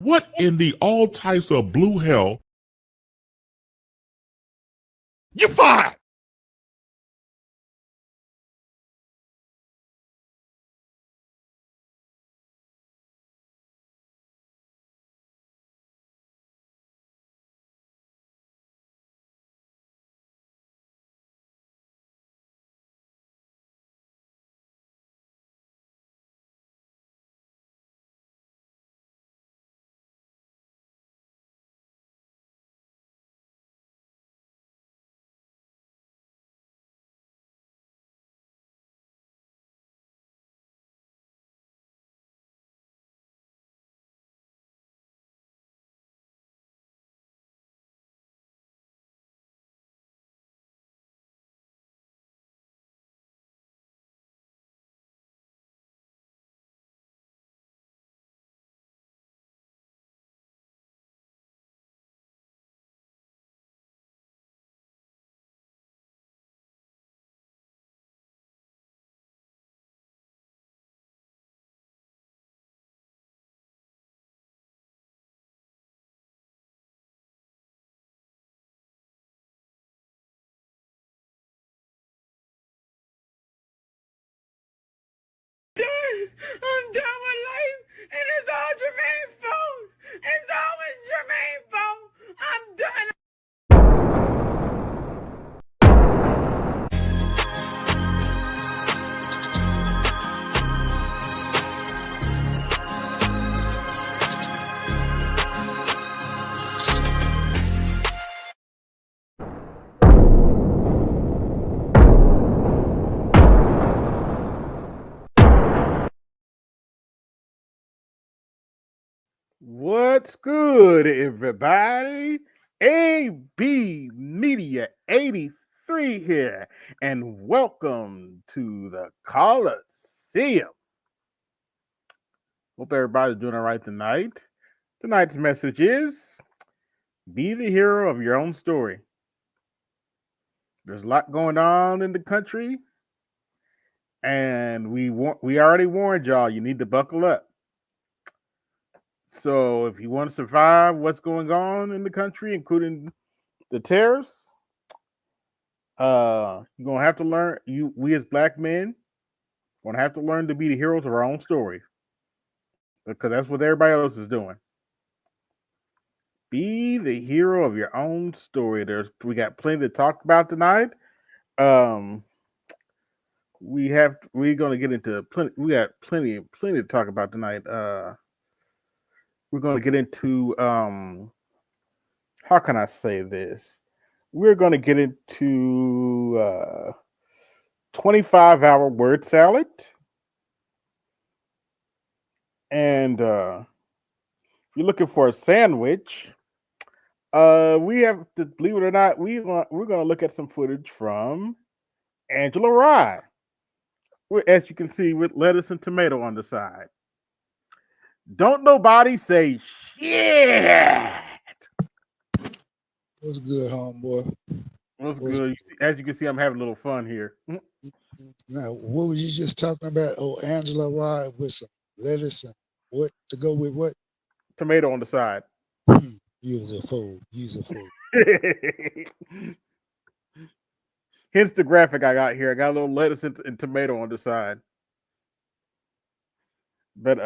What in the all types of blue hell? You fired! I'm done with life, and it's all Jermaine's fault. It's always Jermaine's fault. I'm done. What's good, everybody? AB Media 83 here, and welcome to the Colosseum. Hope everybody's doing all right tonight. Tonight's message is be the hero of your own story. There's a lot going on in the country, and we already warned y'all you need to buckle up. So if you want to survive what's going on in the country, including the tariffs, you're gonna have to learn. We as black men, gonna have to learn to be the heroes of our own story, because that's what everybody else is doing. Be the hero of your own story. We got plenty to talk about tonight. We're gonna get into plenty. We got plenty to talk about tonight. We're gonna get into how can I say this? We're gonna get into 25-hour word salad. And if you're looking for a sandwich, we have to, believe it or not, we're going to look at some footage from Angela Rye. As you can see, with lettuce and tomato on the side. Don't nobody say shit. What's good, homeboy? What's good? As you can see, I'm having a little fun here. Now, what were you just talking about? Oh, Angela Rye with some lettuce and what to go with what? Tomato on the side. You was a fool. You was a fool. Hence the graphic I got here. I got a little lettuce and tomato on the side. But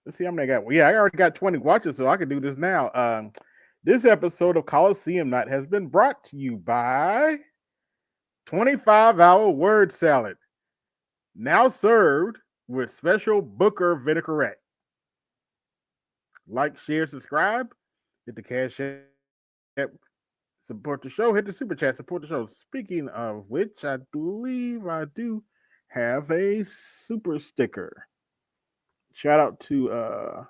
let's see how many I got. Yeah, I already got 20 watches, so I can do this now. This episode of Colosseum Night has been brought to you by 25-hour word salad, now served with special Booker vinaigrette. Like, share, subscribe, hit the cash app, support the show, hit the super chat, support the show. Speaking of which, I believe I do have a super sticker. Shout out to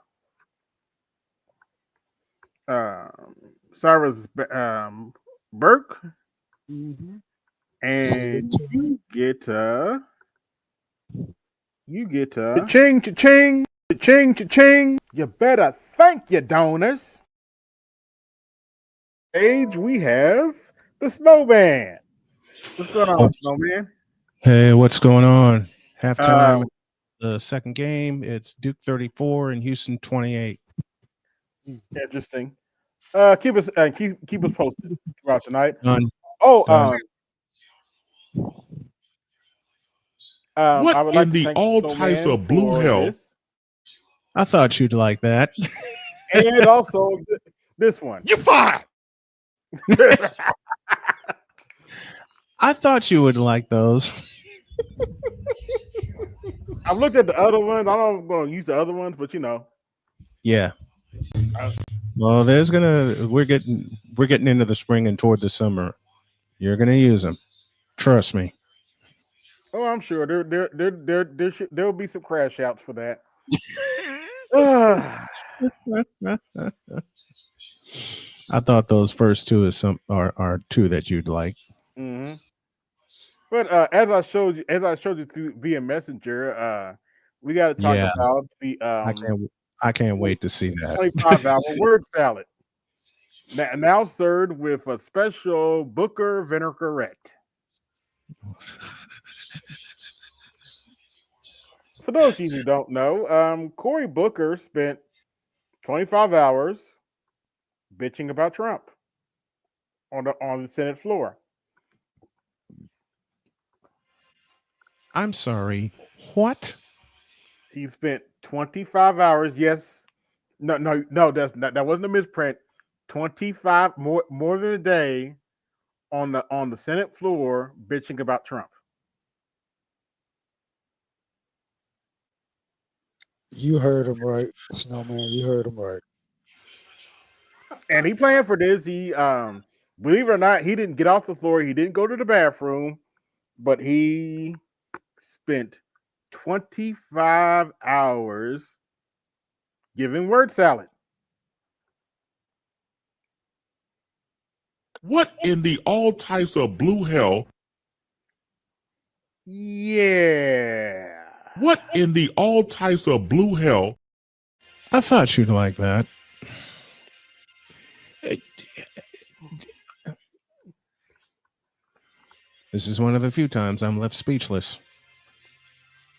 Cyrus Burke. Mm-hmm. And you get cha-ching, cha-ching, cha-ching, cha-ching. You better thank your donors. Age, we have the Snowman. What's going on, Snowman? Hey, what's going on? Halftime, the second game. It's Duke 34 and Houston 28. Mm. Interesting. Keep us posted throughout tonight. Done. Oh, Done. I What would like in to the thank all types Snowman of blue for hell? this, I thought you'd like that. and also this one. You fired. I thought you would like those. I've looked at the other ones. I don't going to use the other ones, but Yeah. uh, Well, we're getting into the spring and toward the summer. You're gonna use them. Trust me. oh, I'm sure there will be some crash outs for that. Ah, I thought those first two are two that you'd like. hmm But as I showed you through via Messenger, we got to talk Yeah, about the I can't wait to see that. 25-hour word salad. Now served with a special Booker vinaigrette. For those of you who don't know, Cory Booker spent 25 hours bitching about Trump on the Senate floor. I'm sorry. What? He spent 25 hours. Yes, no. That wasn't a misprint. 25 more than a day on the Senate floor bitching about Trump. You heard him right, Snowman. You heard him right. And he planned for this. He believe it or not, he didn't get off the floor. He didn't go to the bathroom, but he spent 25 hours giving word salad. What in the all types of blue hell? Yeah. What in the all types of blue hell? I thought you'd like that. This is one of the few times I'm left speechless.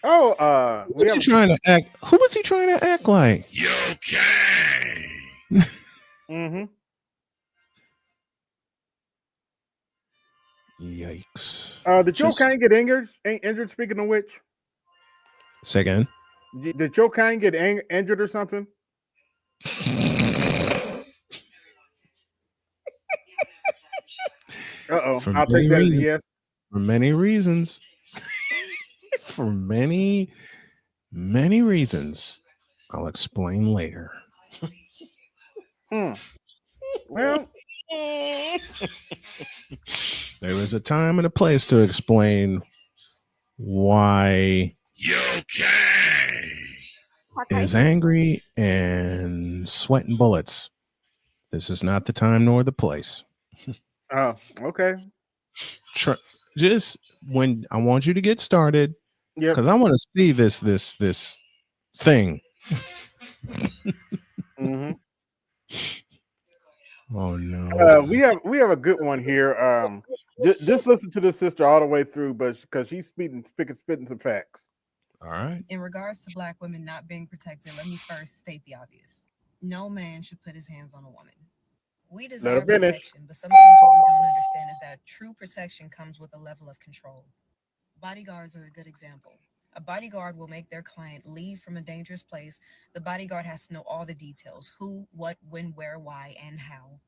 Oh, Who was he trying to act? Who was he trying to act like? You okay? mm-hmm. Yikes! Did your Just kind get injured? Injured. Speaking of which, say again. did your kind get injured or something? Uh-oh. For I'll take many that as a reasons. yes. For many reasons. For many reasons. I'll explain later. Hmm. Well, There is a time and a place to explain why You okay? is angry and sweating bullets. This is not the time nor the place. okay. Tr- just when I want you to get started, Yep. because I want to see this thing. Mm-hmm. Oh no! We have a good one here. Just listen to this sister all the way through, but because she's spitting some facts. All right. In regards to Black women not being protected, let me first state the obvious. No man should put his hands on a woman. We Let her deserve finish. protection, but sometimes what we don't understand is that true protection comes with a level of control. Bodyguards are a good example. A bodyguard will make their client leave from a dangerous place. The bodyguard has to know all the details: who, what, when, where, why, and how.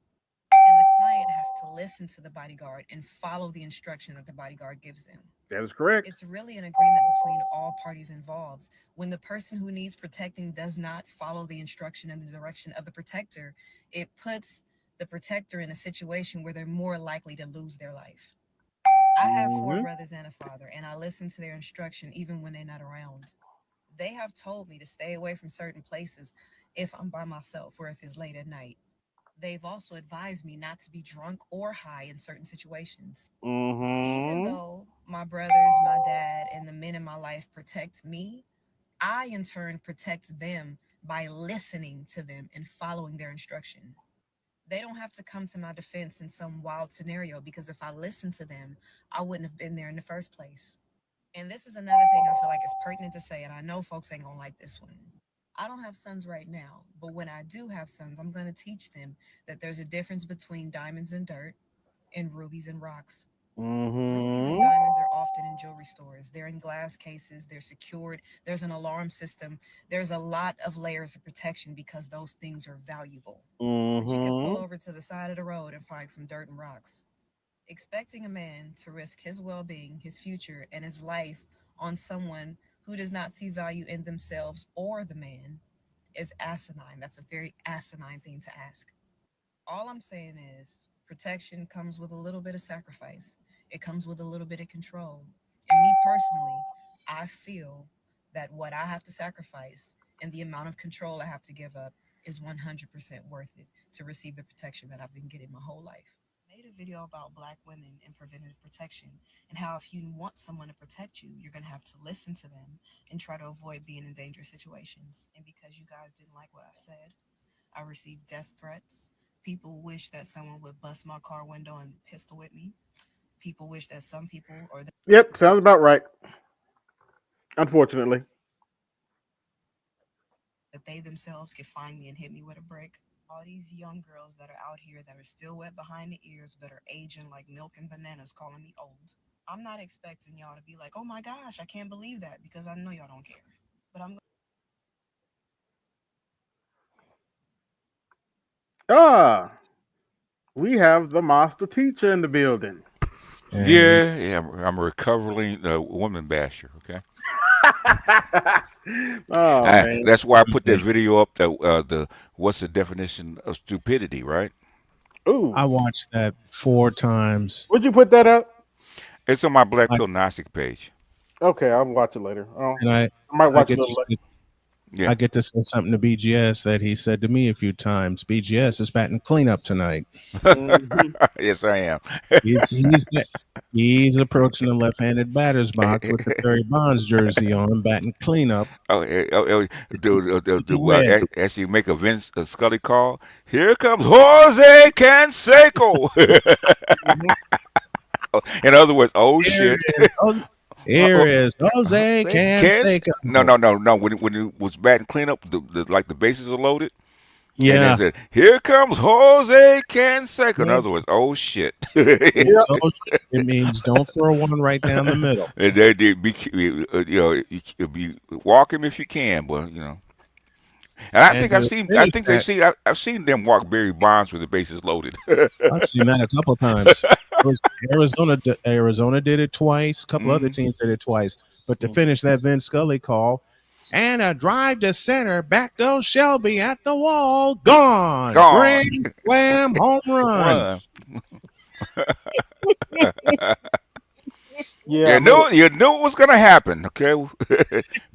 And the client has to listen to the bodyguard and follow the instruction that the bodyguard gives them. That is correct. It's really an agreement between all parties involved. When the person who needs protecting does not follow the instruction and the direction of the protector, it puts the protector in a situation where they're more likely to lose their life. I have four Mm-hmm. brothers and a father, and I listen to their instruction even when they're not around. They have told me to stay away from certain places if I'm by myself or if it's late at night. They've also advised me not to be drunk or high in certain situations. Even Mm-hmm. though my brothers, my dad, and the men in my life protect me, I in turn protect them by listening to them and following their instruction. They don't have to come to my defense in some wild scenario because if I listened to them, I wouldn't have been there in the first place. And this is another thing I feel like is pertinent to say, and I know folks ain't gonna like this one. I don't have sons right now, but when I do have sons, I'm going to teach them that there's a difference between diamonds and dirt and rubies and rocks. Rubies and Mm-hmm. diamonds are often in jewelry stores. They're in glass cases, they're secured, there's an alarm system, there's a lot of layers of protection because those things are valuable. But you can pull Mm-hmm. over to the side of the road and find some dirt and rocks. Expecting a man to risk his well being, his future, and his life on someone who does not see value in themselves or the man is asinine. That's a very asinine thing to ask. All I'm saying is protection comes with a little bit of sacrifice. It comes with a little bit of control. And me personally, I feel that what I have to sacrifice and the amount of control I have to give up is 100% worth it to receive the protection that I've been getting my whole life. I made a video about black women and preventative protection and how if you want someone to protect you, you're going to have to listen to them and try to avoid being in dangerous situations. And because you guys didn't like what I said, I received death threats. People wish that someone would bust my car window and pistol whip me. People wish that some people or Yep, sounds about right. Unfortunately. that they themselves could find me and hit me with a brick. All these young girls that are out here that are still wet behind the ears but are aging like milk and bananas calling me old. I'm not expecting y'all to be like, oh my gosh, I can't believe that because I know y'all don't care. But I'm Ah, we have the master teacher in the building. And I'm a recovering woman basher. Okay, Oh man. that's why I put that Tuesday, video up. That the what's the definition of stupidity, right? I Ooh. watched that 4 times. Would you put that up? It's on my Black I, Pill Gnostic page. Okay, I'll watch it later. Oh, and I might I watch it a get to little later. say, Yeah, I get to say something to BGS that he said to me a few times. BGS is batting cleanup tonight. Hmm. yes, I am. He's he's ba- he's approaching the left-handed batter's box with the Barry Bonds jersey on, batting cleanup. Do Go ahead. as you make a Vince Scully call? Here comes Jose Canseco. In other words, oh Here shit. is Jose. Here Oh, is Jose they can no, Canseco. no, no, no. When it was batting cleanup, like the bases are loaded, and then Yeah, said, "Here comes Jose Canseco." In other Yes. words, oh shit. it, Yep. those- it means don't throw one right down the middle. And they be, you be walk him if you can, but you know. And And to I finish think that, I've seen them walk Barry Bonds with the bases loaded. I've seen that a couple of times. It was Arizona. Arizona did it twice. A couple other Hmm. teams did it twice. But to finish that Vince Scully call, and a drive to center, back goes Shelby at the wall, gone, Gone. grand slam, home run. Run. Yeah. I mean, You knew it was gonna happen. Okay,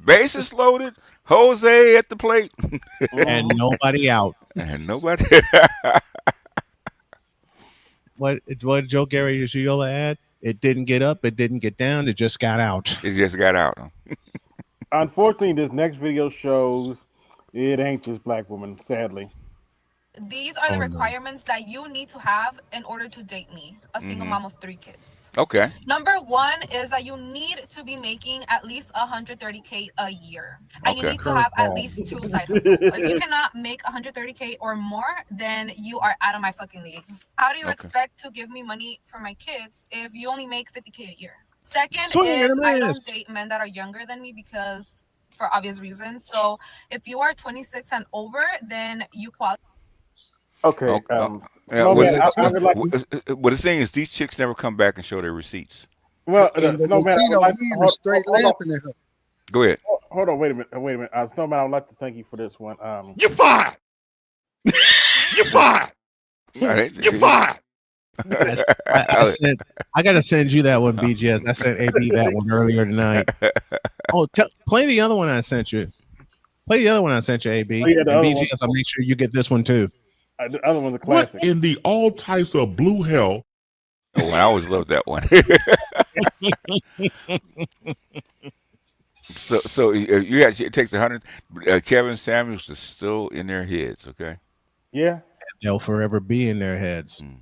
bases loaded. Jose at the plate, And mhm. nobody out. and nobody. What Joe Gary Ushiola add? It didn't get up, it didn't get down, it just got out. It just got out. Unfortunately, this next video shows it ain't this black woman. Sadly. These are the Oh no. requirements that you need to have in order to date me, a single Hmm. mom of 3 kids. Okay. Number one is that you need to be making at least 130K a year, and you Okay. need to have at Curveball. least 2 side hustles. If you cannot make 130K or more, then you are out of my fucking league. How do you Okay. expect to give me money for my kids if you only make 50K a year? Second Swing and is a I don't miss. date men that are younger than me because for obvious reasons. So if you are 26 and over, then you qualify. Okay. Okay. Yeah, No man, well, I would like. well, the thing is, these chicks never come back and show their receipts. Well, And the no man, I would Latino like. men are straight Hold on. laughing at her. Go ahead. Hold on. Wait a minute. Wait a minute. Snowman, I would like to thank you for this one. You're fired. You're fired. All right. You're fired. I gotta send you that one, BGS. I sent AB that one earlier tonight. Oh, play the other one I sent you. Play the other one I sent you, AB. Oh, yeah, the And other one. BGS, I'll make sure you get this one too. The other one's a What classic. in the all types of blue hell? Oh, I always loved that one. So you actually it takes 100. Kevin Samuels is still in their heads. Okay. Yeah. They'll forever be in their heads. Mm.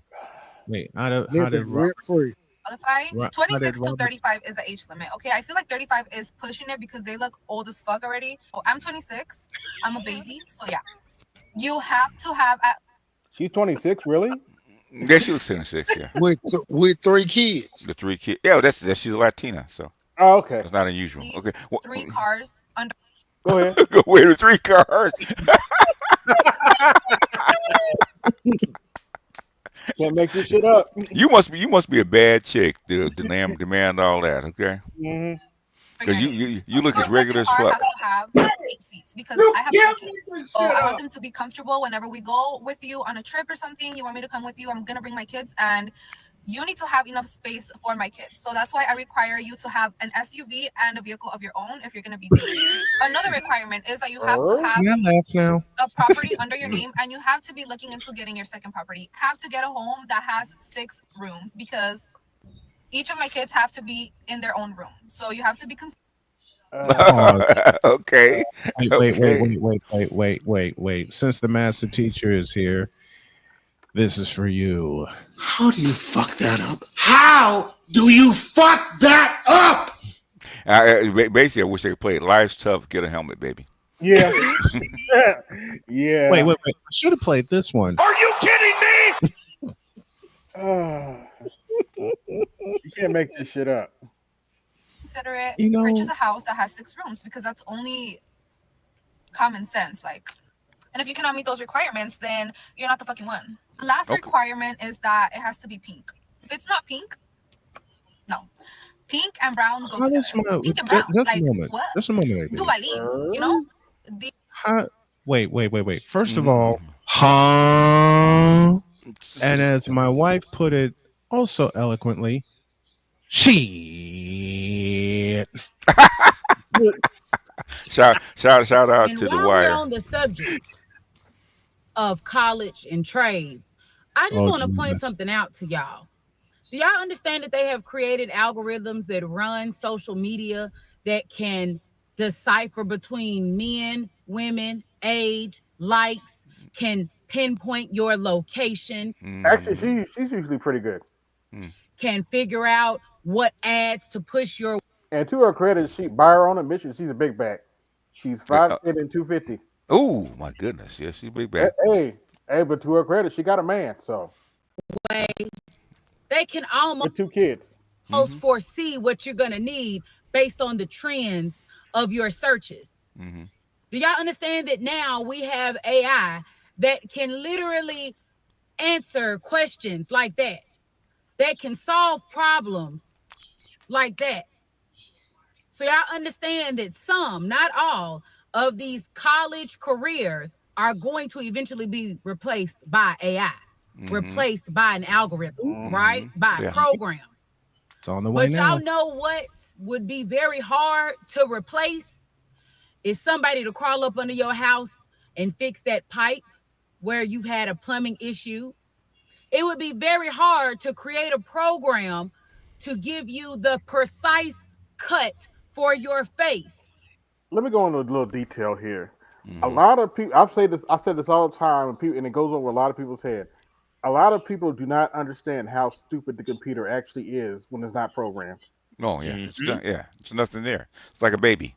Wait, how did Living Robert? rent free. qualify. Right. 26 to 35 is the age limit. Okay, I feel like 35 is pushing it because they look old as fuck already. Oh, I'm 26. I'm a baby, so yeah. You have to have at She's 26, really? Yeah, she looks 76. Yeah, with 3 kids. the 3 kids. Yeah, that's she's a Latina, so Oh, okay. that's not unusual. least Okay, 3 cars under. Go ahead. go away to 3 cars. Can't make this shit up. You must be a bad chick to demand all that. Okay, hmm because you look Your as regular second as car fuck. has to have 8 seats because I have 2 kids. So I want them to be comfortable whenever we go with you on a trip or something. You want me to come with you? I'm gonna bring my kids, and you need to have enough space for my kids. So that's why I require you to have an SUV and a vehicle of your own if you're gonna be dating. Another requirement is that you have to have Can I laugh now? a property under your name, and you have to be looking into getting your second property. Have to get a home that has 6 rooms because each of my kids have to be in their own room. So you have to be Pause. Okay, Wait. Since the master teacher is here, this is for you. How do you fuck that up? How do you fuck that up? basically, I wish they could play it. Life's tough. Get a helmet, baby. Yeah. Yeah. Wait. I should have played this one. Are you kidding me? You can't make this shit up. consider it You know- purchase a house that has 6 rooms because that's only common sense. Like, and if you cannot meet those requirements, then you're not the fucking one. Last Okay. requirement is that it has to be pink. If it's not pink, no. Pink and brown go How does together. my Pink and brown, just like a moment? what? Just a moment, baby. Duvalin, you know? The How, wait. First of Mhm. all, huh? And as my wife put it also eloquently, shit. shout out And to the while we're wire. on the subject of college and trades, I just Oh, want to point Jesus. something out to y'all. Do y'all understand that they have created algorithms that run social media that can decipher between men, women, age, likes, can pinpoint your location, Actually, she's usually pretty good. can figure out what ads to push your And to her credit, she by her own admission, she's a big bag. She's 5'10" and 250. Oh my goodness, yes, she's big bad. Hey, but to her credit, she got a man, so way. They can almost with 2 kids. foresee what you're going to need based on the trends of your searches. Mm-hmm. Do y'all understand that now we have AI that can literally answer questions like that can solve problems like that? So y'all understand that some, not all, of these college careers are going to eventually be replaced by AI, replaced by an algorithm, right? By a program. It's on the way But now. y'all know what would be very hard to replace is somebody to crawl up under your house and fix that pipe where you've had a plumbing issue. It would be very hard to create a program to give you the precise cut for your face. Let me go into a little detail here. A lot of people, I said this all the time, and it goes over a lot of people's head. A lot of people do not understand how stupid the computer actually is when it's not programmed. Oh yeah, it's nothing there. It's like a baby.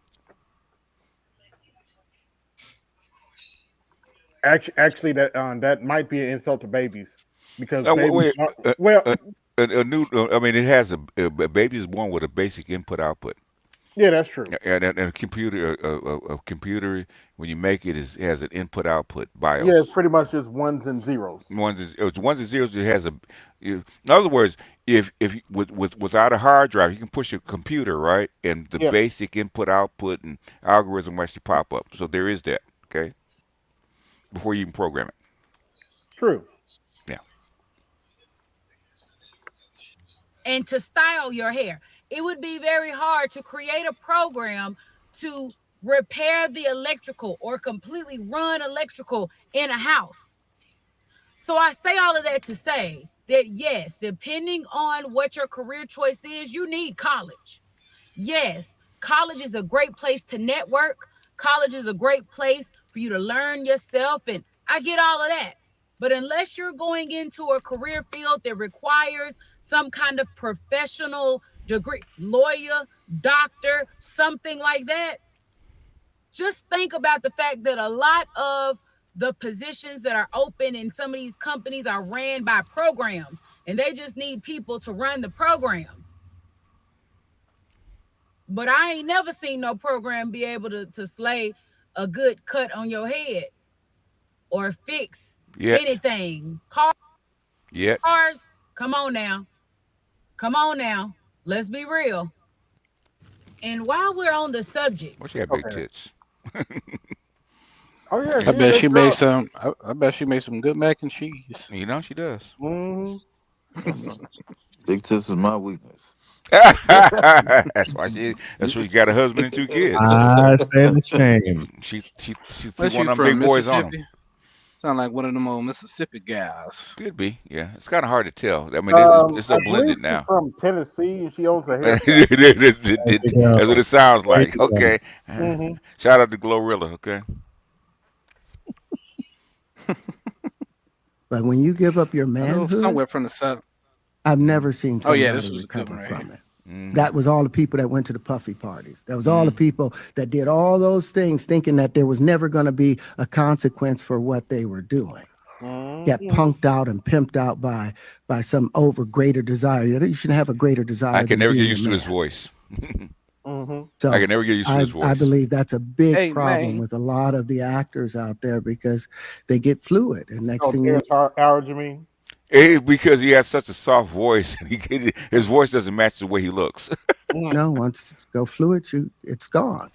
Actually, that might be an insult to babies because Wait, babies a new. I mean, it has a baby is born with a basic input output. yeah, that's true. And a computer, a computer, when you make it, it has an input output BIOS. Yeah, it's pretty much just ones and zeros. Ones and zeros. It has in other words, if without a hard drive, you can push a computer, right, and the basic input output and algorithm will actually pop up. So there is that. Okay, before you even program it. True. Yeah. And to style your hair, it would be very hard to create a program to repair the electrical or completely run electrical in a house. So I say all of that to say that yes, depending on what your career choice is, you need college. Yes, college is a great place to network. College is a great place for you to learn yourself, and I get all of that. But unless you're going into a career field that requires some kind of professional degree, lawyer, doctor, something like that. Just think about the fact that a lot of the positions that are open in some of these companies are ran by programs, and they just need people to run the programs. But I ain't never seen no program be able to slay a good cut on your head or fix anything. Cars, come on now. Let's be real. And while we're on the subject, what you got big tits? Oh yeah, I bet she made some. I bet she made some good mac and cheese. You know she does. Big tits is my weakness. That's why you got a husband and 2 kids. I said the same. She Unless one you of them big from boys on them. Mississippi. Sound like one of them old Mississippi guys. Could be, yeah. It's kind of hard to tell. I mean, it's so blended she's now. from Tennessee, and she owns a hair. That's what it sounds like. Okay. Shout out to Glorilla. Okay. But when you give up your manhood, somewhere from the south. I've never seen somebody this was recover right from here. it. That was all the people that went to the puffy parties. That was all the people that did all those things thinking that there was never going to be a consequence for what they were doing. Get punked out and pimped out by some greater desire. You shouldn't have a greater desire. I can never get used to his voice. So I can never get used to his voice. I believe that's a big problem with a lot of the actors out there because they get fluid. And next thing you know, Howard, you mean? Because he has such a soft voice, and his voice doesn't match the way he looks. No, once go fluid, it's gone.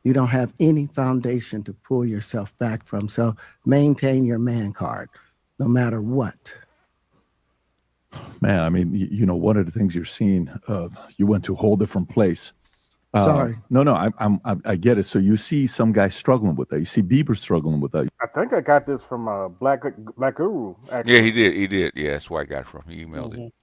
You don't have any foundation to pull yourself back from. So maintain your man card, no matter what. Man, I mean, you know, one of the things you're seeing, you went to a whole different place. Sorry. No, I get it. So you see some guy struggling with that. You see Bieber struggling with that. I think I got this from Black Guru. Actually. Yeah, he did. Yeah, that's where I got it from. He emailed it.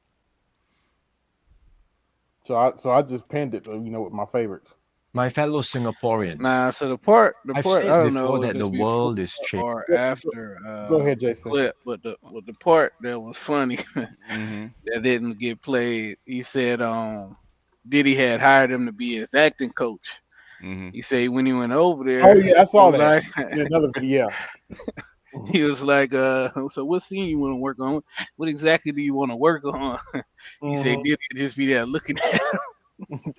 So I just pinned it, with my favorites. My fellow Singaporeans. Nah, so the part I've I said don't before know that the world is changing. or after. Go ahead, Jason. Clip, but the part that was funny that didn't get played. He said, Diddy had hired him to be his acting coach. He said when he went over there. Oh yeah, I saw that. Like, another video. He was like, so what scene you want to work on? What exactly do you want to work on? He said Diddy just be there looking at him.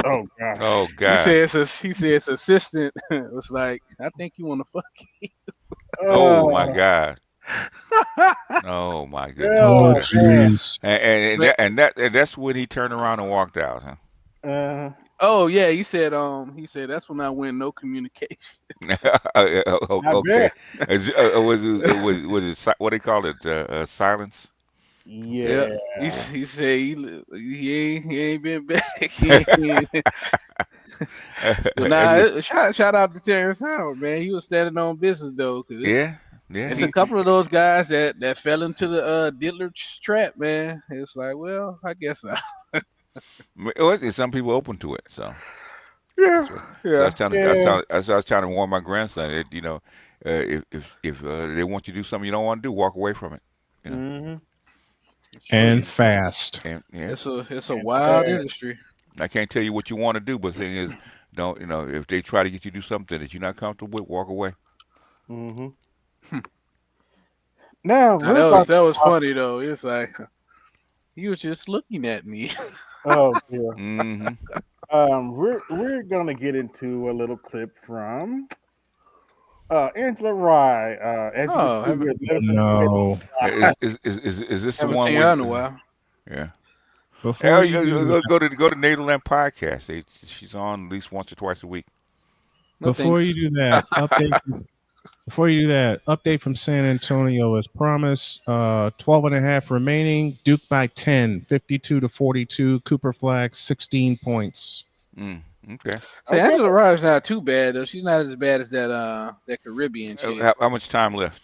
Oh god. Oh god. He said his assistant was like, I think you want to fuck you. Oh my god. Oh my goodness. Oh jeez. And that's when he turned around and walked out, huh? Oh yeah, he said that's when I went no communication. Okay. Was it what they call it? Silence. Yeah. He said he ain't been back. Shout out to Terrence Howard, man. He was standing on business though. Yeah. It's a couple of those guys that fell into the diddler trap, man. It's like, well, I guess so. Some people open to it, so yeah. So I was trying to warn my grandson that if they want you to do something you don't want to do, walk away from it. You know? And fast. And, yeah. It's a wild industry. I can't tell you what you want to do, but the thing is, don't if they try to get you to do something that you're not comfortable with, walk away. Now that was funny though. It's like he was just looking at me. Oh yeah. We're gonna get into a little clip from Angela Rye. No. Is this the one? In a while. Yeah. Go to Nederland podcast. She's on at least once or twice a week. Before you do that, update from San Antonio as promised. 12.5 remaining. Duke by 10, 52-42. Cooper Flag 16 points. Okay. So Angela Rye's not too bad though. She's not as bad as that Caribbean chick. How much time left?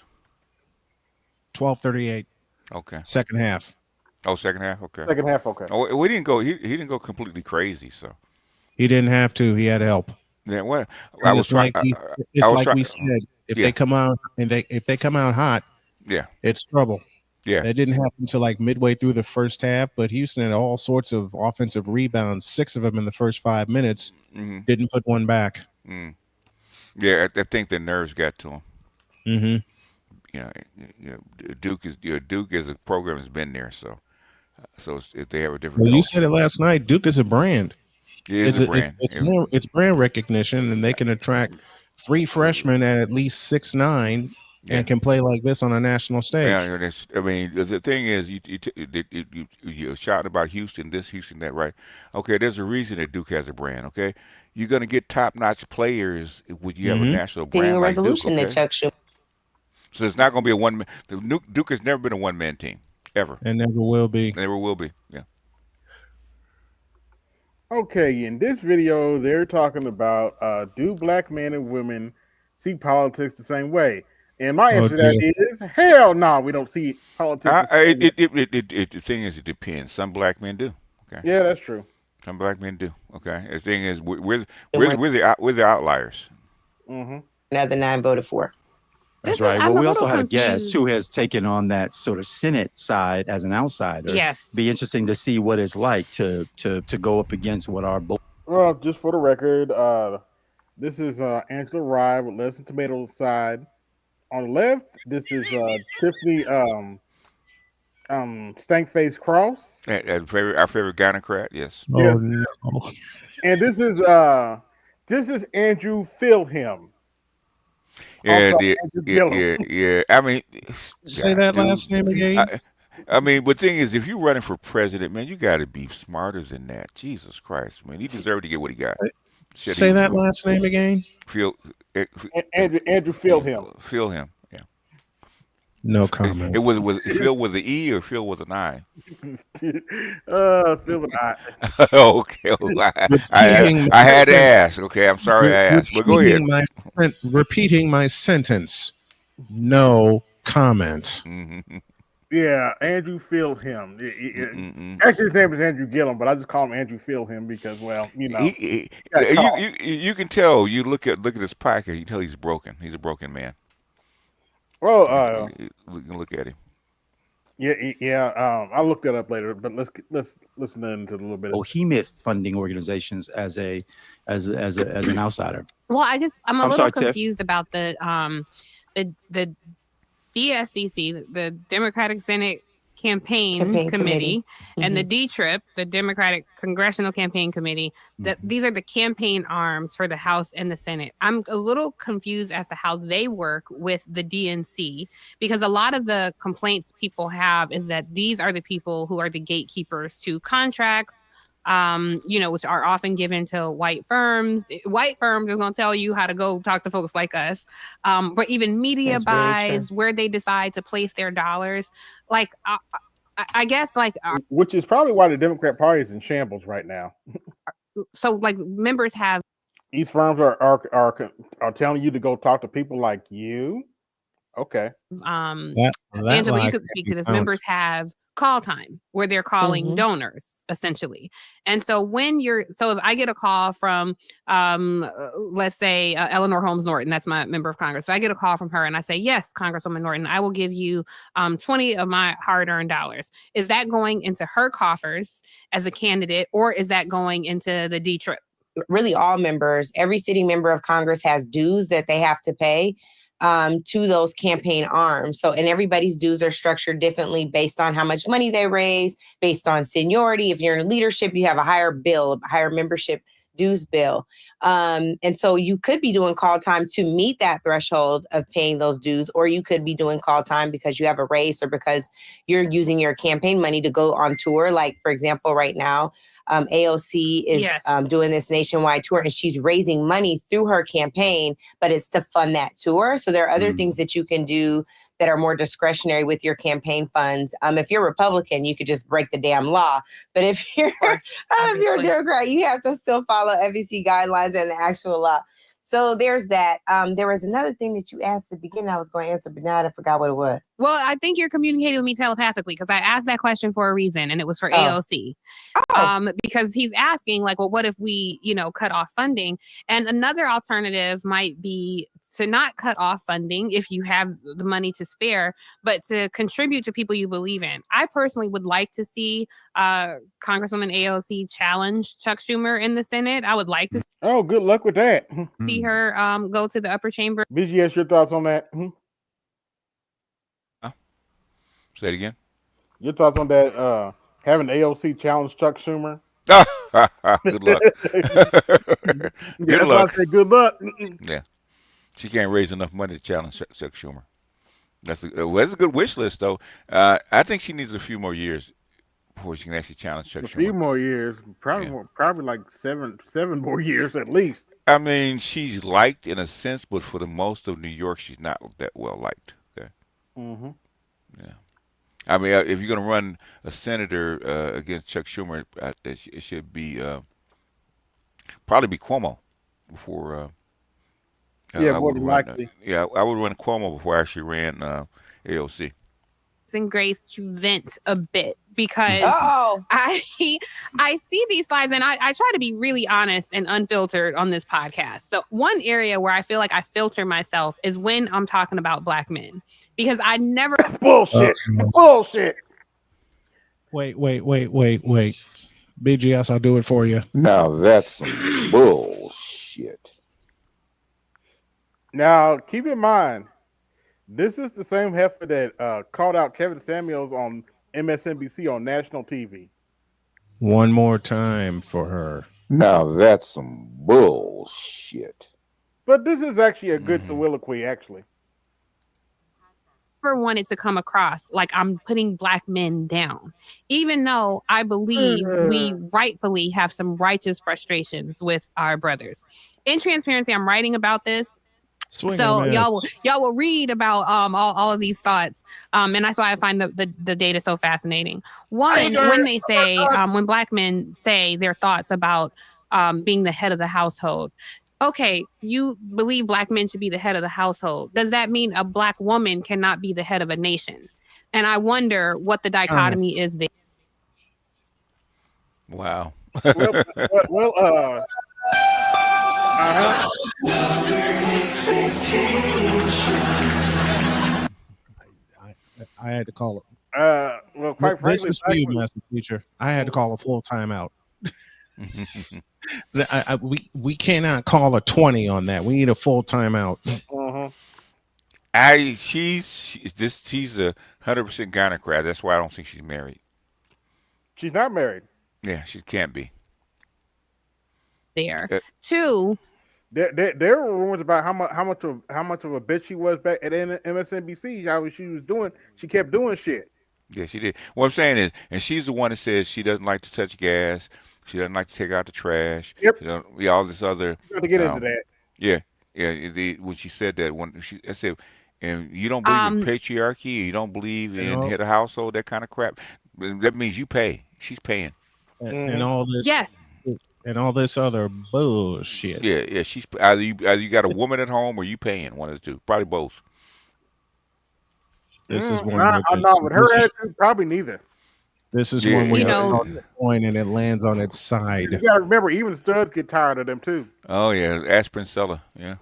12:38. Okay. Second half. Oh, second half. Okay. Second half. Okay. Oh, we didn't go. He didn't go completely crazy. So he didn't have to. He had help. Yeah. Well, we said. If they come out hot, yeah, it's trouble. Yeah. That didn't happen until like midway through the first half, but Houston had all sorts of offensive rebounds, 6 of them in the first 5 minutes. Didn't put one back. Yeah, I think the nerves got to him. Mm-hmm. You know, Duke is a program that's been there, so if they have a different Well, you coach. said it last night. Duke is a brand. It is a brand. It's brand recognition, and they can attract 3 freshmen at least 6'9" and can play like this on a national stage. Yeah, I mean, the thing is, you're shouting about Houston, this, Houston, that, right? Okay, there's a reason that Duke has a brand. Okay, you're gonna get top-notch players when you have a national brand like Duke. Okay? So it's not gonna be a one-man. Duke has never been a one-man team ever, and never will be. Never will be. Yeah. Okay, in this video, they're talking about do black men and women see politics the same way? And my answer to that is hell no, we don't see politics the same way. The thing is, it depends. Some black men do. Okay. Yeah, that's true. Some black men do. Okay. The thing is, we're the outliers. Another 9 voted for. That's right. Well, we also had a guest who has taken on that sort of Senate side as an outsider. Yes. Be interesting to see what it's like to go up against what our. Well, just for the record, this is Angela Rye with Less Than Tomato side. On the left, this is Tiffany Stankface Cross. Our favorite gynocrat, yes. Yes. No. And this is Andrew Philhim. Yeah, yeah. I mean, say that last name again. I mean, but the thing is, if you're running for president, man, you got to be smarter than that. Jesus Christ, man, he deserved to get what he got. Say that last name again. Andrew Philhim. Philhim, yeah. No comment. It was Phil with the E or Phil with an I? Phil with an I. Okay, I had to ask. Okay, I'm sorry I asked, but go ahead. Repeating my sentence. No comment. Yeah, Andrew Philhim. Actually, his name is Andrew Gillum, but I just call him Andrew Philhim because, well, you know, you can tell. You look at his pocket. You can tell he's broken. He's a broken man. Well, we can look at him. Yeah. I'll look that up later, but let's listen into a little bit. Behemoth funding organizations as an outsider. Well, I'm a little confused about the DSCC, the Democratic Senate Campaign Committee, and the DTRIP, the Democratic Congressional Campaign Committee. That these are the campaign arms for the House and the Senate. I'm a little confused as to how they work with the DNC, because a lot of the complaints people have is that these are the people who are the gatekeepers to contracts, which are often given to white firms. White firms is going to tell you how to go talk to folks like us. But even media buys, where they decide to place their dollars. Like, I guess, which is probably why the Democrat Party is in shambles right now. So, members have. These firms are telling you to go talk to people like you. Okay. Angela, you could speak to this. Members have call time where they're calling donors, essentially. And so if I get a call from, let's say, Eleanor Holmes Norton, that's my member of Congress. So I get a call from her and I say, yes, Congresswoman Norton, I will give you 20 of my hard-earned dollars. Is that going into her coffers as a candidate, or is that going into the D trip? Really, all members, every sitting member of Congress has dues that they have to pay to those campaign arms. So, and everybody's dues are structured differently based on how much money they raise, based on seniority. If you're in leadership, you have a higher bill, higher membership dues bill. And so you could be doing call time to meet that threshold of paying those dues, or you could be doing call time because you have a race or because you're using your campaign money to go on tour. Like, for example, right now, AOC is doing this nationwide tour, and she's raising money through her campaign, but it's to fund that tour. So there are other things that you can do that are more discretionary with your campaign funds. If you're Republican, you could just break the damn law. But if you're a Democrat, you have to still follow FEC guidelines and the actual law. So there's that. There was another thing that you asked at the beginning I was going to answer, but now I forgot what it was. Well, I think you're communicating with me telepathically, because I asked that question for a reason, and it was for AOC. Because he's asking, what if we, cut off funding? And another alternative might be to not cut off funding if you have the money to spare, but to contribute to people you believe in. I personally would like to see Congresswoman AOC challenge Chuck Schumer in the Senate. I would like to. Oh, good luck with that. See her go to the upper chamber. BGS, your thoughts on that? Say it again. Your thoughts on that? Having AOC challenge Chuck Schumer? Good luck. Good luck. I say good luck. Yeah, she can't raise enough money to challenge Chuck Schumer. That's a good wish list, though. I think she needs a few more years before she can actually challenge Chuck Schumer. A few more years, probably like seven more years at least. I mean, she's liked in a sense, but for the most of New York, she's not that well liked. Okay. Mm-hmm. Yeah. I mean, if you're going to run a senator against Chuck Schumer, it should be probably be Cuomo before. More than likely. I would run Cuomo before I actually ran AOC. And Grace to vent a bit because I see these slides and I try to be really honest and unfiltered on this podcast. So one area where I feel like I filter myself is when I'm talking about Black men, because I never bullshit. Wait. BGS, I'll do it for you. Now that's some bullshit. Now, keep in mind, this is the same heifer that called out Kevin Samuels on MSNBC on national TV. One more time for her. Now that's some bullshit. But this is actually a good soliloquy, actually. Never wanted to come across like I'm putting Black men down, even though I believe we rightfully have some righteous frustrations with our brothers. In transparency, I'm writing about this. So y'all will read about all of these thoughts, and that's why I find the data so fascinating. One, when they say when Black men say their thoughts about being the head of the household. Okay, you believe Black men should be the head of the household. Does that mean a Black woman cannot be the head of a nation? And I wonder what the dichotomy is there. Wow. I had to call it. Well, quite frankly, this is for you, Master Teacher. I had to call a full timeout. We cannot call a 20 on that. We need a full timeout. She's a 100% gynocrat. That's why I don't think she's married. She's not married. Yeah, she can't be. There. Two. There were rumors about how much of a bitch she was back at MSNBC. How she was doing, she kept doing shit. Yeah, she did. What I'm saying is, and she's the one that says she doesn't like to touch gas. She doesn't like to take out the trash. Yep. All this other. You have to get into that. Yeah. When she said that, I said, and you don't believe in patriarchy, you don't believe in head of household, that kind of crap. That means you pay. She's paying. And all this. Yes. And all this other bullshit. Yeah. She's either you got a woman at home or you paying, one of the two, probably both. This is one. With her attitude, probably neither. This is one where you toss a coin and it lands on its side. You gotta remember, even studs get tired of them too. Oh yeah, aspirin seller. Yeah.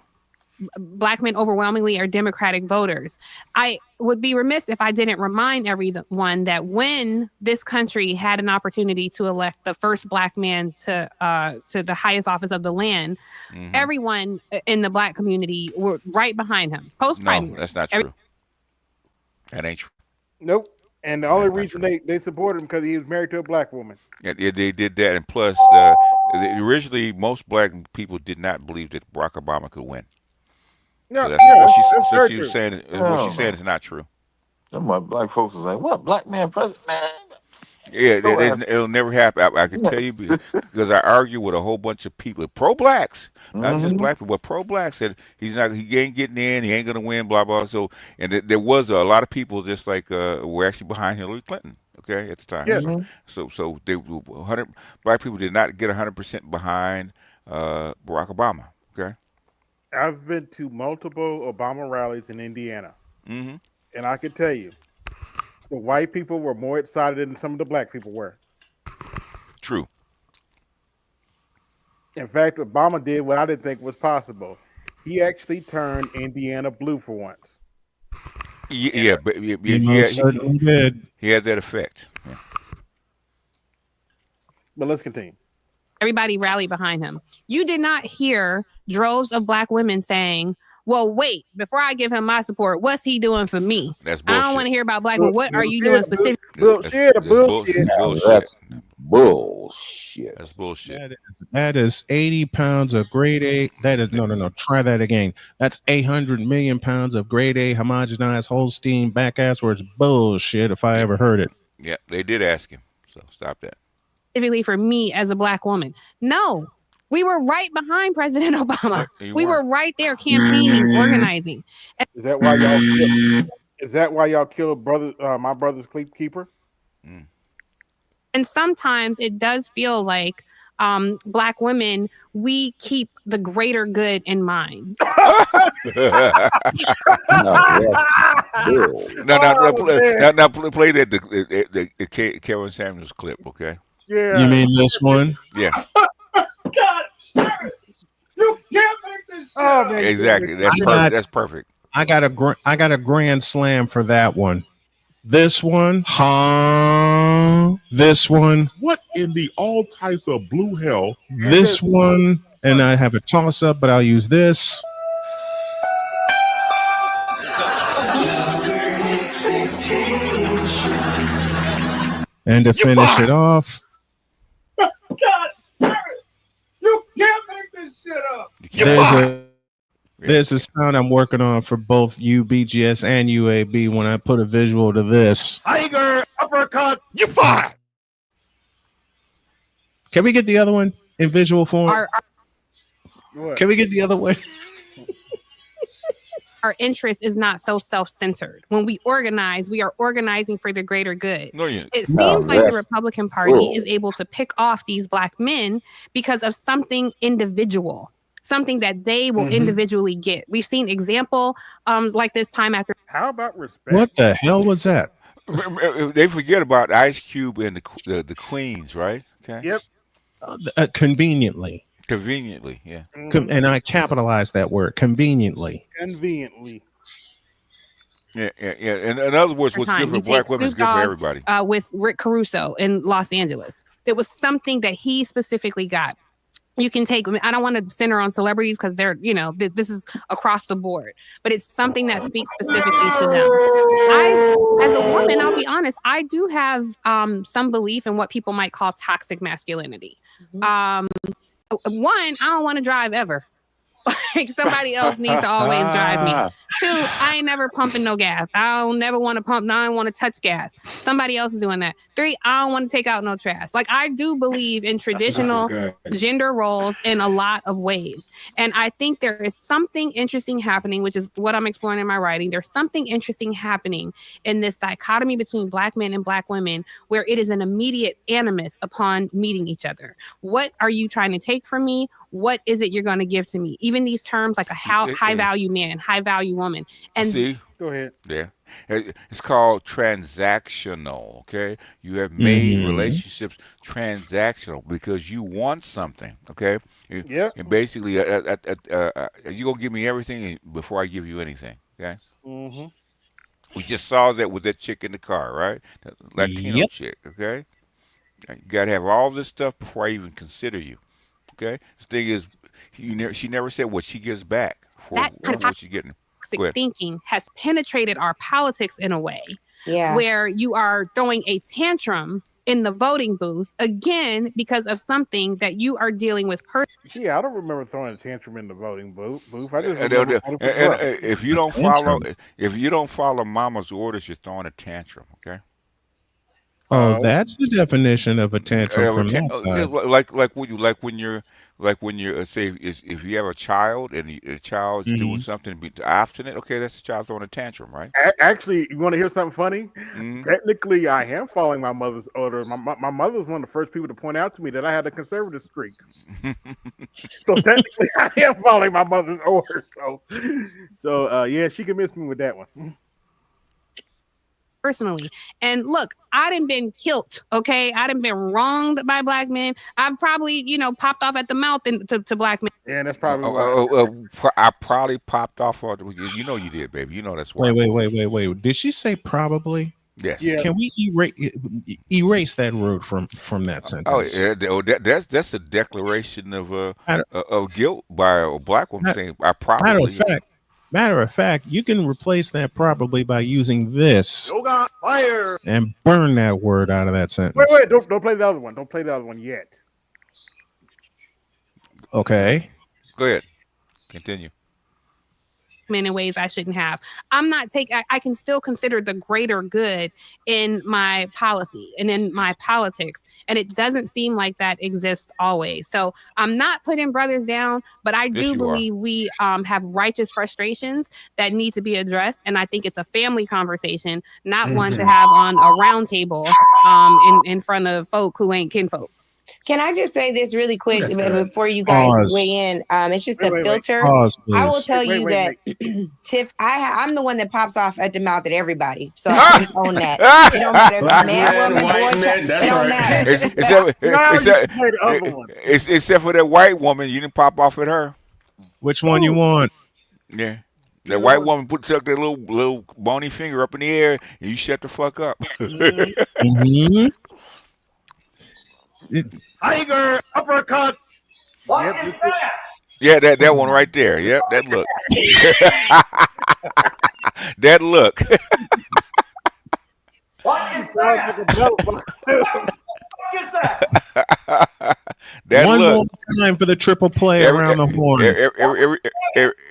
Black men overwhelmingly are Democratic voters. I would be remiss if I didn't remind everyone that when this country had an opportunity to elect the first Black man to the highest office of the land, everyone in the Black community were right behind him. Post-primary. No, that's not true. That ain't true. Nope. And the only reason they supported him because he was married to a Black woman. Yeah, they did that, and plus, originally most Black people did not believe that Barack Obama could win. No, so what she's saying is not true. Some Black folks was like, "What, Black man president, man?" Yeah, it'll never happen. I can tell you because I argue with a whole bunch of people, pro-Blacks, not just Black people, but pro-Blacks. Said he ain't getting in, he ain't gonna win, blah blah. So, and there was a lot of people just like were actually behind Hillary Clinton. Okay, at the time. Yeah. So they 100 Black people did not get 100% behind Barack Obama. Okay. I've been to multiple Obama rallies in Indiana, and I can tell you, the white people were more excited than some of the Black people were. True. In fact, Obama did what I didn't think was possible. he actually turned Indiana blue for once. Yeah, but certainly did. He had that effect. Yeah. But let's continue. Everybody rallied behind him. You did not hear droves of Black women saying, well, wait, before I give him my support, what's he doing for me? That's bullshit. I don't want to hear about Black women. What are you doing specifically? Bullshit. That's bullshit. That's bullshit. That is 80 pounds of grade A. That is no. Try that again. That's 800 million pounds of grade A homogenized Holstein back ass words. Bullshit. If I ever heard it. Yeah, they did ask him. So stop that. Specifically for me as a Black woman. No, we were right behind President Obama. We were right there campaigning, organizing. Is that why y'all? Is that why y'all killed my brother's keeper? And sometimes it does feel like Black women, we keep the greater good in mind. Now play that the Kevin Samuels clip, okay? Yeah. You mean this one? Yeah. God, you can't make this shit up. Exactly. That's perfect. I got a grand slam for that one. This one, this one. What in the all types of blue hell? This one, and I have a toss up, but I'll use this. And to finish it off, God, you can't make this shit up. there's a sound I'm working on for both UBGS and UAB when I put a visual to this. Tiger uppercut. You fired. Can we get the other one in visual form? Can we get the other one? Our interest is not so self-centered. When we organize, we are organizing for the greater good. It seems like the Republican Party is able to pick off these Black men because of something individual, something that they will individually get. We've seen example like this time after. How about respect? What the hell was that? They forget about Ice Cube and the Queens, right? Okay. Yep. Conveniently. Conveniently, yeah. And I capitalized that word, conveniently. Conveniently. Yeah. In other words, what's good for Black women is good for everybody. With Rick Caruso in Los Angeles. There was something that he specifically got. You can take, I don't want to center on celebrities because they're, this is across the board, but it's something that speaks specifically to them. As a woman, I'll be honest, I do have some belief in what people might call toxic masculinity. One, I don't want to drive ever. Like somebody else needs to always drive me. Two, I ain't never pumping no gas. I don't never want to pump. I don't want to touch gas. Somebody else is doing that. Three, I don't want to take out no trash. Like I do believe in traditional gender roles in a lot of ways. And I think there is something interesting happening, which is what I'm exploring in my writing. There's something interesting happening in this dichotomy between Black men and Black women, where it is an immediate animus upon meeting each other. What are you trying to take from me? What is it you're going to give to me? Even these terms like a high value man, high value woman. And see, go ahead. Yeah. It's called transactional. Okay. You have made relationships transactional because you want something. Okay. Yeah. And basically, you're going to give me everything before I give you anything. Okay. We just saw that with that chick in the car, right? That Latino chick. Okay. You got to have all this stuff before I even consider you. Okay. The thing is, she never said what she gives back for what she's getting. Toxic thinking has penetrated our politics in a way where you are throwing a tantrum in the voting booth again because of something that you are dealing with personally. Yeah, I don't remember throwing a tantrum in the voting booth. I just if you don't follow mama's orders, you're throwing a tantrum. Okay. Oh, that's the definition of a tantrum from that side. Like when you're say if you have a child and the child's doing something obstinate, okay, that's the child throwing a tantrum, right? Actually, you want to hear something funny? Technically, I am following my mother's orders. My mother was one of the first people to point out to me that I had a conservative streak. So technically, I am following my mother's orders. So yeah, she can miss me with that one. personally. And look, I done been killed, okay? I done been wronged by black men. I've probably, popped off at the mouth to black men. Yeah, that's probably why. I probably popped off. You know you did, baby. You know that's why. Wait. Did she say probably? Yes. Yeah. Can we erase that word from that sentence? That's a declaration of guilt by a black woman saying, "I probably." Matter of fact, you can replace that probably by using this Fire. and burn that word out of that sentence. Wait, don't play the other one. Don't play the other one yet. Okay. Go ahead. Continue. Men in ways I shouldn't have. I can still consider the greater good in my policy and in my politics. And it doesn't seem like that exists always. So I'm not putting brothers down, but I do believe we have righteous frustrations that need to be addressed. And I think it's a family conversation, not one to have on a round table in front of folk who ain't kinfolk. Can I just say this really quick before you guys weigh in? It's just a filter. I will tell you that, Tiff, I'm the one that pops off at the mouth at everybody. So I just own that. It don't matter if it's man, woman, boy, child. It don't matter. Except for that white woman, you didn't pop off at her. Which one you want? Yeah. That white woman took that little bony finger up in the air, and you shut the fuck up. Mm-hmm. Tiger uppercut. What is that? Yeah, that one right there. Yep, that look. That look. What is that? What is that? That one look. more time for the triple play around the horn.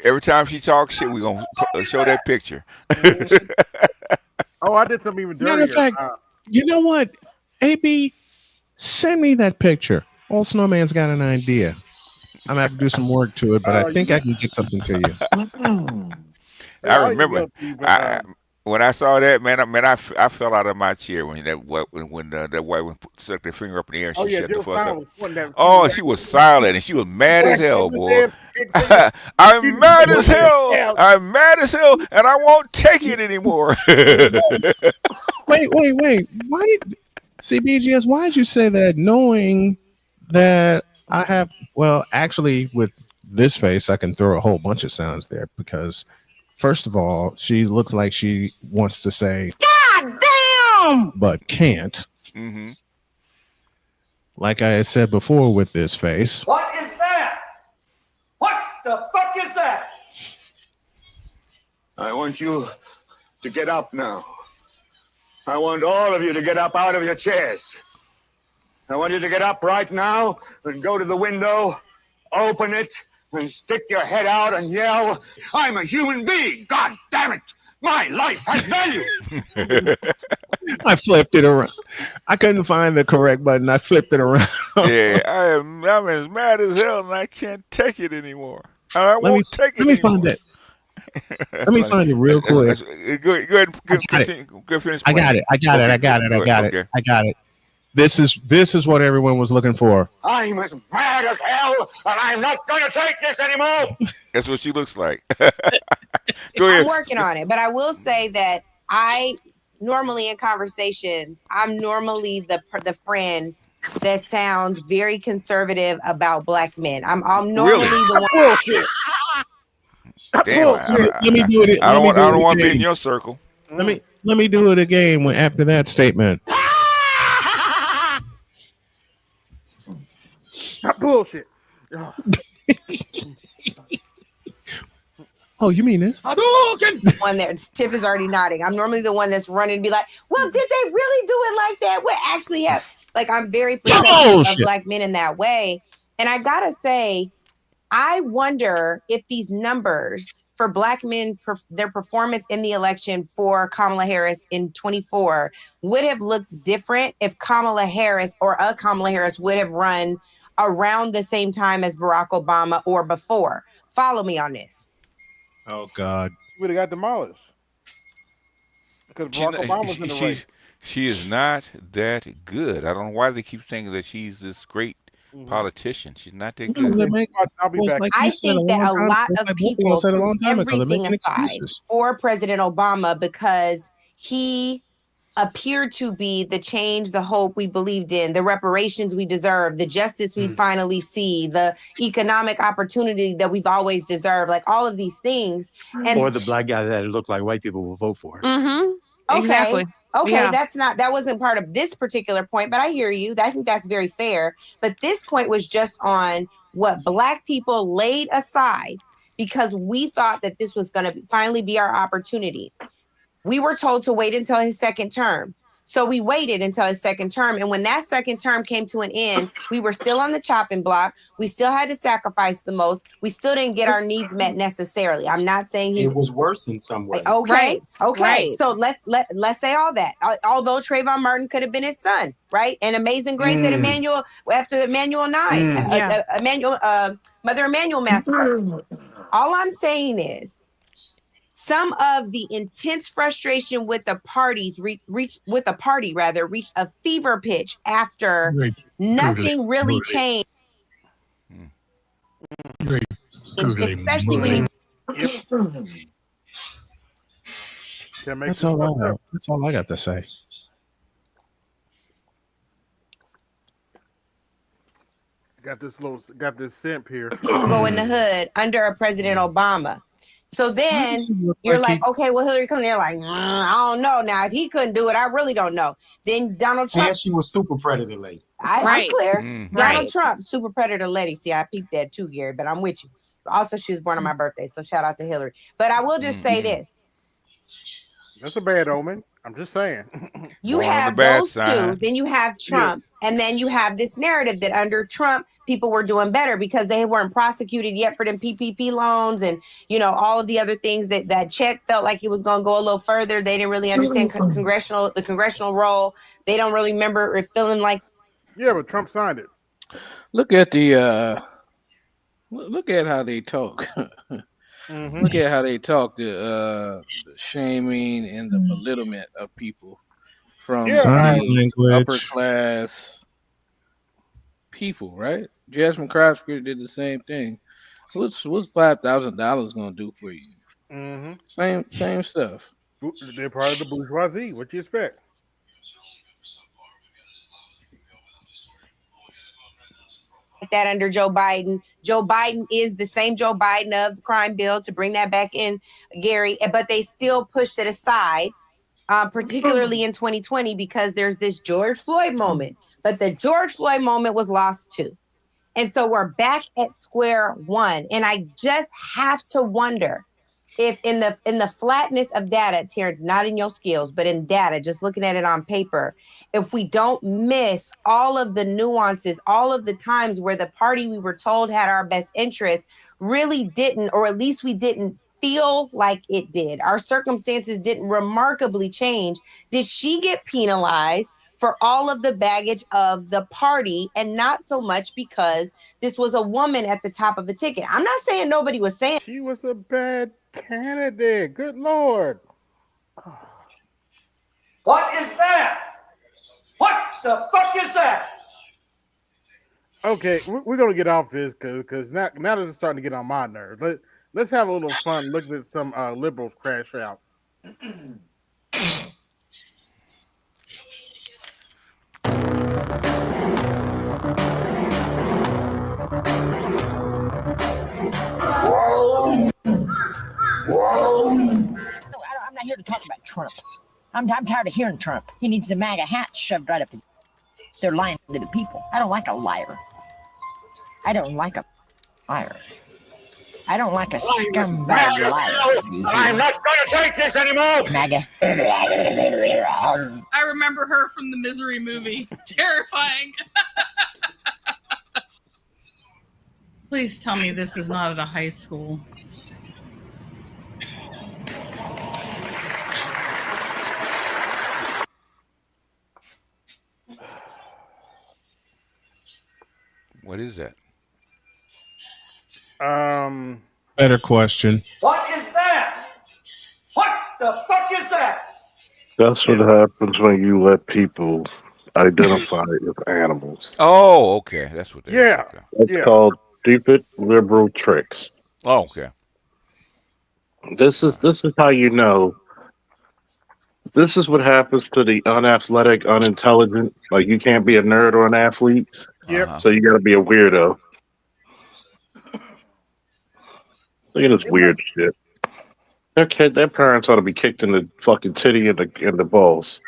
Every time she talks shit, we're going to show that picture. Oh, I did something even dirtier. Matter of fact, you know what? AB, send me that picture. Old Snowman's got an idea. I'm going to have to do some work to it, but I think I can get something to you. I remember when I saw that, I fell out of my chair when that white one stuck their finger up in the air and she shut the fuck up. Oh, she was silent and she was mad as hell, boy. I'm mad as hell. I'm mad as hell, and I won't take it anymore. Wait. Why did CBGS? Why did you say that, knowing that I have? Well, actually, with this face, I can throw a whole bunch of sounds there because, first of all, she looks like she wants to say "God damn," but can't. Mm-hmm. Like I said before, with this face. What is that? What the fuck is that? I want you to get up now. I want all of you to get up out of your chairs. I want you to get up right now and go to the window, open it, and stick your head out and yell, "I'm a human being! God damn it! My life has value!" I flipped it around. I couldn't find the correct button. I flipped it around. Yeah, I'm as mad as hell and I can't take it anymore. I won't take it anymore. Let me find it. Let me find it real quick. Go ahead and continue. Go finish. I got it. I got it. This is what everyone was looking for. I'm as mad as hell, and I'm not going to take this anymore. That's what she looks like. Go ahead. I'm working on it, but I will say that I normally in conversations, I'm normally the friend that sounds very conservative about black men. I'm normally the one. Damn, let me do it. I don't want to be in your circle. Let me do it again after that statement. Bullshit. Oh, you mean this? One there, Tiff is already nodding. I'm normally the one that's running to be like, "Well, did they really do it like that? What actually happened?" Like, I'm very protective of black men in that way. And I gotta say, I wonder if these numbers for black men, their performance in the election for Kamala Harris in 24 would have looked different if Kamala Harris or a Kamala Harris would have run around the same time as Barack Obama or before. Follow me on this. Oh, God. We would have got demolished. Because Barack Obama was in the race. She is not that good. I don't know why they keep saying that she's this great politician. She's not that good. I'll be back. I think that a lot of people threw everything aside for President Obama because he appeared to be the change, the hope we believed in, the reparations we deserve, the justice we finally see, the economic opportunity that we've always deserved, like all of these things. And or the black guy that looked like white people will vote for. Okay. Exactly. Okay, Yeah. that wasn't part of this particular point, but I hear you. I think that's very fair. But this point was just on what Black people laid aside because we thought that this was going to finally be our opportunity. We were told to wait until his second term. So we waited until his second term. And when that second term came to an end, we were still on the chopping block. We still had to sacrifice the most. We still didn't get our needs met necessarily. I'm not saying it was worse in some ways. Okay. Okay. Right. So let's say all that. Although Trayvon Martin could have been his son, right? And Amazing Grace at Emmanuel after Emmanuel 9. Mother Emmanuel massacre. All I'm saying is some of the intense frustration with the parties reached a fever pitch after nothing really changed. Especially when That's all I know. That's all I got to say. Got this simp here. Go in the hood under a President Obama. So then you're like, okay, well, Hillary Clinton, they're like, I don't know. Now, if he couldn't do it, I really don't know. Then Donald Trump. And she was super predator lady. I'm clear. Donald Trump, super predator lady. See, I peeped that too, Gary, but I'm with you. Also, she was born on my birthday, so shout out to Hillary. But I will just say this. That's a bad omen. I'm just saying. You have those two, then you have Trump, and then you have this narrative that under Trump, people were doing better because they weren't prosecuted yet for them PPP loans and, you know, all of the other things that check felt like it was going to go a little further. They didn't really understand the congressional role. They don't really remember it feeling like. Yeah, but Trump signed it. Look at look at how they talk. Look at how they talk, the shaming and the belittlement of people from the upper class people, right? Jasmine Crossfield did the same thing. What's $5,000 gonna do for you? Same stuff. They're part of the bourgeoisie. What you expect? That under Joe Biden. Joe Biden is the same Joe Biden of the crime bill, to bring that back in, Gary, but they still pushed it aside, particularly in 2020, because there's this George Floyd moment. But the George Floyd moment was lost too. And so we're back at square one. And I just have to wonder if in the flatness of data, Terrence, not in your skills, but in data, just looking at it on paper, if we don't miss all of the nuances, all of the times where the party we were told had our best interest really didn't, or at least we didn't feel like it did. Our circumstances didn't remarkably change. Did she get penalized for all of the baggage of the party and not so much because this was a woman at the top of the ticket? I'm not saying nobody was saying she was a bad candidate. Good Lord. What is that? What the fuck is that? Okay, we're gonna get off this because now this is starting to get on my nerves. Let's have a little fun looking at some liberals crash out. I'm not here to talk about Trump. I'm tired of hearing Trump. He needs the MAGA hat shoved right up his. They're lying to the people. I don't like a liar. I don't like a liar. I don't like a scumbag liar. I'm not going to take this anymore. MAGA. I remember her from the Misery movie. Terrifying. Please tell me this is not at a high school. What is that? Better question. What is that? What the fuck is that? That's what happens when you let people identify as animals. Oh, okay. That's what they are. It's called stupid liberal tricks. Oh, okay. This is how you know This is what happens to the unathletic, unintelligent. Like you can't be a nerd or an athlete. Yep. So you got to be a weirdo. Look at this weird shit. Their parents ought to be kicked in the fucking titty and the balls.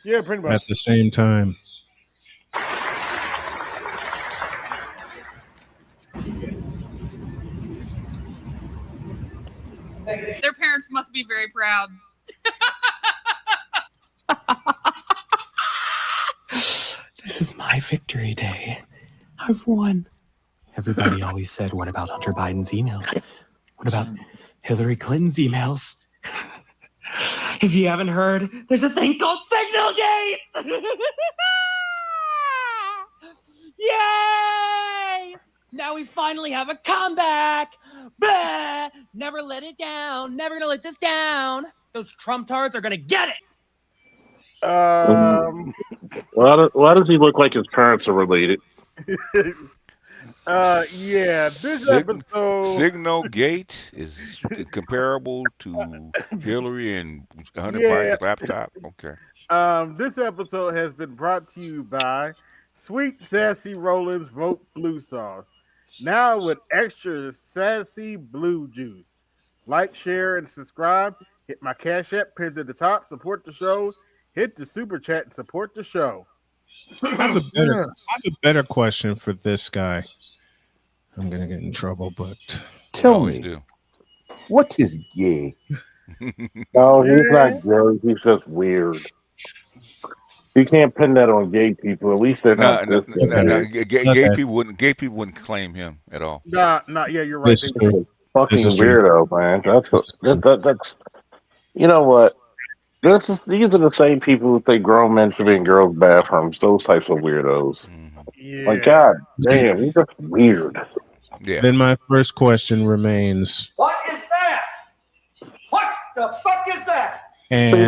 Yeah, pretty much. At the same time. Their parents must be very proud. This is my victory day. I've won. Everybody always said, what about Hunter Biden's emails? What about Hillary Clinton's emails? If you haven't heard, there's a thing called Signal Gate! Yay! Now we finally have a comeback! Blah! Never let it down. Never gonna let this down. Those Trump tards are gonna get it! Why does he look like his parents are related? Yeah, this episode. Signal Gate is comparable to Hillary and Hunter Biden's laptop. Okay. This episode has been brought to you by Sweet Sassy Rollins Vote Blue Sauce. Now with extra sassy blue juice. Like, share, and subscribe. Hit my Cash App pinned at the top. Support the show. Hit the super chat and support the show. I have a better question for this guy. I'm gonna get in trouble, but tell me, what is gay? No, he's not gay. He's just weird. You can't pin that on gay people. At least they're not. No. Gay people wouldn't claim him at all. Yeah, you're right. Fucking weirdo, man. That's. You know what? These are the same people who think grown men should be in girls' bathrooms. Those types of weirdos. Yeah. Like, God damn, he's just weird. Yeah. Then my first question remains. What is that? What the fuck is that? And see,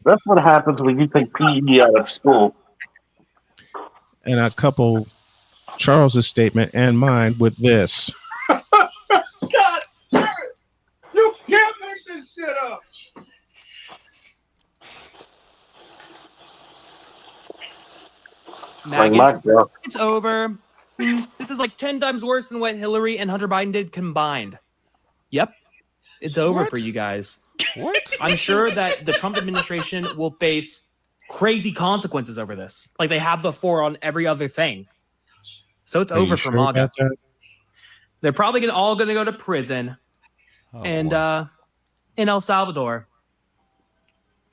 that's what happens when you take PE out of school. And I couple Charles's statement and mine with this. God damn it! You can't make this shit up. It's over. This is like 10 times worse than what Hillary and Hunter Biden did combined. Yep. It's over for you guys. What? I'm sure that the Trump administration will face crazy consequences over this, like they have before on every other thing. So it's over for MAGA. They're probably all going to go to prison in El Salvador.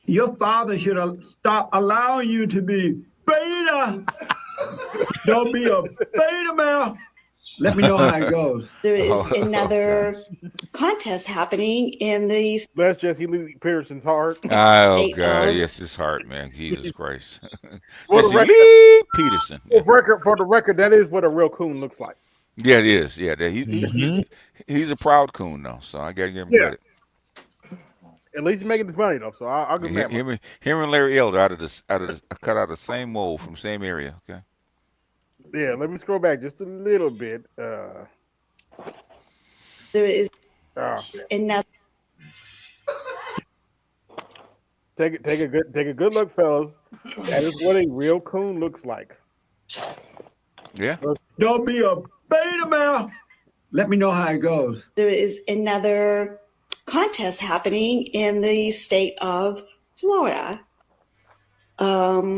Your father should have stopped allowing you to be beta. Don't be a beta male. Let me know how it goes. There is another contest happening in the. That's Jesse Lee Peterson's heart. Oh God, yes, his heart, man. Jesus Christ. Jesse Lee Peterson. For the record, that is what a real coon looks like. Yeah, it is. Yeah, he's a proud coon though, so I gotta give him credit. At least he's making his money though, so I'll give him that. Him and Larry Elder cut out of the same mold from the same area. Okay. Yeah, let me scroll back just a little bit. There is another. Take a good look, fellas. That is what a real coon looks like. Yeah. Don't be a beta male. Let me know how it goes. There is another contest happening in the state of Florida. I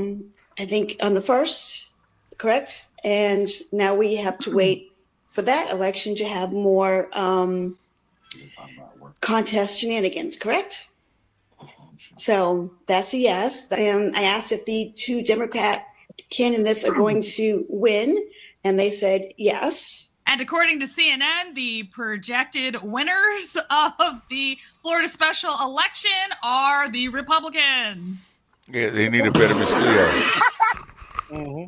think on the 1st, correct? And now we have to wait for that election to have more contest shenanigans, correct? So that's a yes. And I asked if the 2 Democrat candidates are going to win, and they said yes. And according to CNN, the projected winners of the Florida special election are the Republicans. Yeah, they need a better Mysterio. Mm-hmm.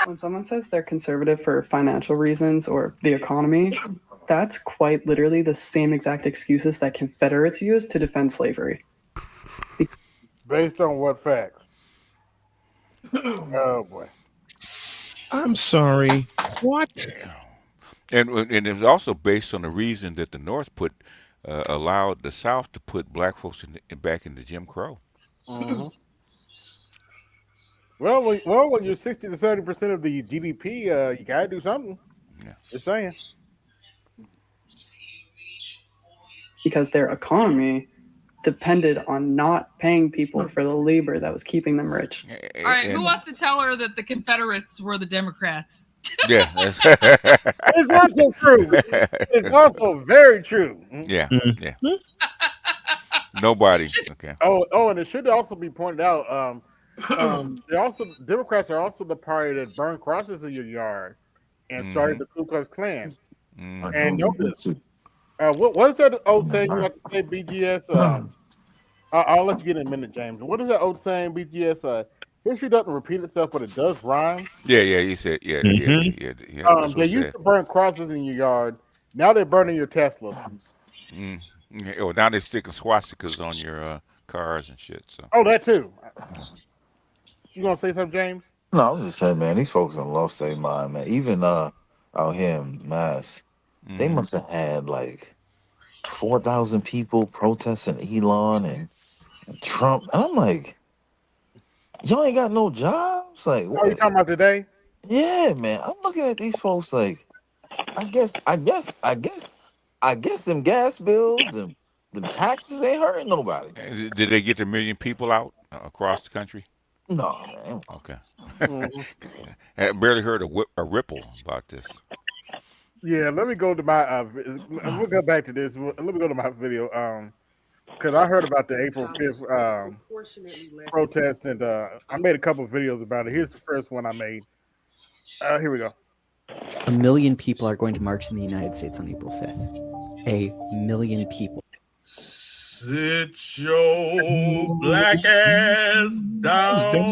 When someone says they're conservative for financial reasons or the economy, that's quite literally the same exact excuses that Confederates used to defend slavery. Based on what facts? Oh boy. I'm sorry. What? And it was also based on the reason that the North put allowed the South to put black folks back into Jim Crow. Mm-hmm. Well, when you're 60 to 70% of the GDP, you gotta do something. Yeah. Just saying. Because their economy depended on not paying people for the labor that was keeping them rich. All right, who wants to tell her that the Confederates were the Democrats? Yeah, it's also true. It's also very true. Yeah, yeah. Nobody. Okay. Oh, and it should also be pointed out. Democrats are also the party that burned crosses in your yard and started the Ku Klux Klan. And notice, what's that old saying you like to say, BGS? I'll let you get in a minute, James. What is that old saying, BGS? History doesn't repeat itself, but it does rhyme. Yeah, you said, yeah. They used to burn crosses in your yard. Now they're burning your Teslas. Yeah, well, now they're sticking swastikas on your cars and shit. So. Oh, that too. You gonna say something, James? No, I'm just saying, man, these folks done lost their mind, man. Even out here in Mass, they must have had like 4,000 people protesting Elon and Trump. And I'm like, y'all ain't got no jobs? Like, what? Oh, you talking about today? Yeah, man. I'm looking at these folks like, I guess them gas bills and them taxes ain't hurting nobody. Did they get the million people out across the country? No, man. Okay. I barely heard a ripple about this. Yeah, let me go to my. We'll go back to this. Let me go to my video. Because I heard about the April 5th protest, and I made a couple of videos about it. Here's the first one I made. Here we go. 1 million people are going to march in the United States on April 5th. 1 million people. Sit your black ass down.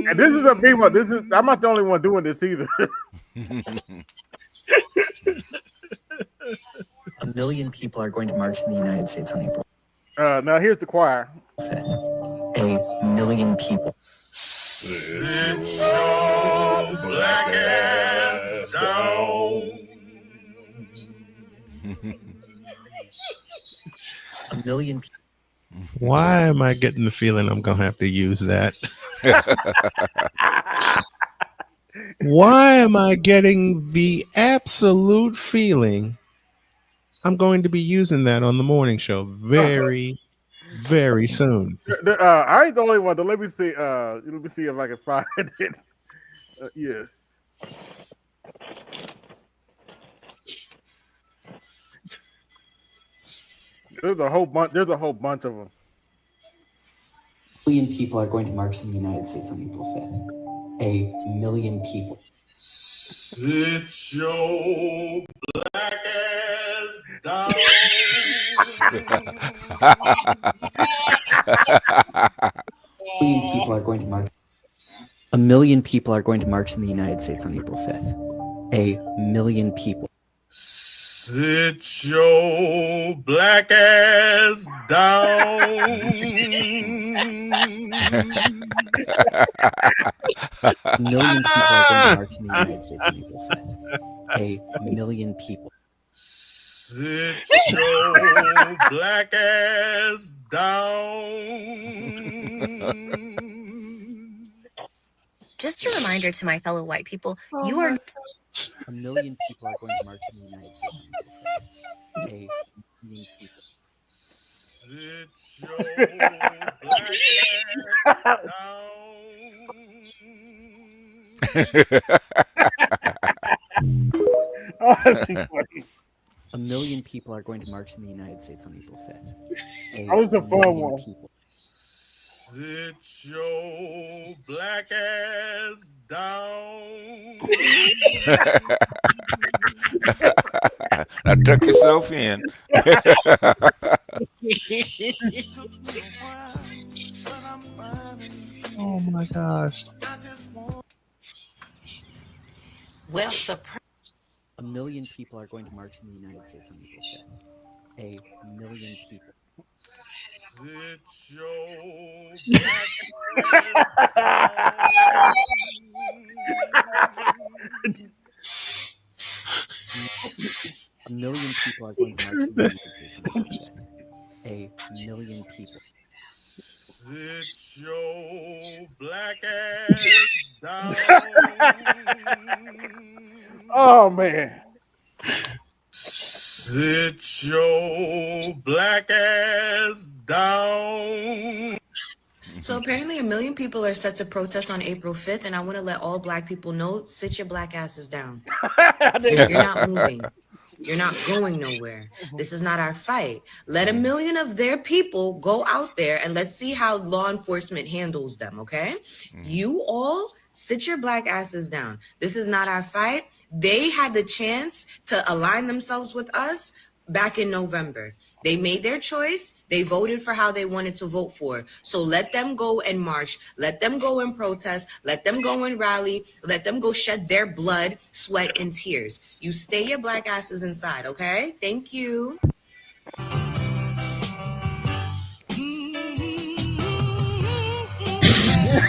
And this is a big one. I'm not the only one doing this either. 1 million people are going to march in the United States on April. Now here's the choir. 1 million people. Sit your black ass down. 1 million people. Why am I getting the feeling I'm gonna have to use that? Why am I getting the absolute feeling I'm going to be using that on the morning show very, very soon? I ain't the only one. Let me see. Let me see if I can find it. Yes. There's a whole bunch of them. 1 million people are going to march in the United States on April 5th. 1 million people. Sit your black ass down. 1 million people are going to march. 1 million people are going to march in the United States on April 5th. 1 million people. Sit your black ass down. 1 million people are going to march in the United States on April 5th. 1 million people. Sit your black ass down. Just a reminder to my fellow white people, you are... 1 million people are going to march in the United States on April 5th. 1 million people. Sit your black ass down. 1 million people are going to march in the United States on April 5th. That was a fun one. People. Sit your black ass down. Now tuck yourself in. Oh my gosh. Well, 1 million people are going to march in the United States on April 5th. 1 million people. Sit your black ass 1 million people are going to march in the United States on April 5th. A million people. Sit your black ass down. Oh man. Sit your black ass down. So apparently 1 million people are set to protest on April 5th, and I want to let all black people know, sit your black asses down. You're not moving. You're not going nowhere. This is not our fight. Let 1 million of their people go out there and let's see how law enforcement handles them, okay? You all sit your black asses down. This is not our fight. They had the chance to align themselves with us back in November. They made their choice. They voted for how they wanted to vote for. So let them go and march. Let them go and protest. Let them go and rally. Let them go shed their blood, sweat, and tears. You stay your black asses inside, okay? Thank you.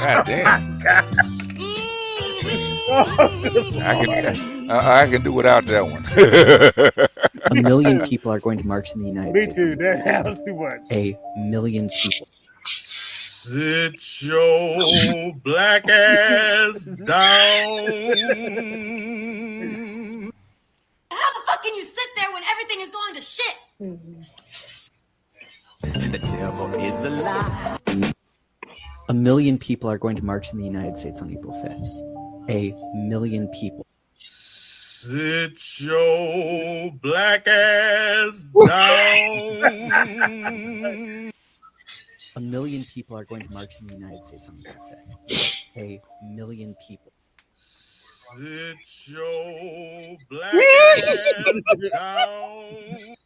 God damn. I can do without that one. 1 million people are going to march in the United States. Me too. That was too much. A million people. Sit your black ass down. How the fuck can you sit there when everything is going to shit? The devil is a lie. 1 million people are going to march in the United States on April 5th. A million people. Sit your black ass down. 1 million people are going to march in the United States on April 5th. A million people. Sit your black ass down.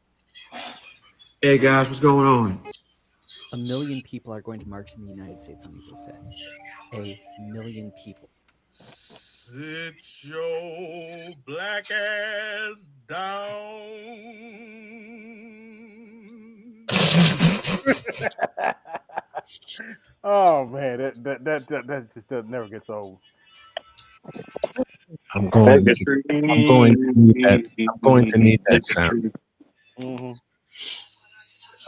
Hey guys, what's going on? 1 million people are going to march in the United States on April 5th. A million people. Sit your black ass down. Oh man, that just never gets old. I'm going to need that sound.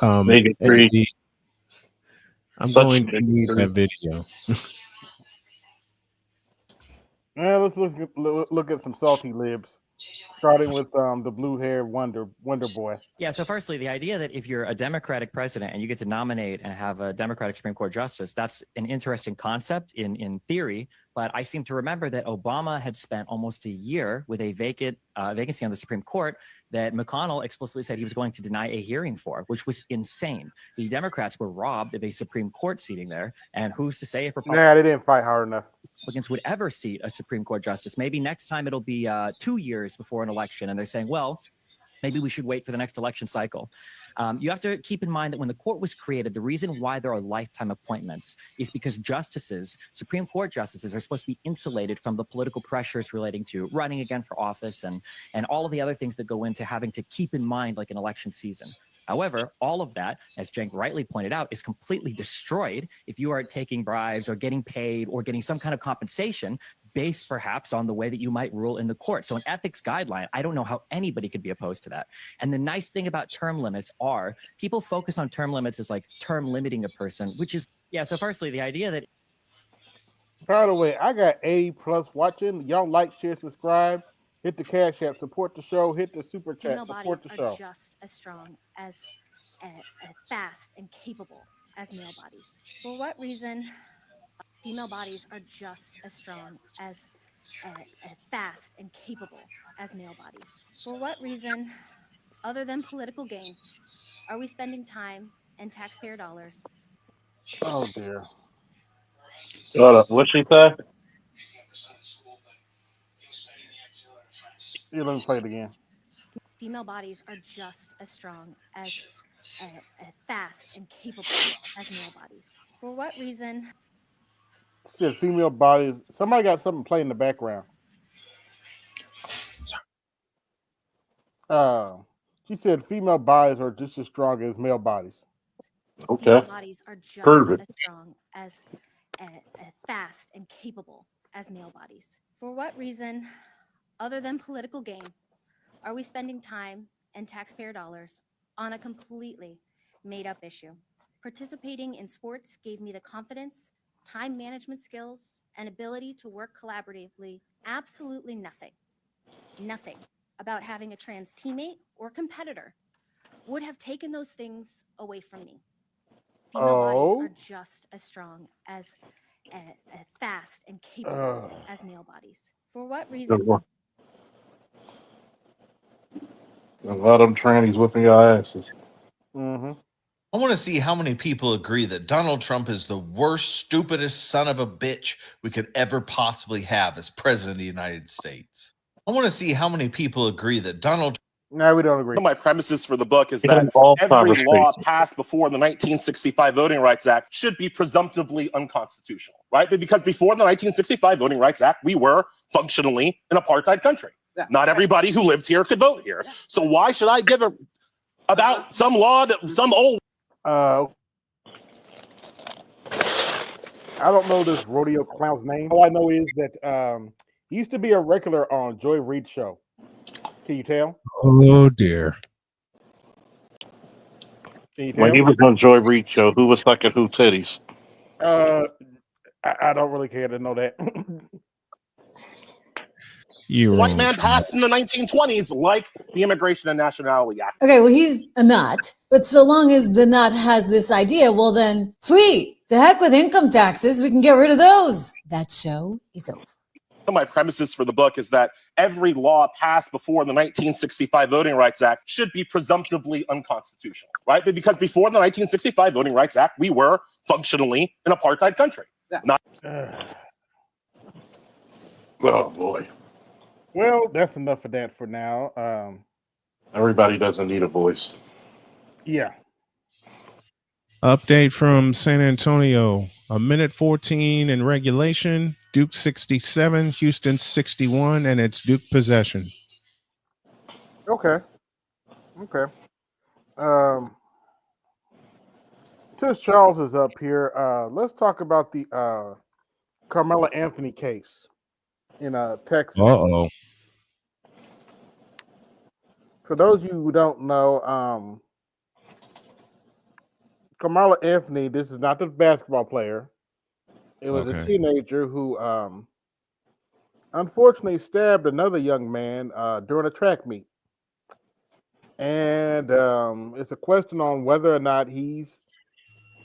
SD, I'm going to need that video. Let's look at some salty libs, starting with the blue-haired Wonder Boy. Yeah, so firstly, the idea that if you're a Democratic president and you get to nominate and have a Democratic Supreme Court justice, that's an interesting concept in theory, but I seem to remember that Obama had spent almost a year with a vacancy on the Supreme Court that McConnell explicitly said he was going to deny a hearing for, which was insane. The Democrats were robbed of a Supreme Court seating there, and who's to say if Republicans they didn't fight hard enough. Would ever seat a Supreme Court justice? Maybe next time it'll be 2 years before an election, and they're saying, well, maybe we should wait for the next election cycle. You have to keep in mind that when the court was created, the reason why there are lifetime appointments is because justices, Supreme Court justices, are supposed to be insulated from the political pressures relating to running again for office and all of the other things that go into having to keep in mind like an election season. However, all of that, as Cenk rightly pointed out, is completely destroyed if you are taking bribes or getting paid or getting some kind of compensation based perhaps on the way that you might rule in the court. So an ethics guideline, I don't know how anybody could be opposed to that. And the nice thing about term limits are people focus on term limits as like term limiting a person, which is, yeah, so firstly, the idea that... By the way, I got A+ watching. Y'all like, share, subscribe. Hit the Cash App, support the show. Hit the Super Chat, support the show. Are just as strong as fast and capable as male bodies. For what reason? Female bodies are just as strong as fast and capable as male bodies. For what reason, other than political gain, are we spending time and taxpayer dollars? Oh dear. What's she say? Yeah, let me play it again. Female bodies are just as strong as fast and capable as male bodies. For what reason? Said female bodies. Somebody got something playing in the background. She said female bodies are just as strong as male bodies. Okay. Female bodies are just as strong as fast and capable as male bodies. For what reason, other than political gain, are we spending time and taxpayer dollars on a completely made up issue? Participating in sports gave me the confidence, time management skills, and ability to work collaboratively. Absolutely nothing about having a trans teammate or competitor would have taken those things away from me. Female bodies are just as strong, as fast and capable as male bodies. For what reason? A lot of them trannies whipping your asses. Mm-hmm. I want to see how many people agree that Donald Trump is the worst, stupidest son of a bitch we could ever possibly have as president of the United States. I want to see how many people agree that Donald. No, we don't agree. One of my premises for the book is In that all every law conversations. passed before the 1965 Voting Rights Act should be presumptively unconstitutional, right? But because before the 1965 Voting Rights Act, we were functionally an apartheid country. Yeah. Not everybody who lived here could vote here. Yeah. So why should I give about some law that some old... I don't know this rodeo clown's name. All I know is that he used to be a regular on Joy Reid's show. Can you tell? Oh dear. Can you tell? When he was on Joy Reid show, who was sucking who titties? I don't really care to know that. White man passed in the 1920s, like the Immigration and Nationality Act. Okay, well, he's a nut, but so long as the nut has this idea, well then, sweet, to heck with income taxes, we can get rid of those. That show is over. One of my premises for the book is that every law passed before the 1965 Voting Rights Act should be presumptively unconstitutional, right? But because before the 1965 Voting Rights Act, we were functionally an apartheid country. Yeah. Not. Oh boy. Well, that's enough of that for now. Everybody doesn't need a voice. Yeah. Update from San Antonio. A minute 14 in regulation. Duke 67, Houston 61, and it's Duke possession. Okay. Since Charles is up here, let's talk about the Carmelo Anthony case in Texas. Uh-oh. For those of you who don't know, Carmelo Anthony, this is not the basketball player. It was a teenager who unfortunately stabbed another young man during a track meet. And it's a question on whether or not he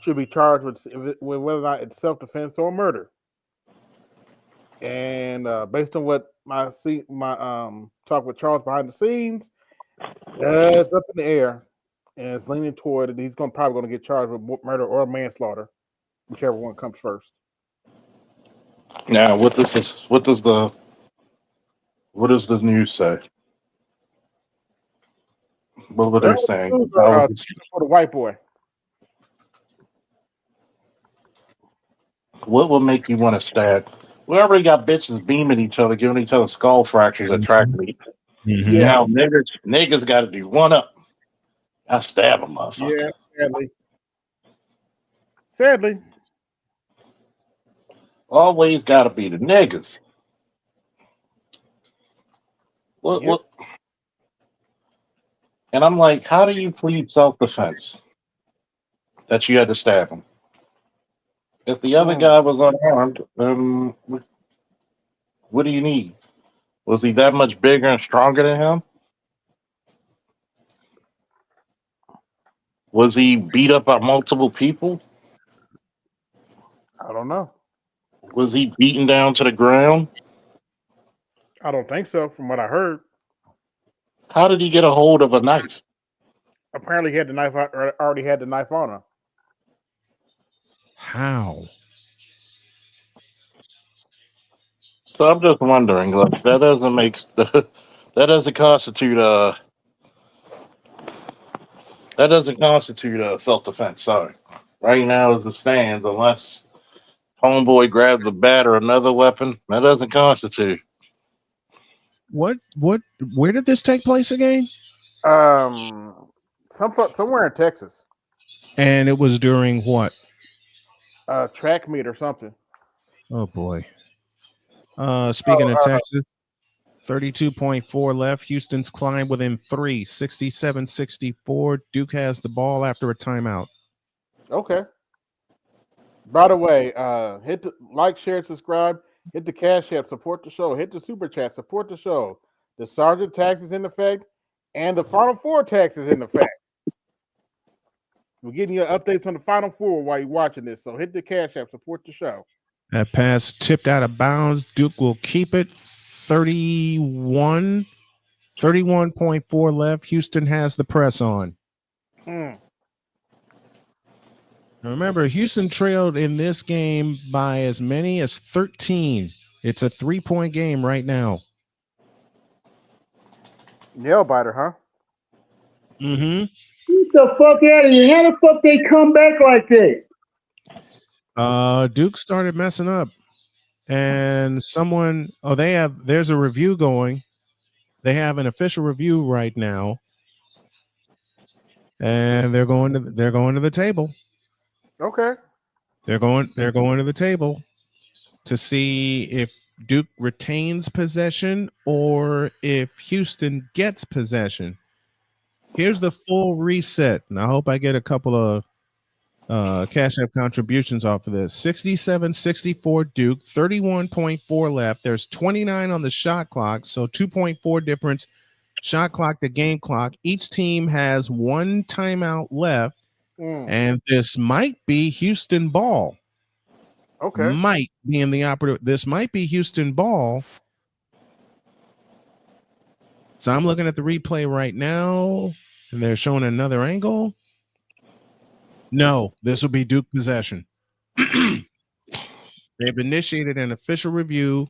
should be charged with whether or not it's self-defense or murder. And based on what my talk with Charles behind the scenes, it's up in the air, and it's leaning toward it. He's probably going to get charged with murder or manslaughter, whichever one comes first. Now, what does the news say? What were they saying? For the white boy. What will make you want to stab? We already got bitches beaming each other, giving each other skull fractures at track meet. Mm-hmm. Now niggas got to do one up. I stab a motherfucker. Yeah, sadly. Always got to be the niggas. What? And I'm like, how do you plead self-defense that you had to stab him? If the other guy was unarmed, what do you need? Was he that much bigger and stronger than him? Was he beat up by multiple people? I don't know. Was he beaten down to the ground? I don't think so, from what I heard. How did he get a hold of a knife? Apparently, he had the knife already had the knife on him. How? So I'm just wondering, like, that doesn't constitute self-defense. Sorry, right now as it stands, unless homeboy grabs the bat or another weapon, that doesn't constitute. Where did this take place again? Somewhere in Texas. And it was during what? Track meet or something. Oh boy. Speaking of Texas, 32.4 left. Houston's climbed within 3, 67-64. Duke has the ball after a timeout. Okay. By the way, hit the like, share, subscribe. Hit the Cash App, support the show. Hit the Super Chat, support the show. The Sergeant tax is in effect, and the Final Four tax is in effect. We're getting you updates on the Final Four while you're watching this. So hit the Cash App, support the show. That pass tipped out of bounds. Duke will keep it. 31.4 left. Houston has the press on. Now remember, Houston trailed in this game by as many as 13. It's a 3-point game right now. Nail biter, huh? Mm-hmm. Get the fuck out of here. How the fuck they come back like that? Duke started messing up. And there's a review going. They have an official review right now. And they're going to the table. Okay. They're going to the table to see if Duke retains possession or if Houston gets possession. Here's the full reset, and I hope I get a couple of Cash App contributions off of this. 67-64 Duke, 31.4 left. There's 29 on the shot clock, so 2.4 difference shot clock to game clock. Each team has one timeout left, and this might be Houston ball. Okay. Might be in the operative. This might be Houston ball. So I'm looking at the replay right now, and they're showing another angle. No, this will be Duke possession. They've initiated an official review,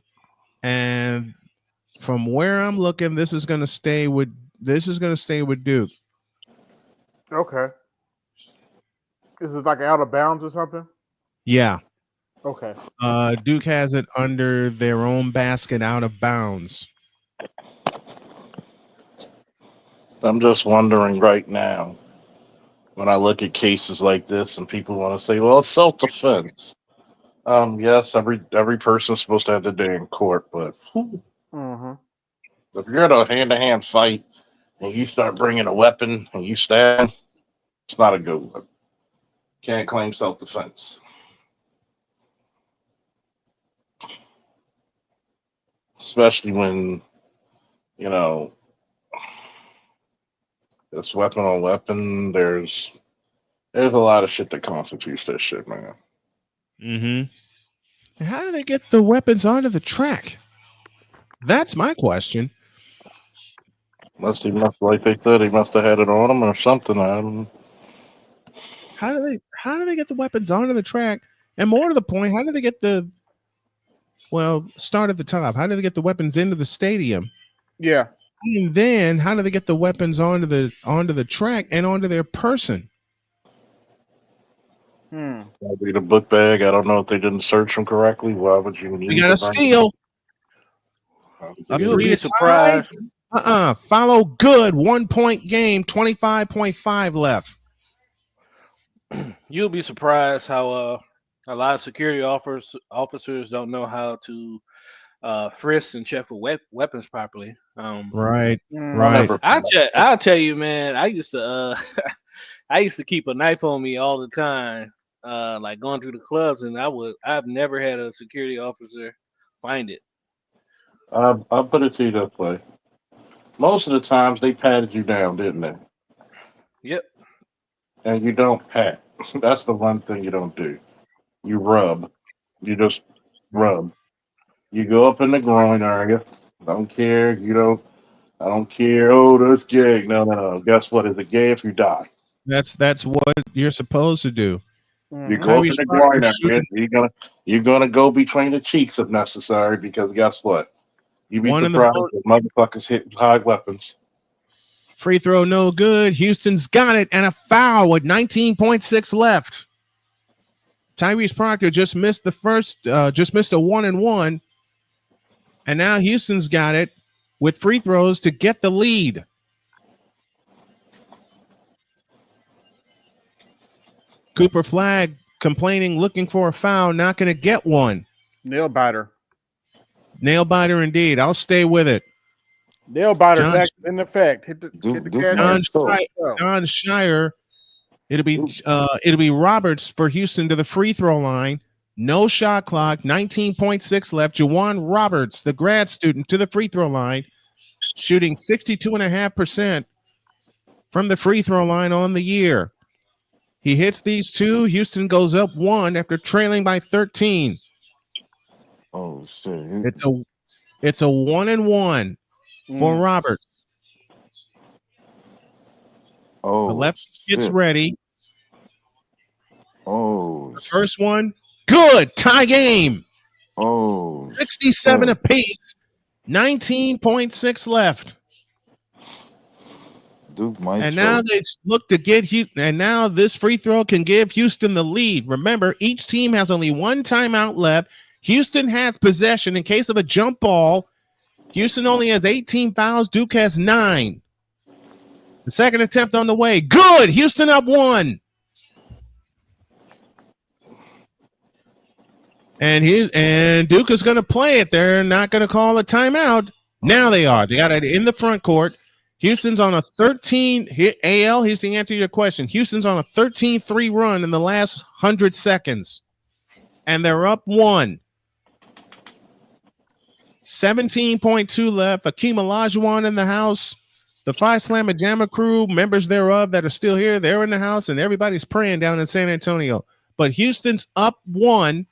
and from where I'm looking, this is going to stay with Duke. Okay. Is it like out of bounds or something? Yeah. Okay. Duke has it under their own basket, out of bounds. I'm just wondering right now, when I look at cases like this and people want to say, well, it's self-defense. Yes, every person's supposed to have their day in court, but if you're in a hand-to-hand fight and you start bringing a weapon and you stab, it's not a good one. Can't claim self-defense. Especially when, it's weapon on weapon. There's a lot of shit that constitutes that shit, man. Mm-hmm. How do they get the weapons onto the track? That's my question. Like they said, he must have had it on him or something. How do they get the weapons onto the track? And more to the point, how do they get start at the top? How do they get the weapons into the stadium? Yeah. And then how do they get the weapons onto the track and onto their person? Probably the book bag. I don't know if they didn't search them correctly. Why would you need? They got to steal. You'll be surprised. Follow good. 1 point game. 25.5 left. You'll be surprised how a lot of security officers don't know how to frisk and check for weapons properly. Right. I'll tell you, man. I used to I used to keep a knife on me all the time, like going through the clubs, and I've never had a security officer find it. I'll put it to you this way. Most of the times they patted you down, didn't they? Yep. And you don't pat. That's the one thing you don't do. You rub. You just rub. You go up in the groin area. Don't care. I don't care. Oh, that's gay. No. Guess what? Is it gay if you die? That's what you're supposed to do. You go up in the groin area. You're gonna go between the cheeks if necessary, because guess what? You'd be surprised if motherfuckers hit high weapons. Free throw no good. Houston's got it, and a foul with 19.6 left. Tyrese Proctor just missed a 1-and-1, and now Houston's got it with free throws to get the lead. Cooper Flagg complaining, looking for a foul, not going to get one. Nail biter. Nail biter indeed. I'll stay with it. Nail biters John, act in effect. Hit the Duke cash. might choke. John Shire. It'll be Roberts for Houston to the free throw line. No shot clock. 19.6 left. Jawan Roberts, the grad student, to the free throw line, shooting 62.5% from the free throw line on the year. He hits these two. Houston goes up 1 after trailing by 13. Oh shit! It's a 1-1 for Roberts. Oh The left shit! gets ready. Oh. The first one, good. Tie game. Oh. 67 apiece. 19.6 left. Duke might And now choke. they look to get Houston. And now this free throw can give Houston the lead. Remember, each team has only one timeout left. Houston has possession in case of a jump ball. Houston only has 18 fouls. Duke has 9. The second attempt on the way. Good. Houston up 1. And Duke is going to play it. They're not going to call a timeout. Now they are. They got it in the front court. Houston's on a 13 hit. AL, here's the answer to your question. Houston's on a 13-3 run in the last 100 seconds. And they're up 1. 17.2 left. Akeem Olajuwon in the house. The Phi Slamma Jamma crew, members thereof that are still here, they're in the house, and everybody's praying down in San Antonio. But Houston's up 1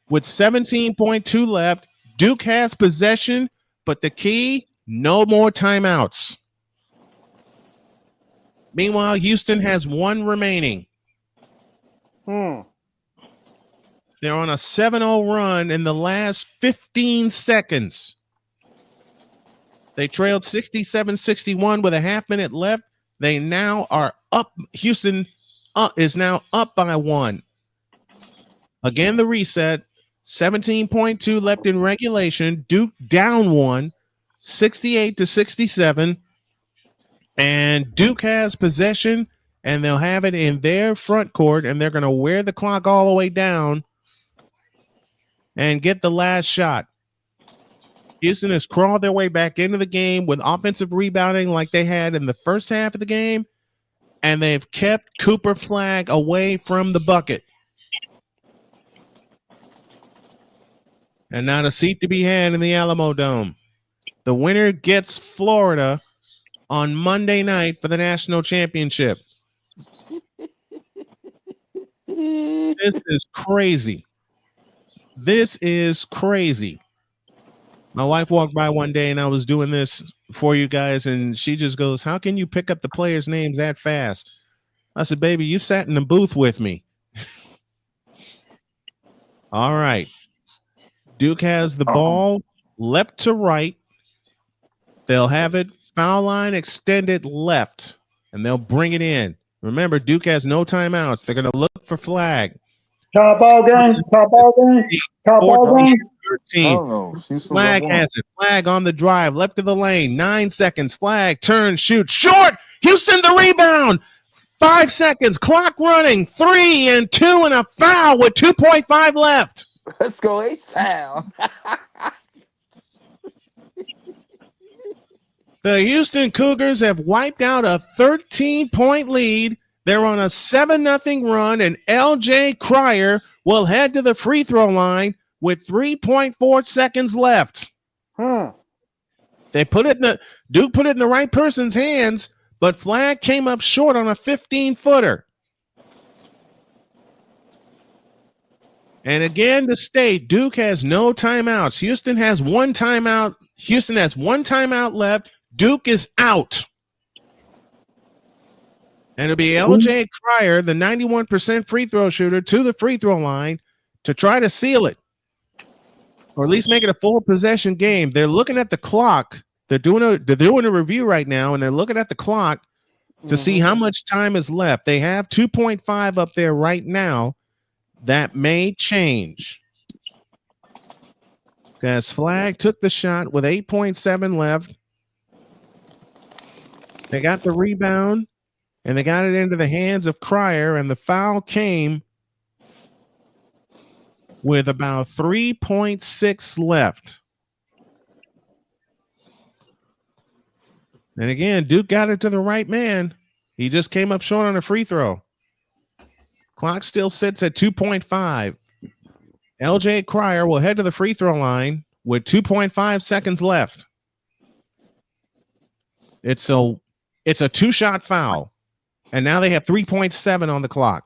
with 17.2 left. Duke has possession, but the key, no more timeouts. Meanwhile, Houston has 1 remaining. They're on a 7-0 run in the last 15 seconds. They trailed 67-61 with a half minute left. They now are up. Houston is now up by 1. Again, the reset. 17.2 left in regulation. Duke down 1, 68-67. And Duke has possession, and they'll have it in their front court, and they're going to wear the clock all the way down and get the last shot. Houston has crawled their way back into the game with offensive rebounding like they had in the first half of the game, and they've kept Cooper Flagg away from the bucket. And not a seat to be had in the Alamo Dome. The winner gets Florida on Monday night for the national championship. This is crazy. This is crazy. My wife walked by one day and I was doing this for you guys, and she just goes, "How can you pick up the players' names that fast?" I said, "Baby, you sat in the booth with me." All right. Duke has the ball left to right. They'll have it foul line extended left, and they'll bring it in. Remember, Duke has no timeouts. They're going to look for Flagg. Top ball game. Top ball game. Top ball game. 13. Flagg has it. Flagg on the drive, left of the lane. 9 seconds. Flagg, turn, shoot, short. Houston the rebound. 5 seconds. Clock running. 3 and 2 and a foul with 2.5 left. Let's go H-Town. The Houston Cougars have wiped out a 13-point lead. They're on a 7-0 run, and LJ Cryer will head to the free throw line with 3.4 seconds left. They put it in the Duke put it in the right person's hands, but Flagg came up short on a 15-footer. And again, to state, Duke has no timeouts. Houston has one timeout. Houston has one timeout left. Duke is out. And it'll be LJ Cryer, the 91% free throw shooter, to the free throw line to try to seal it, or at least make it a full possession game. They're looking at the clock. They're doing a review right now, and they're looking at the clock to see how much time is left. They have 2.5 up there right now. That may change. As Flagg took the shot with 8.7 left. They got the rebound, and they got it into the hands of Cryer, and the foul came with about 3.6 left. And again, Duke got it to the right man. He just came up short on a free throw. Clock still sits at 2.5. LJ Cryer will head to the free throw line with 2.5 seconds left. It's a 2-shot foul. And now they have 3.7 on the clock.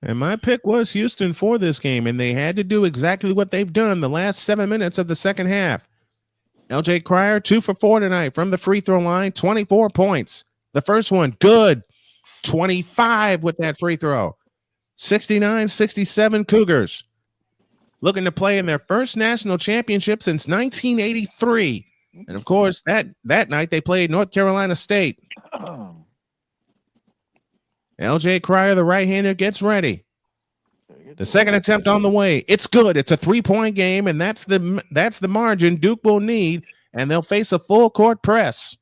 And my pick was Houston for this game, and they had to do exactly what they've done the last 7 minutes of the second half. LJ Cryer, 2 for 4 tonight from the free throw line, 24 points. The first one, good. 25 with that free throw. 69-67 Cougars. Looking to play in their first national championship since 1983. And of course, that night they played North Carolina State. LJ Cryer, the right-hander, gets ready. The second attempt on the way. It's good. It's a 3-point game, and that's the margin Duke will need, and they'll face a full court press.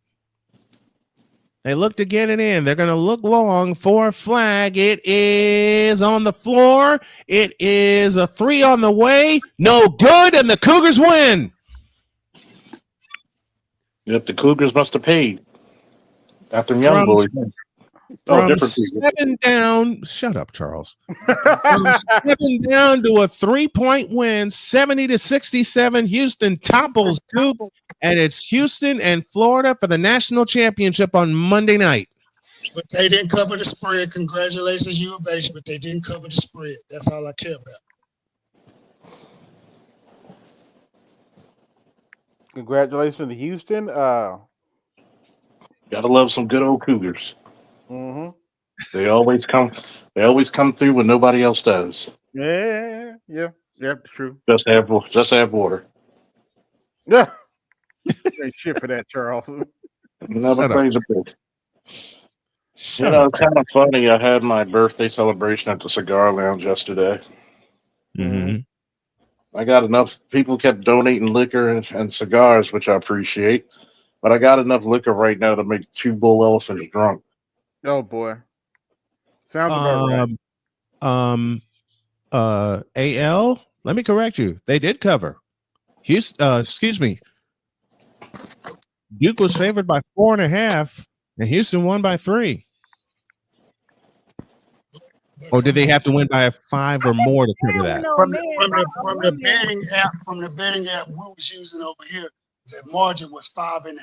They look to get it in. They're going to look long for a flag. It is on the floor. It is a 3 on the way. No good, and the Cougars win. Yep, the Cougars must have paid after young boys. From 7 down, shut up, Charles. From 7 down to a 3-point win, 70-67. Houston topples Duke, and it's Houston and Florida for the national championship on Monday night. But they didn't cover the spread. Congratulations, U of H, but they didn't cover the spread. That's all I care about. Congratulations to Houston. Gotta love some good old Cougars. Mm-hmm. They always come through when nobody else does. Yeah, it's true. Just have water. Yeah. Ain't shit for that, Charles. Never praise a bit. It's kind of funny. I had my birthday celebration at the Cigar Lounge yesterday. Mm-hmm. I got enough people kept donating liquor and cigars, which I appreciate. But I got enough liquor right now to make 2 bull elephants drunk. Oh boy. Sounds about right. AL, let me correct you. They did cover. Excuse me. Duke was favored by 4.5, and Houston won by 3. Or did they have to win by 5 or more to cover that? From the betting app we was using over here, the margin was 5.5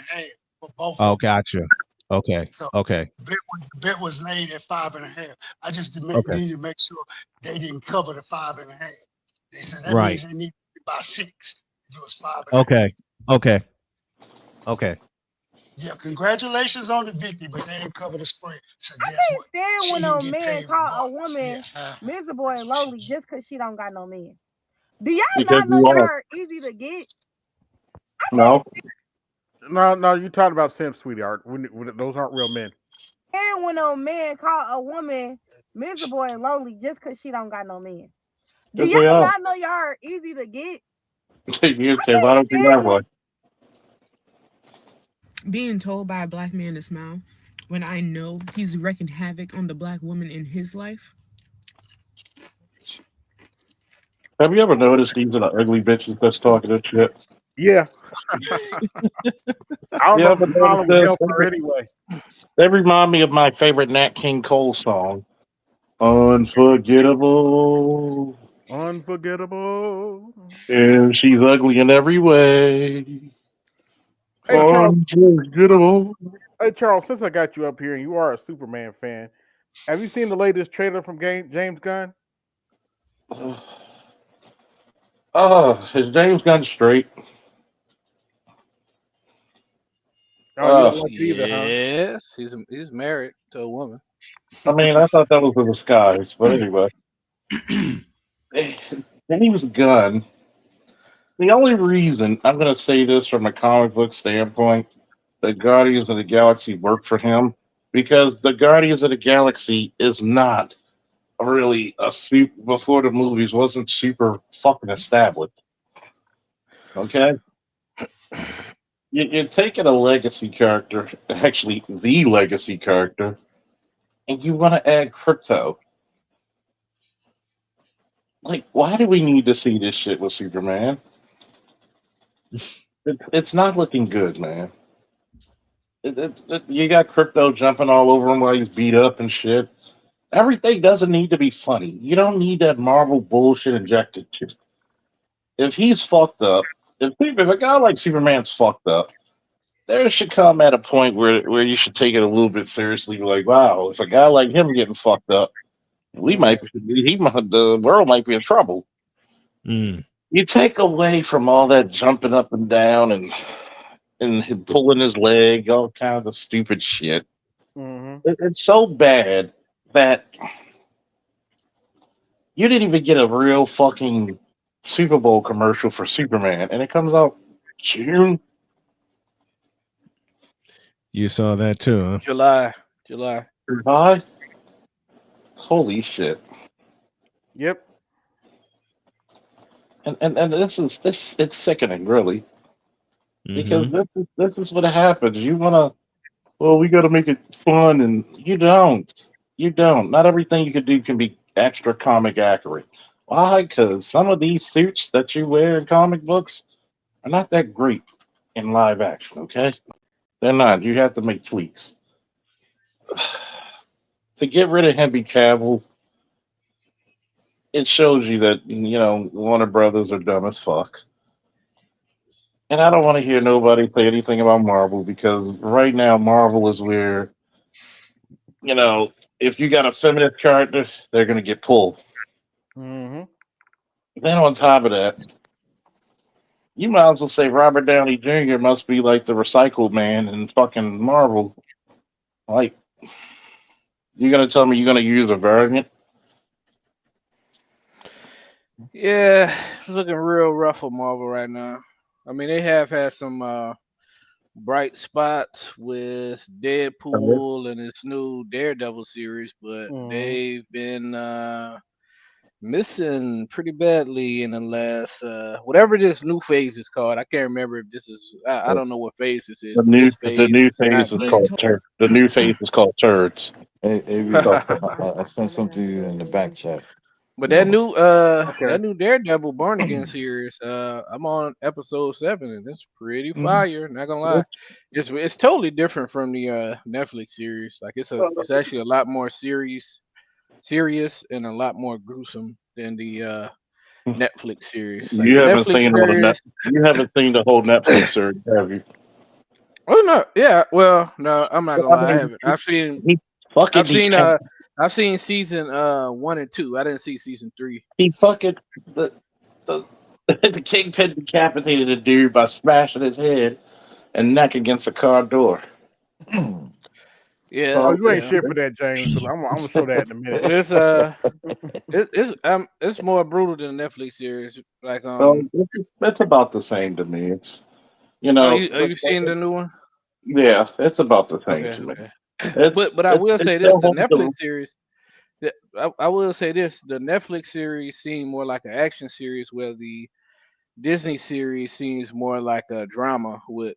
for both. Oh, gotcha. Okay. So okay. The bet was laid at 5.5. I just needed to make sure they didn't cover the 5.5. They said that means they need to be by 6 if it was 5.5. Okay. Yeah, congratulations on the victory, but they didn't cover the spread. So I guess can't what? stand when a man call a woman miserable and lonely just because she don't got no man. Do y'all not know y'all are easy to get? No, you talking about Sim, sweetheart. When those aren't real men. And when a man call a woman miserable and lonely just because she don't got no man. Do y'all not know y'all are easy to get? Why don't you have one? Being told by a black man to smile when I know he's wreaking havoc on the black woman in his life. Have you ever noticed these are the ugly bitches that's talking that shit? Yeah. I don't know if smiling would help her anyway. They remind me of my favorite Nat King Cole song, Unforgettable. Unforgettable. And she's ugly in every way. Hey, Charles. Unforgettable. Hey, Charles, since I got you up here and you are a Superman fan, have you seen the latest trailer from James Gunn? Is James Gunn straight? Oh, you don't like it either, huh? Yes, he's married to a woman. I mean, I thought that was in the skies, but anyway. James Gunn. The only reason I'm going to say this from a comic book standpoint, that Guardians of the Galaxy worked for him, because the Guardians of the Galaxy is not really a super, before the movies wasn't super fucking established. Okay? You're taking a legacy character, actually the legacy character, and you want to add crypto. Like, why do we need to see this shit with Superman? It's not looking good, man. You got Crypto jumping all over him while he's beat up and shit. Everything doesn't need to be funny. You don't need that Marvel bullshit injected to it. If he's fucked up, if a guy like Superman's fucked up, there should come at a point where you should take it a little bit seriously. Like, wow, if a guy like him getting fucked up, the world might be in trouble. You take away from all that jumping up and down and him pulling his leg, all kinds of stupid shit. It's so bad that you didn't even get a real fucking Super Bowl commercial for Superman, and it comes out June. You saw that too, huh? July. July? Holy shit. Yep. And this it's sickening, really. Because this is what happens. You wanna we gotta make it fun, and you don't. You don't. Not everything you can do can be extra comic accurate. Why? Because some of these suits that you wear in comic books are not that great in live action, okay? They're not. You have to make tweaks. To get rid of Henry Cavill, it shows you that, Warner Brothers are dumb as fuck. And I don't want to hear nobody say anything about Marvel, because right now Marvel is where, if you got a feminist character, they're going to get pulled. Then on top of that, you might as well say Robert Downey Jr. must be like the recycled man in fucking Marvel. Like, you're going to tell me you're going to use a variant? Yeah, it's looking real rough for Marvel right now. I mean, they have had some bright spots with Deadpool and its new Daredevil series, but they've been missing pretty badly in the last whatever this new phase is called. I can't remember if this is. I don't know what phase this is, The but new this phase is not great. The new phase is called turds. Hey, AV, I sent something to you in the back chat. But that new Daredevil Born Again series, I'm on episode 7, and it's pretty fire. Not gonna lie, it's totally different from the Netflix series. Like it's actually a lot more serious, and a lot more gruesome than the Netflix series. Like You the haven't Netflix seen all the series. you haven't seen the whole Netflix series, have you? Oh no, yeah. Well, no, I'm not gonna lie. I haven't. I've seen season 1 and 2. I didn't see season 3. He fucking the the Kingpin decapitated a dude by smashing his head and neck against a car door. Yeah, Oh, you ain't shit for that, James. So I'm gonna show that in a minute. It's more brutal than the Netflix series. Like It's about the same to me. It's are you seeing the new one? Yeah, it's about the same Okay, to me. okay. But I will It say this: still the holds Netflix series. I will say this: the Netflix series seemed more like an action series, where the Disney series seems more like a drama with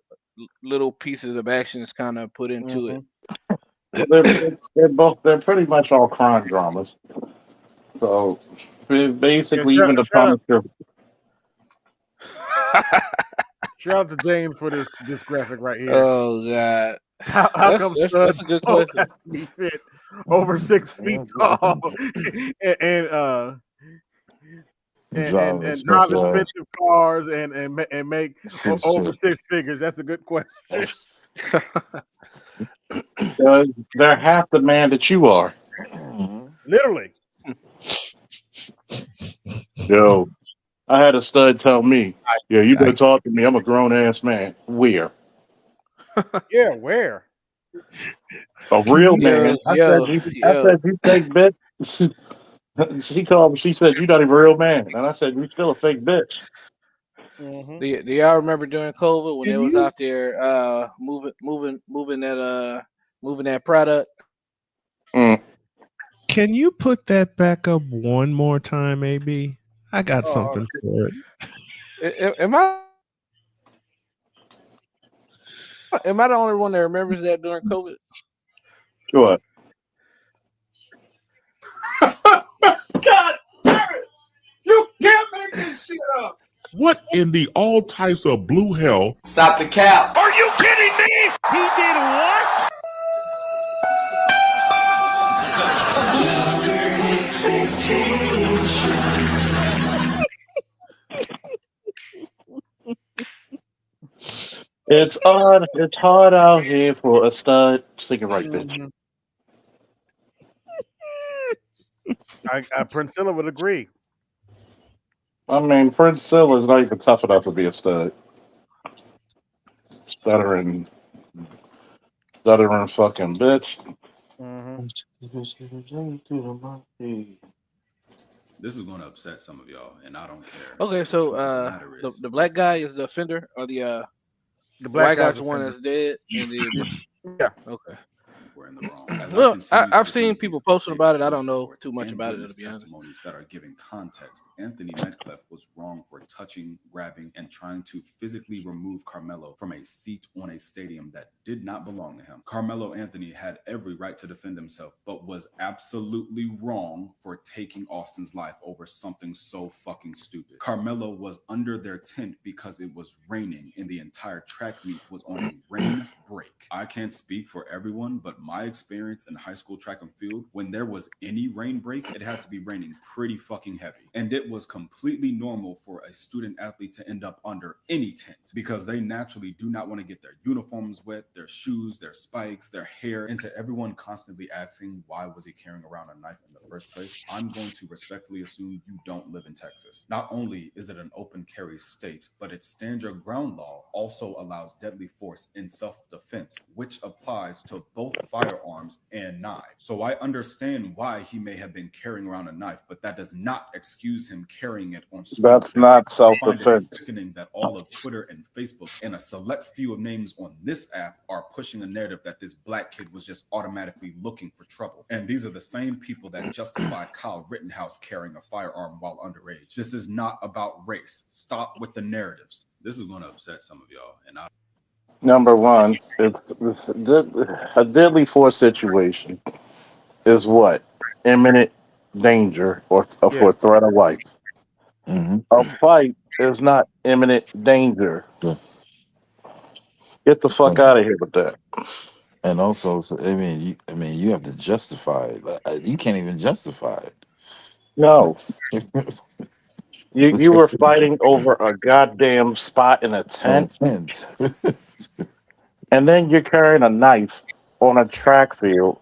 little pieces of actions kind of put into it. they're pretty much all crime dramas. So basically, even the shout out, Punisher. shout out to James for this graphic right here. Oh God. How come that's a good question. He fit over 6 feet tall and Driving drive special ed. expensive cars and make over 6 figures? That's a good question. They're half the man that you are. Literally. Yo, I had a stud tell me, "Yeah, you better talk to me. I'm a grown ass man." Where? Yeah, where? A real man. I said you fake bitch. She called me. She said you not even a real man, and I said you still a fake bitch. Do y'all remember during COVID when they was out there moving that product? Can you put that back up one more time, AB? I got something for it. Am I the only one that remembers that during COVID? Sure. God damn it! What in the all types of blue hell? Stop the cap. Are you kidding me? He did what? It's hard out here for a stud. Sing it right, bitch. Priscilla would agree. I mean, Prince Sill is not even tough enough to be a stud. Stuttering fucking bitch. This is going to upset some of y'all, and I don't care. Okay, The so truth of the matter is, the black guy is the offender, or the black white guy's guy's the one that's dead, and then Yeah. okay. we're in the wrong. As I Well, continue I've to seen read people these posting updated about it. I police don't know reports too much and about it, to witness be honest. testimonies that are giving context, Anthony Metcalf was wrong for touching, grabbing, and trying to physically remove Carmelo from a seat on a stadium that did not belong to him. Carmelo Anthony had every right to defend himself, but was absolutely wrong for taking Austin's life over something so fucking stupid. Carmelo was under their tent because it was raining and the entire track meet was on a rain break. I can't speak for everyone, but my experience in high school track and field, when there was any rain break, it had to be raining pretty fucking heavy. And it was completely normal for a student athlete to end up under any tent because they naturally do not want to get their uniforms wet, their shoes, their spikes, their hair. And to everyone constantly asking why was he carrying around a knife in the first place, I'm going to respectfully assume you don't live in Texas. Not only is it an open carry state, but its stand your ground law also allows deadly force in self-defense, which applies to both firearms and knives. So I understand why he may have been carrying around a knife, but that does not excuse him carrying it on school That's day. not I find it self-defense. sickening that all of Twitter and Facebook and a select few of names on this app are pushing a narrative that this black kid was just automatically looking for trouble. And these are the same people that justified Kyle Rittenhouse carrying a firearm while underage. This is not about race. Stop with the narratives. This is going to upset some of y'all, and I Number one, it's a deadly force situation is what? Imminent danger or for threat of life. A fight is not imminent danger. Get the fuck out of here with that. And also, so, I mean, you have to justify it. You can't even justify it. No. You were fighting over a goddamn spot in a tent. And then you're carrying a knife on a track field.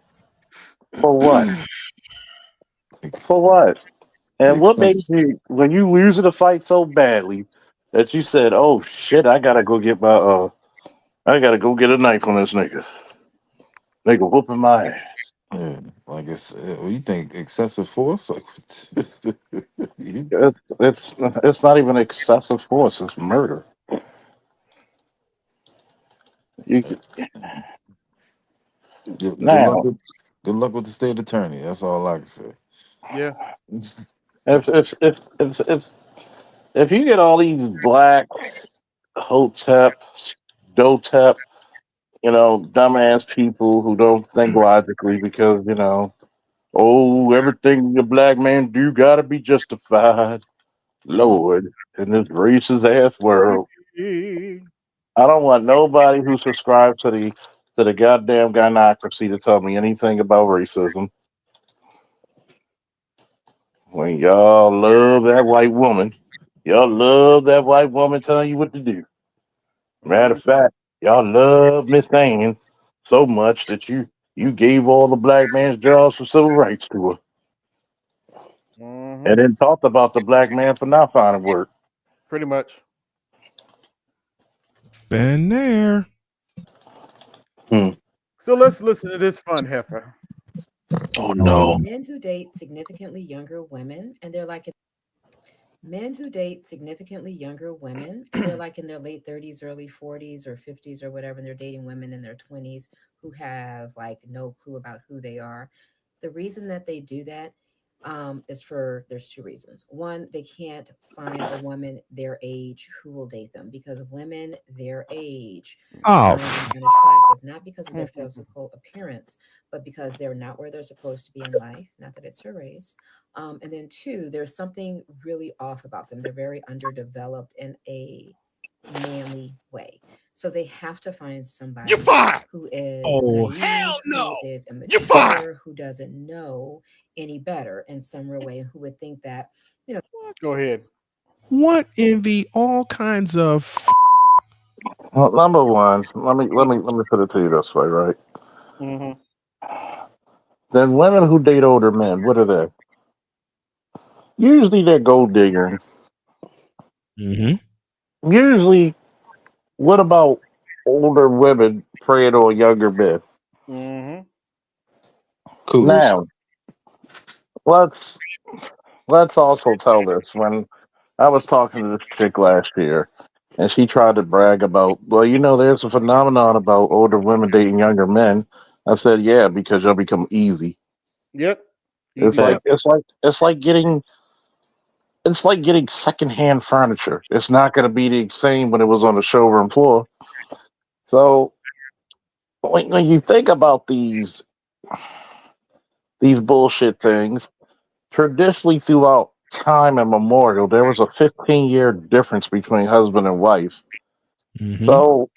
For what? For what? And what made you, when you lose the fight so badly that you said, "Oh shit, I gotta go get I gotta go get a knife on this nigga. Nigga whooping my ass." Yeah, like you think excessive force? Like, It's not even excessive force. It's murder. You could, now, good luck with the state attorney. That's all I can say. Yeah. If you get all these black hotep, dotep, dumbass people who don't think logically because oh, everything a black man do gotta be justified. Lord, in this racist ass world. I don't want nobody who subscribes to the goddamn gynocracy to tell me anything about racism. When y'all love that white woman, y'all love that white woman telling you what to do. Matter of fact, y'all love Miss Ann so much that you gave all the black man's jobs for civil rights to her. And then talked about the black man for not finding work. Pretty much. Been there. So let's listen to this fun heifer. Oh no. Men who date significantly younger women and they're like men who date significantly younger women and they're like in their late 30s, early 40s or 50s or whatever, and they're dating women in their 20s who have like no clue about who they are. The reason that they do that there's two reasons. One, they can't find a woman their age who will date them because women their age find them unattractive, not because of their physical appearance, but because they're not where they're supposed to be in life. Not that it's a race. And then two, there's something really off about them. They're very underdeveloped in a manly way. So they have to find somebody You're fired. who is Oh, naive, hell no. who is You're fired. immature, who doesn't know any better in some real way, and who would think that, you know. Go ahead. What in the all kinds of Well, number one, let me put it to you this way, right? Mm-hmm. Then women who date older men, what are they? Usually they're gold diggers. Usually, what about older women preying on younger men? Mm-hmm. Cougars. Now, let's let's also tell this. When I was talking to this chick last year, and she tried to brag about, well, there's a phenomenon about older women dating younger men. I said, yeah, because you'll become easy. Yep. It's Easy like up. it's like getting secondhand furniture. It's not going to be the same when it was on the showroom floor. So when you think about these bullshit things, traditionally throughout time immemorial, there was a 15-year difference between husband and wife. So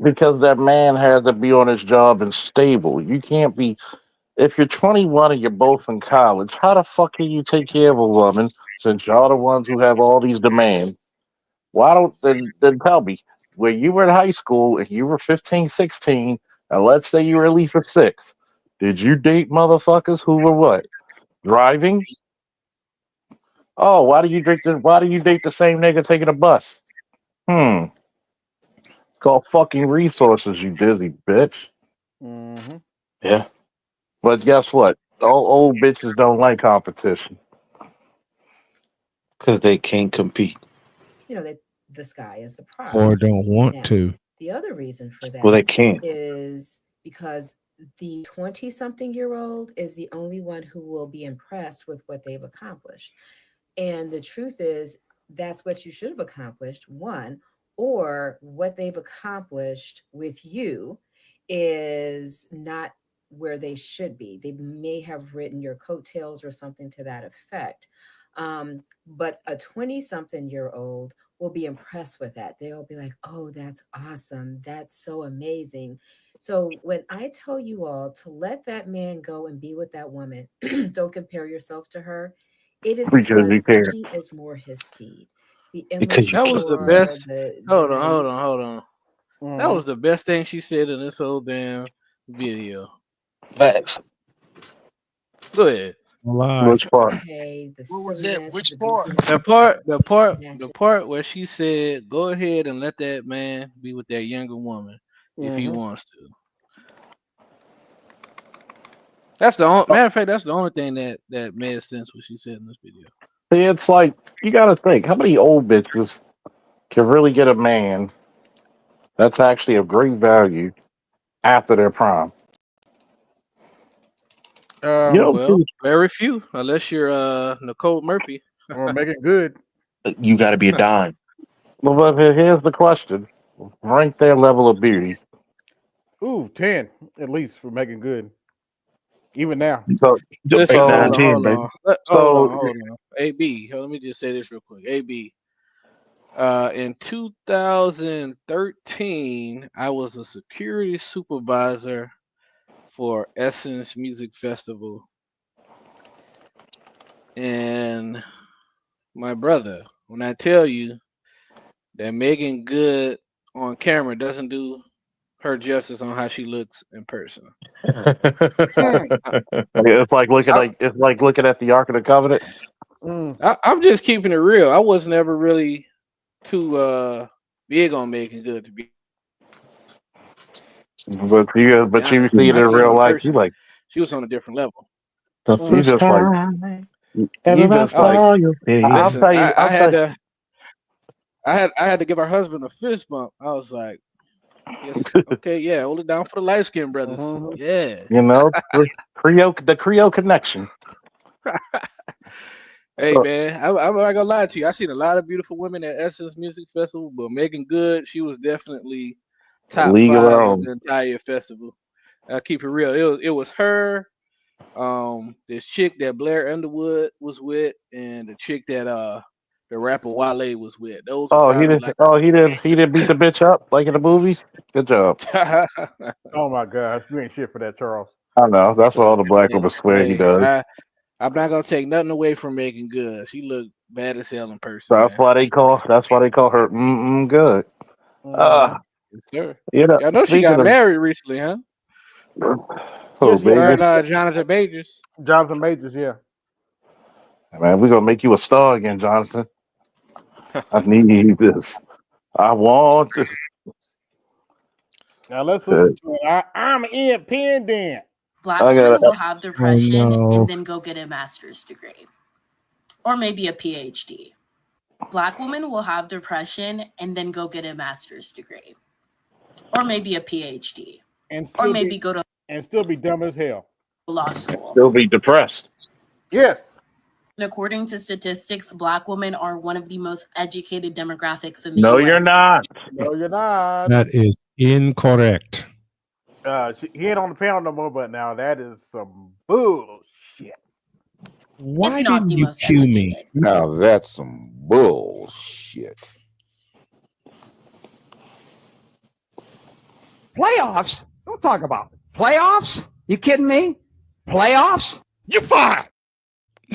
because that man had to be on his job and stable, you can't be. If you're 21 and you're both in college, how the fuck can you take care of a woman since y'all the ones who have all these demands? Why don't then tell me when you were in high school and you were 15, 16, and let's say you were at least a six, did you date motherfuckers who were what? Driving? Oh, why do you date the same nigga taking a bus? It's called fucking resources, you busy bitch. Mm-hmm. Yeah. But guess what? All old bitches don't like competition. Because they can't compete. You know, that the sky is the or prize. don't want Now, to? the other reason for Well, they that can't. is because the 20 something year old is the only one who will be impressed with what they've accomplished. And the truth is, that's what you should have accomplished, one, or what they've accomplished with you is not where they should be. They may have written your coattails or something to that effect. But a 20 something year old will be impressed with that. They'll be like, oh, that's awesome. That's so amazing. So when I tell you all to let that man go and be with that woman, don't compare yourself to her. It is Because you because can't. she is more his speed. The Because you That can't. was the immature, best. the Hold on, naive. hold on, hold on. That Mm-hmm. was the best thing she said in this whole damn video. Facts. Go ahead. Lie. Which part? Okay, the What was that? silliness, Which the part? The goofiness, part, the part, the natural. part where she said, "Go ahead and let that man be with that younger woman if he Mm-hmm. wants to." That's the only matter of fact. That's the only thing that made sense what she said in this video. See, it's like you got to think how many old bitches can really get a man that's actually of great value after their prime. You don't Well, see. very few, unless you're Nicole Murphy. Or make it good. You got to be a dime. Well, but here's the question: rank their level of beauty. Ooh, 10 at least for making good. Even now. So, Listen, 8, 9, hold so, on, 10, hold baby. on, so hold on. AB, let me just say this real quick. AB, in 2013, I was a security supervisor for Essence Music Festival, and my brother, when I tell you that Megan Good on camera doesn't do her justice on how she looks in person. it's like looking I, at the Ark of the Covenant. Mm. I'm just keeping it real. I was never really too big on Megan Good to be But you honest. see When it I in seen her real in life, you person, like she was on a different level. The you first just like time you ever I just like saw your I'll Listen, tell face. you I I'll had tell to I had to give her husband a fist bump. I was like, yes, you, okay, yeah, hold it down for the light skinned brothers. Mm-hmm. Yeah. the Creole connection. Hey man, I'm not gonna lie to you. I seen a lot of beautiful women at Essence Music Festival, but Megan Good, she was definitely top League of 5 Their of Own. the entire festival. I keep it real. It was her, this chick that Blair Underwood was with, and the chick that the rapper Wale was with. Those are Oh, he probably did. like. Oh, he did beat the bitch up like in the movies. Good job. Oh my gosh, you ain't shit for that, Charles. I know. That's what all the black women swear he Hey, does. I'm not gonna take nothing away from Megan Good. She looked bad as hell in person, That's man. why they call. That's why they call her good. Mhm. Yes, sir. You know. Y'all know she Speaking got of, married recently, huh? Yes, oh, Her baby, and Jonathan Majors. Jonathan Majors, yeah. man, we gonna make you a star again, Jonathan. I need this. I want this. Now let's Shit. listen to it. I'm independent. Black I women got will have depression no. and then go get a master's degree or maybe a PhD. Black women will have depression and then go get a master's degree or maybe a PhD and or still maybe be go to dumb as hell. law school. still be depressed. Yes. And according to statistics, Black women are one of the most educated demographics in the No, you're US. not. No, you're not. That is incorrect. He ain't on the panel no more, but now that is some bullshit. Why not didn't the you most cue me? Now that's some bullshit. Playoffs? Don't talk about it. Playoffs? You kidding me? Playoffs? You fired.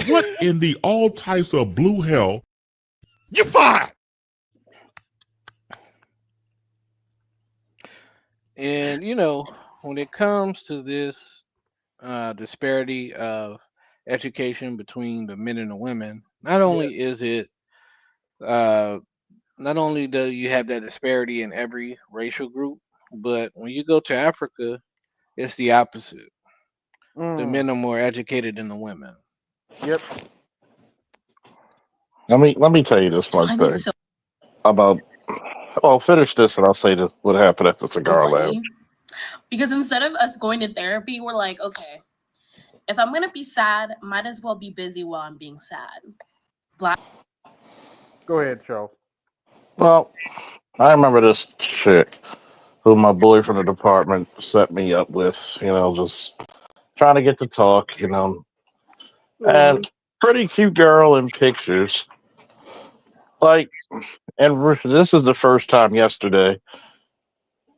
What in the all types of blue hell? You fired. And you know, when it comes to this disparity of education between the men and the women, not only is it uh, not only do you have that disparity in every racial group, but when you go to Africa, it's the opposite. The men are more educated than the women. Yep. Let me tell you this one I'm thing so about. Well, finish this, and I'll say this, what happened at the cigar lounge. funny because instead of us going to therapy, we're like, okay, if I'm gonna be sad, might as well be busy while I'm being sad. Black. Go ahead, Charles. Well, I remember this chick who my boy from the department set me up with. You know, just trying to get to talk. You know, and pretty cute girl in pictures. Like, and this is the first time yesterday.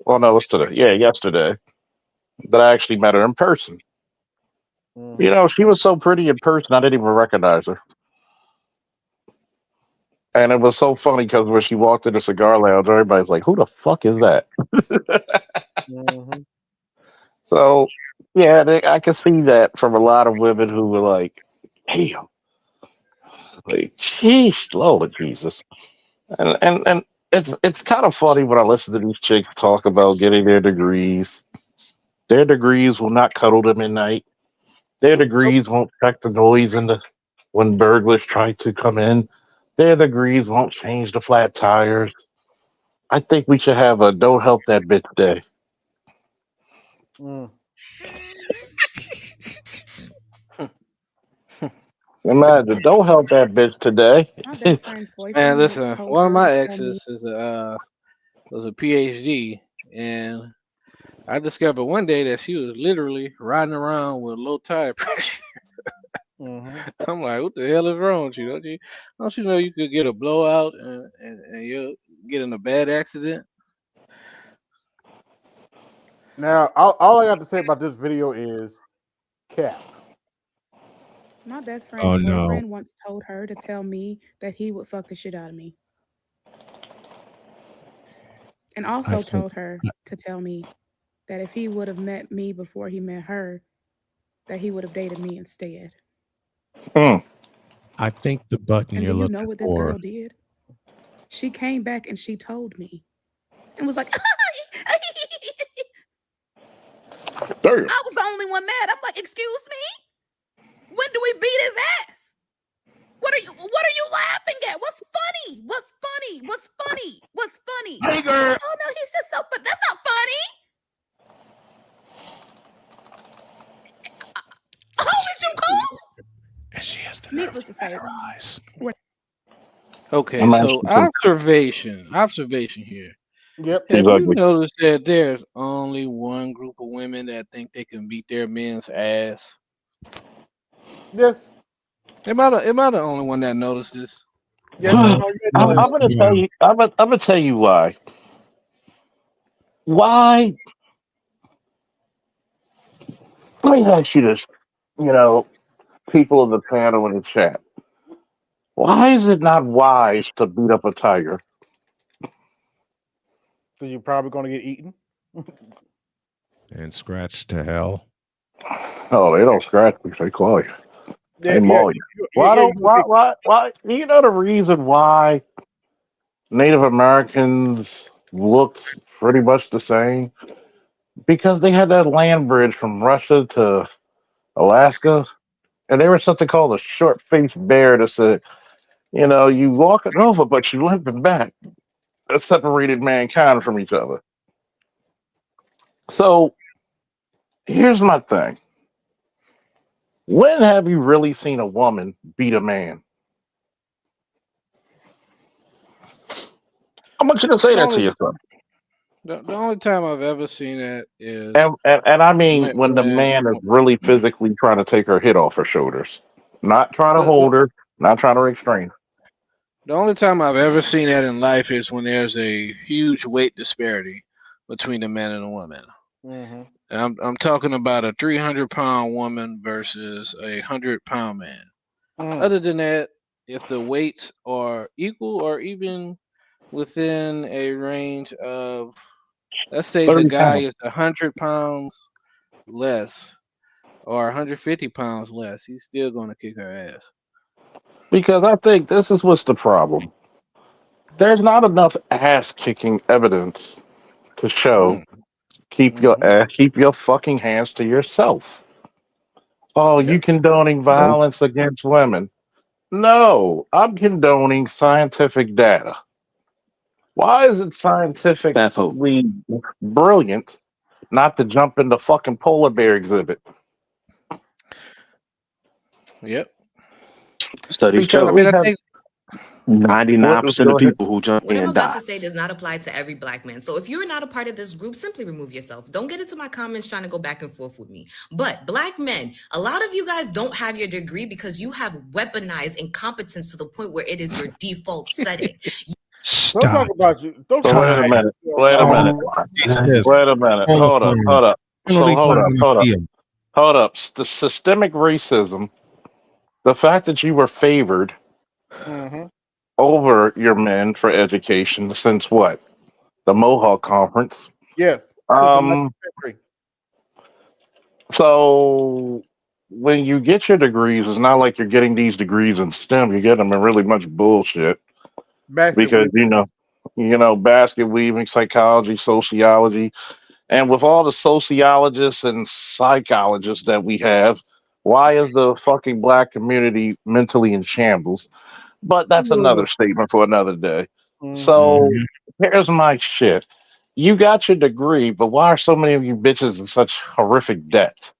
Well, no, it's today. Yeah, yesterday that I actually met her in person. You know, she was so pretty in person, I didn't even recognize her. And it was so funny because when she walked in the cigar lounge, everybody's like, "Who the fuck is that?" So, yeah, I can see that from a lot of women who were like, "Damn, like, jeez, Lord Jesus," and it's kind of funny when I listen to these chicks talk about getting their degrees. Their degrees will not cuddle them at night. Their degrees won't check the noise in the when burglars try to come in. Their degrees won't change the flat tires. I think we should have a "Don't Help That Bitch" day. Imagine, "Don't help that bitch today." My best friend's Man, boyfriend once listen, told one of her my to tell me. exes is was a PhD, and I discovered one day that she was literally riding around with low tire pressure. I'm like, what the hell is wrong with you? Don't you know you could get a blowout and you'll get in a bad accident? Now, all I got to say about this video is cap. My best Oh friend's no. boyfriend once told her to tell me that he would fuck the shit out of me. And I also think told her to tell me that if he would have met me before he met her, that he would have dated me instead. I think the button And you're do you know looking what this for. girl did? She came back and she told me and was like, Damn. I was the only one mad. I'm like, excuse me? When do we beat his ass? What are you laughing at? What's funny? What's funny? What's funny? What's funny? Nigger. Oh no, he's just so but that's not funny. Oh, is you cool? And she has the Needless to say, Okay, I'm so actually observation here. Yep. She's Have you ugly. noticed that there's only one group of women that think they can beat their men's ass? Yes. Am I the only one that noticed this? Yes. I'm, No, you I'm know, gonna tell you. I'm gonna tell you why. Why? Let me ask you this. You know, people in the panel in the chat. Why is it not wise to beat up a tiger? because you're probably going to get eaten. And scratched to hell. Oh, they don't scratch me. They claw you. They Yeah. maul you. Why Yeah. don't? Why? Do you know the reason why Native Americans look pretty much the same? Because they had that land bridge from Russia to Alaska, and there was something called a short-faced bear that said, you know, you walking over, but you limping back. That separated mankind from each other. So here's my thing. When have you really seen a woman beat a man? I want you to say The that to only yourself. the only time I've ever seen that is And I mean when the when man is really physically trying to take her head off her shoulders. Not trying to the hold her, not trying to restrain her. the only time I've ever seen that in life is when there's a huge weight disparity between a man and a woman. Mm-hmm. And I'm talking about a 300-pound woman versus a 100-pound man. Mm. Other than that, if the weights are equal or even within a range of, let's say the 30 guy pounds. is 100 pounds less or 150 pounds less, he's still going to kick her ass. Because I think this is what's the problem. There's not enough ass kicking evidence to show Mm-hmm. keep your fucking hands to yourself. Oh, you Yep. condoning violence against women. No, I'm condoning scientific data. Why is it scientifically brilliant not to jump in the fucking polar bear exhibit? Yep. Studies Because I show we mean, I have think 99% go of ahead. people who jump What I'm in about die. to say does not apply to every black man. So if you're not a part of this group, simply remove yourself. Don't get into my comments trying to go back and forth with me. But black men, a lot of you guys don't have your degree because you have weaponized incompetence to the point where it is your default setting. Don't talk Stop. about you. Don't So talk wait a about Time. minute. yourself, Wait a man. minute. Desist. Wait a minute. Hold up. Holocaust. Hold up. So Penalty hold flag up. in Hold up. appeal. Hold up. The systemic racism, the fact that you were favored Mm-hmm. over your men for education since what? The Mohawk Conference. Yes. Since the 19th Um, century. so when you get your degrees, it's not like you're getting these degrees in STEM. You get them in really much bullshit Basket because weaving. basket weaving, psychology, sociology, and with all the sociologists and psychologists that we have, why is the fucking black community mentally in shambles? But that's another statement for another day. Mm-hmm. So here's my shit. You got your degree, but why are so many of you bitches in such horrific debt?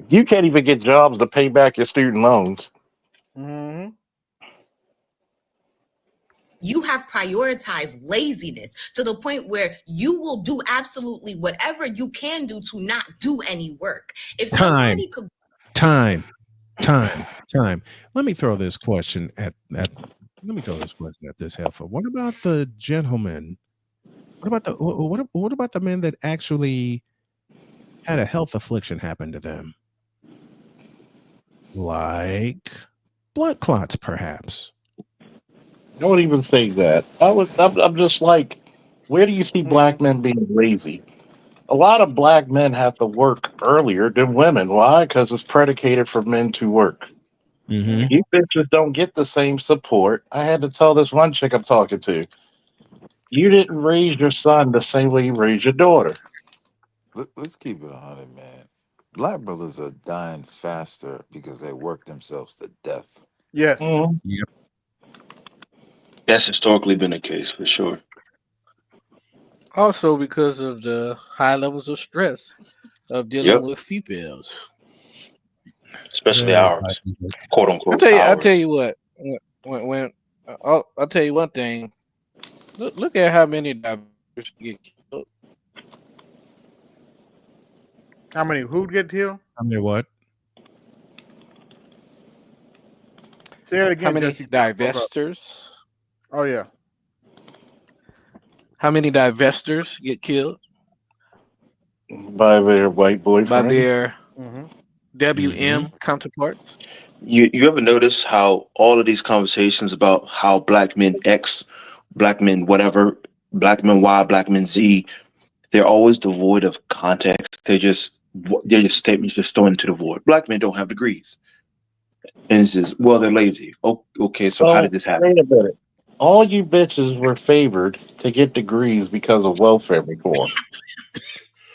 You can't even get jobs to pay back your student loans. Mm-hmm. You have prioritized laziness to the point where you will do absolutely whatever you can do to not do any work. If Time. somebody could Time. Let me throw this question at this heifer. What about the gentleman? What about the men that actually had a health affliction happen to them? Like blood clots, perhaps. I wouldn't even say that. I'm just like, where do you see black men being lazy? A lot of black men have to work earlier than women. Why? Because it's predicated for men to work. Mm-hmm. You bitches don't get the same support. I had to tell this one chick I'm talking to, you didn't raise your son the same way you raised your daughter. Let's keep it 100, man. Black brothers are dying faster because they work themselves to death. Yes. Yep. That's historically been the case for sure. also because of the high levels of stress of dealing Yep. with females. Especially Very ours, quote I unquote tell you, I tell ours. you what. When I'll tell you one thing. Look at how many divers get killed. How many who get killed? I mean, what? Say it How again, many Jesse. divestors? Oh yeah. How many divestors get killed By their white by boyfriend. their Mm-hmm. WM counterparts? You ever notice how all of these conversations about how black men X, black men whatever, black men Y, black men Z, they're always devoid of context. They're just statements just thrown into the void. Black men don't have degrees, and it's just well they're lazy. Oh, okay, so how did So this happen? wait a minute. All you bitches were favored to get degrees because of welfare reform.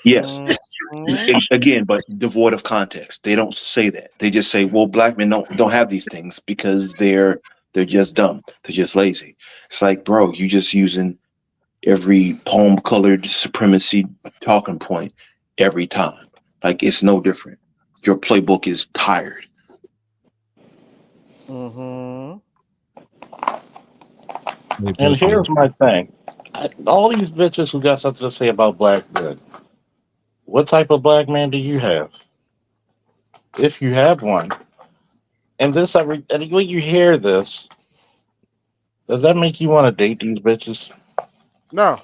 Yes, Mm-hmm. again, but devoid of context. They don't say that. They just say, "Well, black men don't have these things because they're just dumb. They're just lazy." It's like, bro, you just using every poem colored supremacy talking point every time. Like it's no different. Your playbook is tired. Mm-hmm. And here's my thing. All these bitches who got something to say about black men, what type of black man do you have? If you have one. And when you hear this, does that make you want to date these bitches? No.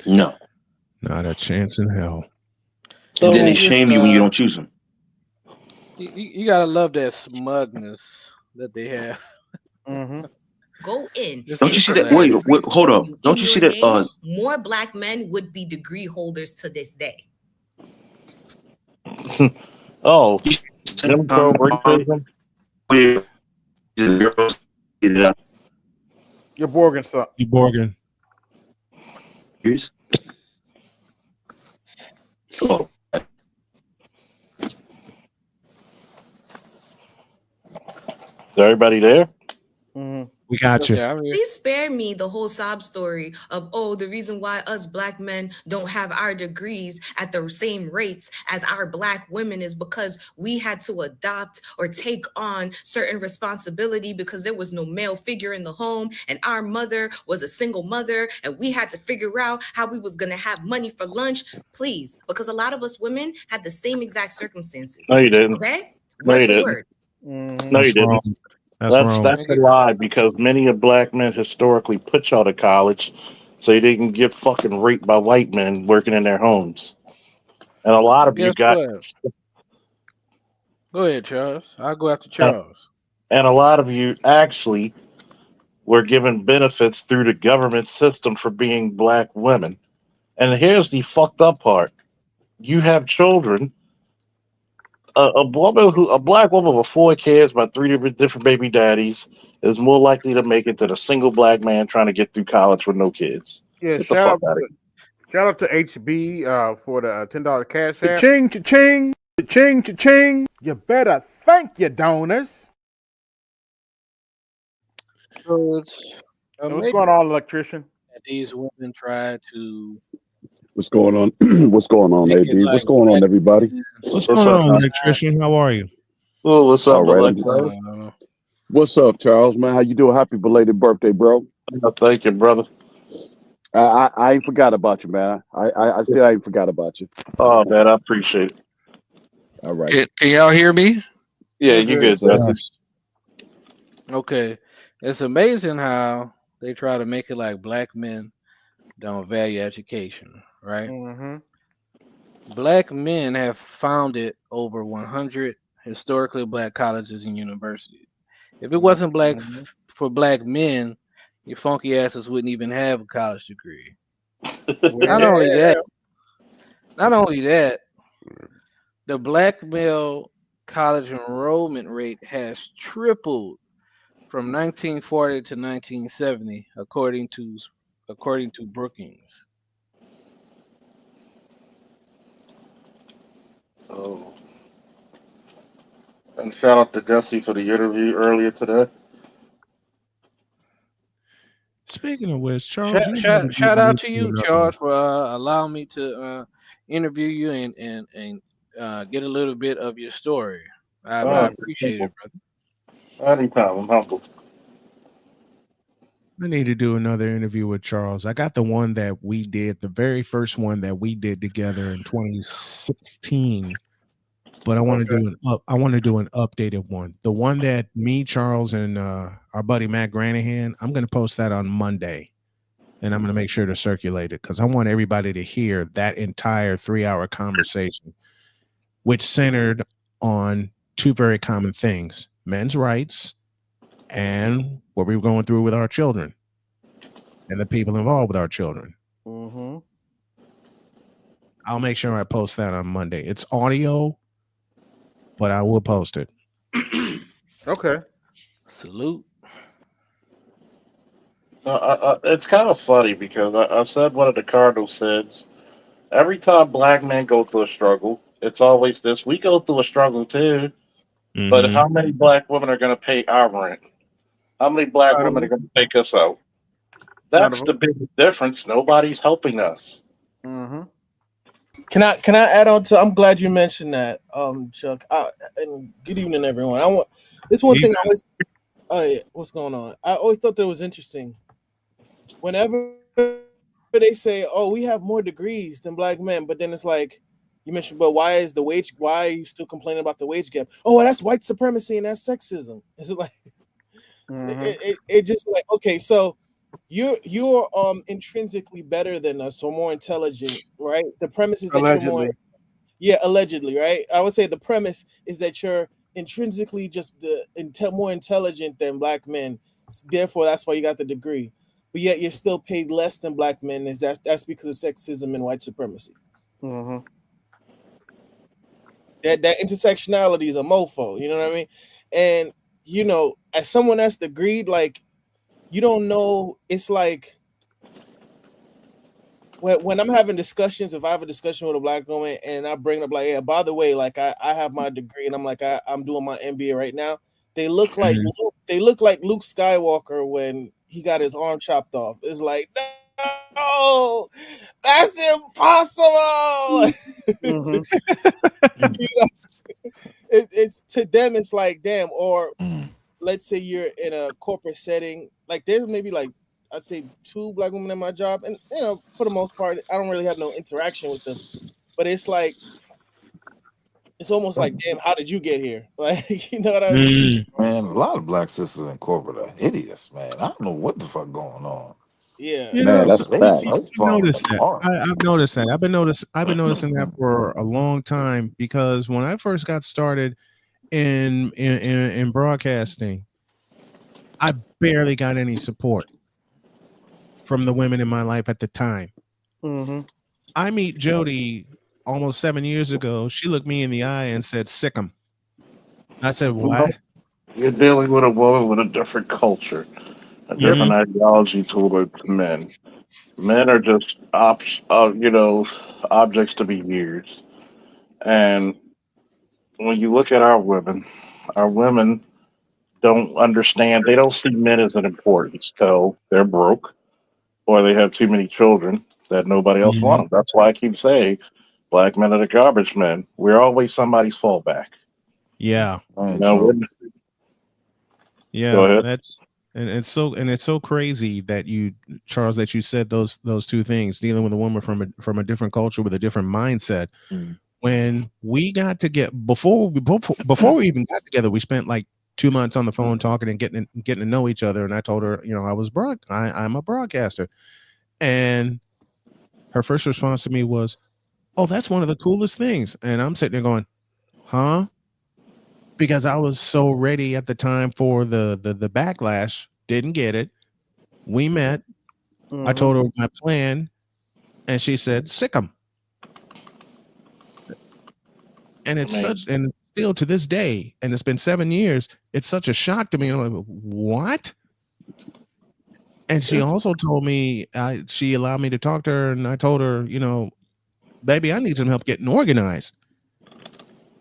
No. Not a chance in hell. And then They they So just shame you when you don't choose them. you gotta love that smugness that they have. Mm-hmm. Go in, Just Don't and you the see I'm that? gonna swag. decree Hold for up. you in Don't you see your that? name, more black men would be degree holders to this day. oh, Jim Crow racism? Your Borgin suck. You Borgin. Years. Oh, Is everybody there? Mm-hmm. We got you. Yeah, I mean, Please spare me the whole sob story of, oh, the reason why us black men don't have our degrees at the same rates as our black women is because we had to adopt or take on certain responsibility because there was no male figure in the home and our mother was a single mother and we had to figure out how we was going to have money for lunch. Please, because a lot of us women had the same exact circumstances. No, you didn't. Okay? No, Word you for didn't. word. Mm-hmm. No, you That's wrong. didn't. That's wrong. That's a lie because many of black men historically put y'all to college so you didn't get fucking raped by white men working in their homes. And a lot of you guess got what? Go ahead, Charles. I'll go after and Charles. a lot of you actually were given benefits through the government system for being black women. And here's the fucked up part. You have children. A black woman with 4 kids by three different baby daddies is more likely to make it than a single black man trying to get through college with no kids. Yeah, Get the fuck out of here. shout out to HB for the $10 cash app. Cha-ching, cha-ching, cha-ching, cha-ching. You better thank your donors. So it's What's amazing going on, electrician? that these women try to What's going on? What's going on, make it AB? What's like going on, black everybody? men. What's What's going up, on, man? electrician? How are you? Oh, what's All up, right, Alexa? what's up, Charles? Man, how you doing? Happy belated birthday, bro. Thank you, brother. I ain't forgot about you, man. I still ain't forgot about you. Oh, man, I appreciate it. All right. Can y'all hear me? Yeah, You're you good. good, Dusty. Yes. Okay. It's amazing how they try to make it like black men don't value education, right? Mm-hmm. Black men have founded over 100 historically black colleges and universities. If it wasn't for black men, your funky asses wouldn't even have a college degree. Not only that, not only that, the black male college enrollment rate has tripled from 1940 to 1970, according to Brookings. So, and shout out to Dusty for the interview earlier today. Speaking of which, Charles, you gotta Shout get me out to to you, Charles, for allowing me to interview you and get a little bit of your story. I Oh, appreciate it, brother. anytime. I'm humble. I need to do another interview with Charles. I got the one that we did, the very first one that we did together in 2016. But I want to do I want to do an updated one. The one that me, Charles, and our buddy Matt Granahan, I'm going to post that on Monday, and I'm going to make sure to circulate it because I want everybody to hear that entire 3-hour conversation, which centered on two very common things: men's rights and what we were going through with our children and the people involved with our children. Mm-hmm. I'll make sure I post that on Monday. It's audio, but I will post it. Okay. Salute. It's kind of funny because I've said one of the cardinal sins. Every time black men go through a struggle, it's always this. We go through a struggle too, but Mm-hmm. how many black women are going to pay our rent? How many black None of women are them. going to take us out? None of That's them. the big difference. Nobody's helping us. Mm-hmm. Can I add on to? I'm glad you mentioned that, Chuck. And good evening, everyone. I want this one thing. I always. Oh yeah, what's going on? I always thought that was interesting. Whenever they say, "Oh, we have more degrees than black men," but then it's like you mentioned, but why is the wage? Why are you still complaining about the wage gap? Oh, well, that's white supremacy and that's sexism. It's like it just like okay, so you're intrinsically better than us or more intelligent, right? The premise is that you're more, Allegedly. yeah, allegedly, right? I would say the premise is that you're intrinsically just more intelligent than black men. Therefore, that's why you got the degree. But yet you're still paid less than black men. Is that's because of sexism and white supremacy. Mm-hmm. That intersectionality is a mofo. You know what I mean? And as someone that's the greed, like you don't know. It's like when I'm having discussions, if I have a discussion with a black woman and I bring up like, yeah, by the way, like I have my degree and I'm like I'm doing my MBA right now. They look like Luke Skywalker when he got his arm chopped off. It's like no, that's impossible. Mm-hmm. It's to them. It's like damn. Or let's say you're in a corporate setting. Like there's maybe like I'd say 2 black women in my job, and for the most part, I don't really have no interaction with them. But it's like it's almost like, damn, how did you get here? Like, you know what I mean? Man, a lot of black sisters in corporate are hideous, man. I don't know what the fuck going on. Yeah, You Man, know, that's a They fact. they I've falling noticed that. apart. I've noticed that. I've been noticing that for a long time because when I first got started in broadcasting, I barely got any support from the women in my life at the time. Mm-hmm. I meet Jody almost 7 years ago. She looked me in the eye and said, "Sick 'em." I said, Well, "What?" you're dealing with a woman with a different culture, a Hmm. different ideology towards men. Men are just objects to be used. And when you look at our women don't understand. They don't see men as an importance. So they're broke or they have too many children that nobody else Hmm. wants. That's why I keep saying black men are the garbage men. We're always somebody's fallback. Yeah, You Ain't know, true. go yeah. ahead. That's and it's so crazy that you, Charles, that you said those two things, dealing with a woman from a different culture with a different mindset. Mm. When we got to get before we even got together, we spent like 2 months on the phone talking and getting to know each other. And I told her, I'm a broadcaster, and her first response to me was, "Oh, that's one of the coolest things." And I'm sitting there going, "Huh?" Because I was so ready at the time for the backlash. Didn't get it. We met. I Mm-hmm. told her my plan, and she said, "Sick 'em." And I it's mean, such, and still to this day, and it's been 7 years, it's such a shock to me. And I'm like, what? And she it's also told me, she allowed me to talk to her, and I told her, baby, I need some help getting organized.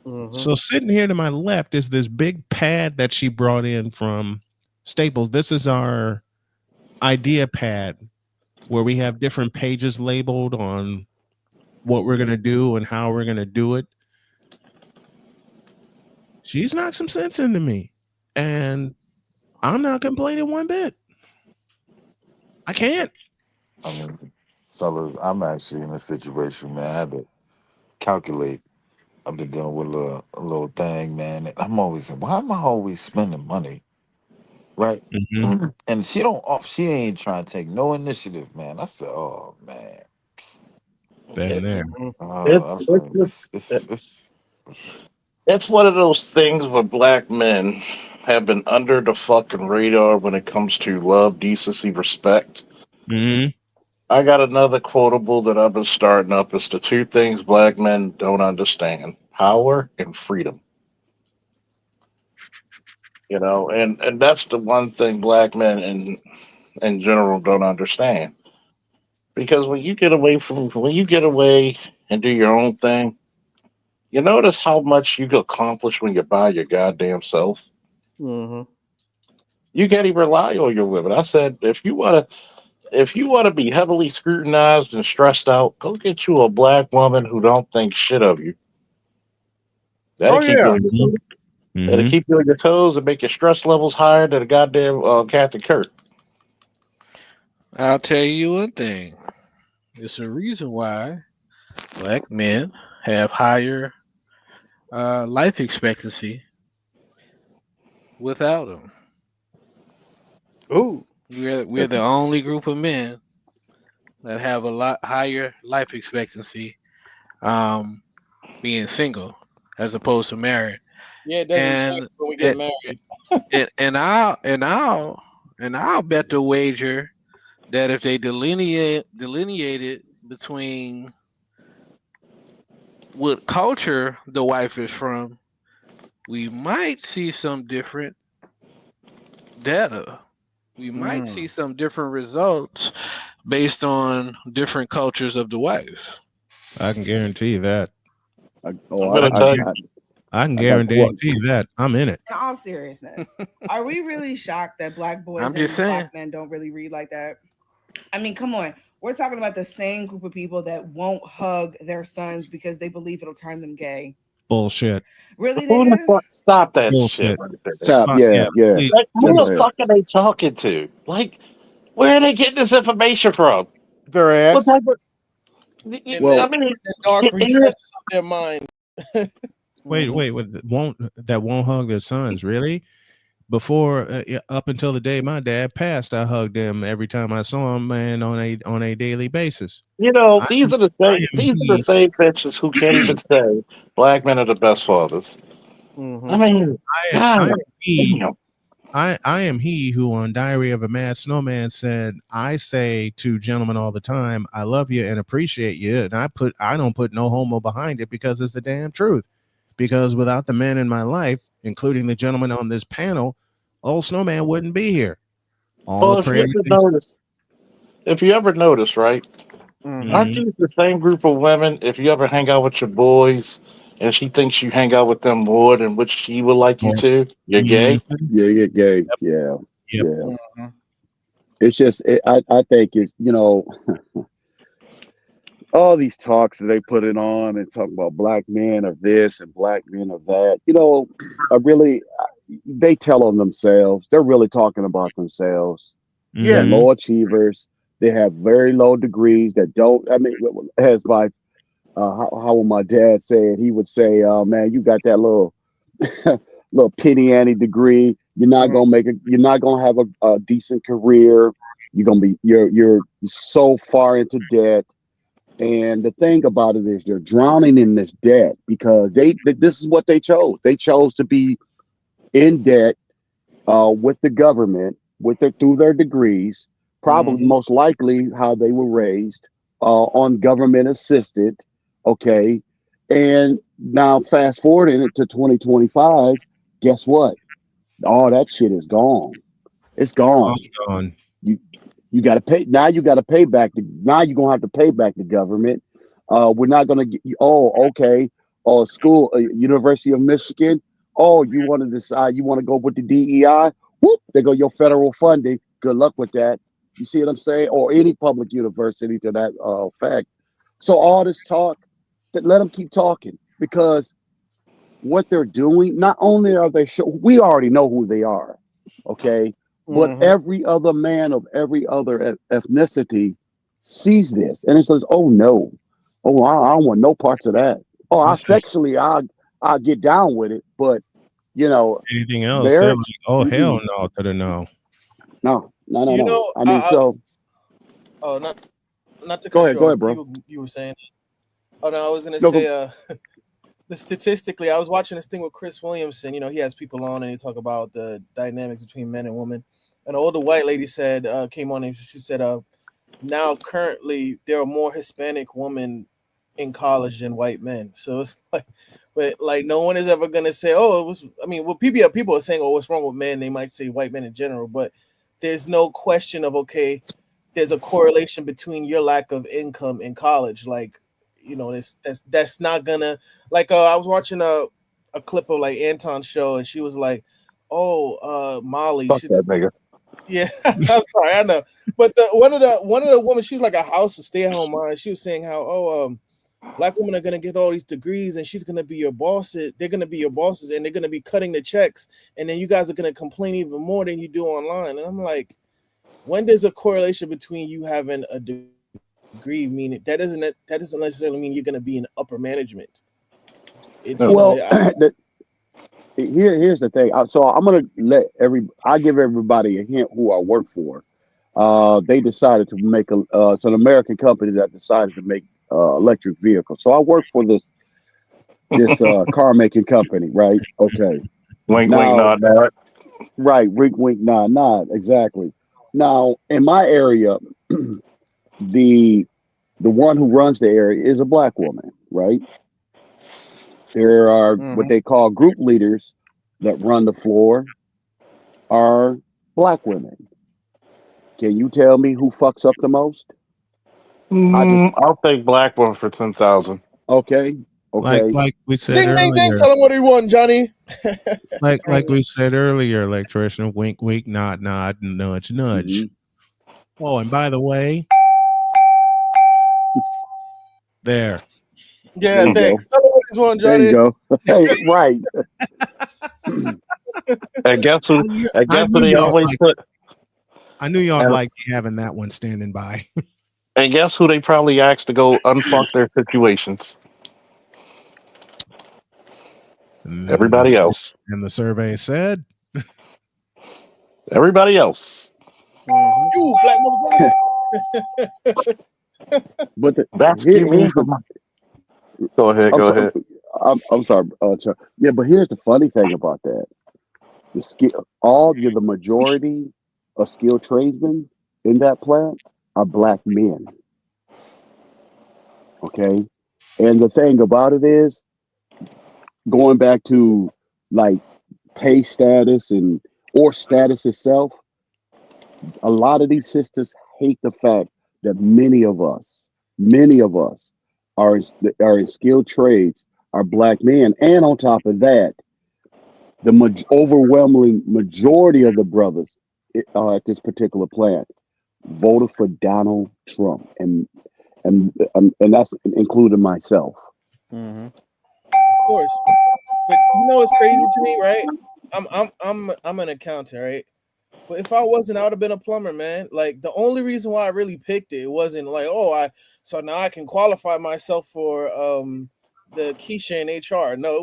Mm-hmm. So sitting here to my left is this big pad that she brought in from Staples. This is our idea pad where we have different pages labeled on what we're going to do and how we're going to do it. She's knocked some sense into me, and I'm not complaining one bit. I can't. I mean, fellas, I'm actually in a situation, man. I had to calculate. I've been dealing with a little thing, man. And I'm always saying, why am I always spending money? Right? And she ain't trying to take no initiative, man. I said, oh man. Been there. I said, It's one of those things where black men have been under the fucking radar when it comes to love, decency, respect. I got another quotable that I've been starting up. It's the two things black men don't understand: power and freedom. You know, and that's the one thing black men in general don't understand. Because when you get away and do your own thing, you notice how much you can accomplish when you're by your goddamn self. Mm-hmm. You can't even rely on your women. I said, if you want to be heavily scrutinized and stressed out, go get you a black woman who don't think shit of you. That'll Oh keep you yeah. on your toes. That'll keep you on your toes and make your stress levels higher than a goddamn Captain Kirk. I'll tell you one thing. It's a reason why black men have higher life expectancy without them. Ooh. We're the only group of men that have a lot higher life expectancy, being single as opposed to married. Yeah, it doesn't change And when we get and married. I'll bet the wager that if they delineated between what culture the wife is from, we might see some different data. We might see some different results based on different cultures of the wife. I can guarantee you that. I'm gonna tell you. I can I got guarantee you that. I'm in it. In all seriousness, are we really shocked that black boys I'm and just saying. black men don't really read like that? I mean, come on. We're talking about the same group of people that won't hug their sons because they believe it'll turn them gay. Bullshit. Really, Who the nigga? fuck stop that shit Bullshit. right there? Stop. Spot. Yeah, yeah. Please, Like, who Go the please. ahead. fuck are they talking to? Like, where are they getting this information from? Their What ass. type of? In I the, mean, the dark recesses of their mind. Wait. Won't hug their sons, really? Before, up until the day my dad passed, I hugged him every time I saw him, man, on a daily basis. you know, I these am are the I same. am These are the he. same bitches who can't even say black men are the best fathers. I mean, I God am he. damn. I am he who on Diary of a Mad Snowman said, I say to gentlemen all the time, I love you and appreciate you. And I don't put no homo behind it because it's the damn truth. Because without the men in my life, including the gentleman on this panel, old Snowman wouldn't be here. All the Well, prayers and stuff. if you ever notice, right? Aren't these the same group of women? If you ever hang out with your boys, and she thinks you hang out with them more than which she would like you to, you're gay. Yeah, you're gay. Yeah, Yep. yeah. It's just, I think it's, all these talks that they put it on and talk about black men of this and black men of that. They tell on themselves. They're really talking about themselves. They're Yeah. low achievers. They have very low degrees that don't. I mean, as my how my dad said, he would say, "Man, you got that little little penny ante degree. You're not gonna make it. You're not gonna have a decent career. You're so far into debt." And the thing about it is they're drowning in this debt because this is what they chose. They chose to be in debt with the government through their degrees, probably most likely how they were raised on government assisted. Okay. And now fast forwarding it to 2025, guess what? All that shit is gone. It's All gone. gone. You got to pay now. You got to pay back. Now you're gonna have to pay back the government. We're not gonna get you. Oh, okay. Oh, school, University of Michigan. Oh, you want to decide you want to go with the DEI? Whoop! They go your federal funding. Good luck with that. You see what I'm saying? Or any public university to that fact. So all this talk, let them keep talking because what they're doing. Not only are they we already know who they are. Okay, but Mhm. every other man of every other ethnicity sees this, and it says, "Oh no, oh I don't want no parts of that. Oh, You I say sexually, I get down with it, but you know, anything else, they're like, marriage, oh hell mm-mm. no to the no. No, no, no, You no. know, I mean, so oh, not to go cut ahead, you go off. ahead, bro. You were saying. Oh no, I was gonna No, go. say. Statistically, I was watching this thing with Chris Williamson. You know, he has people on and he talk about the dynamics between men and women. An older white lady said, came on and she said, now currently there are more Hispanic women in college than white men. So it's like, but like no one is ever gonna say, oh, it was. I mean, well, people are saying, oh, what's wrong with men? They might say white men in general, but there's no question of okay, there's a correlation between your lack of income in college. Like, you know, that's not gonna like. I was watching a clip of like Anton's show, and she was like, oh, Molly, Fuck that nigga. yeah, I'm sorry, I know. But one of the women, she's like a house, a stay-at-home mom. She was saying how black women are gonna get all these degrees and she's gonna be your bosses. They're gonna be your bosses and they're gonna be cutting the checks, and then you guys are gonna complain even more than you do online. And I'm like, when there's a correlation between you having a degree, meaning that doesn't necessarily mean you're gonna be in upper management. You know, Well, here's the thing. So I'm gonna I give everybody a hint who I work for. They decided to make it's an American company that decided to make electric vehicles. So I work for this car making company, right? Okay. Wink, wink, Now, nod, nod. right, wink, wink, nod, nod, exactly. Now, in my area, the one who runs the area is a black woman, right? There are what they call group leaders that run the floor are black women. Can you tell me who fucks up the most? I just I'll take black one for 10,000. okay, okay. Like we said ding ding ding. earlier, Tell him what he won, Johnny. like we said earlier, electrician, wink, wink, nod, nod, nudge, nudge. Oh, and by the way, there. Yeah, There you thanks. go. Tell him what he's won, There you Johnny. go. Hey, right. And guess who? And I guess who knew they y'all always like. put? I knew y'all And, like having that one standing by. and guess who they probably asked to go unfuck their situations? Everybody else. And the survey said, Everybody else. You black motherfucker. But That's you mean here's for the. my. Go ahead. Go ahead. I'm sorry, Chuck. Yeah, but here's the funny thing about that: the majority of skilled tradesmen in that plant are black men. Okay, and the thing about it is, going back to like pay status or status itself, a lot of these sisters hate the fact that many of us are in skilled trades, are black men, and on top of that, the overwhelming majority of the brothers at this particular plant voted for Donald Trump, and that's including myself. Of course. But you know what's crazy to me, right? I'm an accountant, right? But if I wasn't, I would have been a plumber, man. Like the only reason why I really picked it wasn't like, so now I can qualify myself for the Keisha in HR. No, it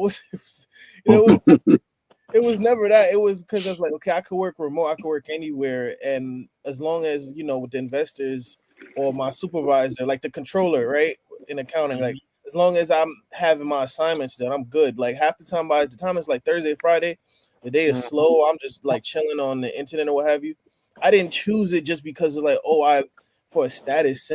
was never that. It was because I was like, okay, I could work remote, I could work anywhere, and as long as with the investors or my supervisor, like the controller, right, in accounting, like as long as I'm having my assignments done, I'm good. Like half the time, by the time it's like Thursday, Friday, the day is slow. I'm just like chilling on the internet or what have you. I didn't choose it just because of like, for a status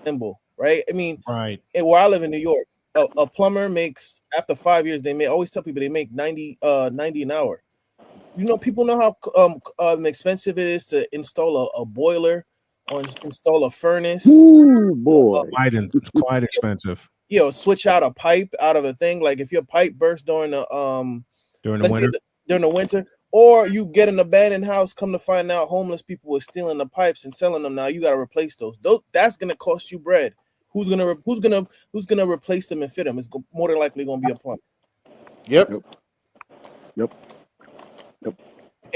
symbol, right? I mean, right. Where I live in New York, a plumber makes after 5 years, I always tell people they make 90 an hour. People know how expensive it is to install a boiler or install a furnace. Ooh, boy. Quite expensive. Switch out a pipe out of a thing. Like if your pipe bursts during the winter. During the winter, or you get an abandoned house, come to find out homeless people were stealing the pipes and selling them. Now you got to replace those. That's gonna cost you bread. Who's gonna replace them and fit them? It's more than likely gonna be a plumber. Yep.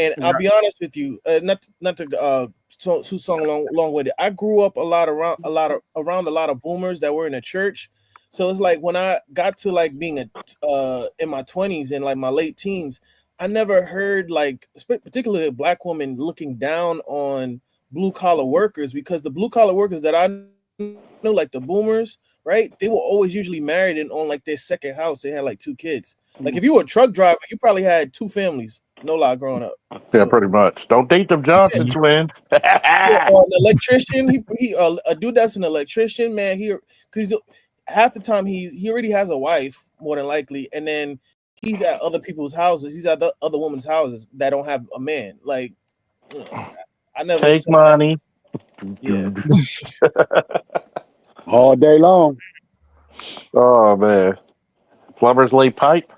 And I'll be honest with you, not to too long with it. I grew up around a lot of boomers that were in the church. So it's like when I got to like being in my 20s and like my late teens, I never heard like particularly a black woman looking down on blue collar workers, because the blue collar workers that I know, like the boomers, right? They were always usually married and on like their second house. They had like 2 kids. Like if you were a truck driver, you probably had 2 families. No lie, growing up. Yeah, pretty much. Don't date them Johnson twins. Yeah, or an electrician. He a dude that's an electrician, man. Because half the time he already has a wife, more than likely, and then he's at other people's houses. He's at the other women's houses that don't have a man. Like, you know, I never Take saw money. Yeah. All day long. Oh man, plumbers lay pipe.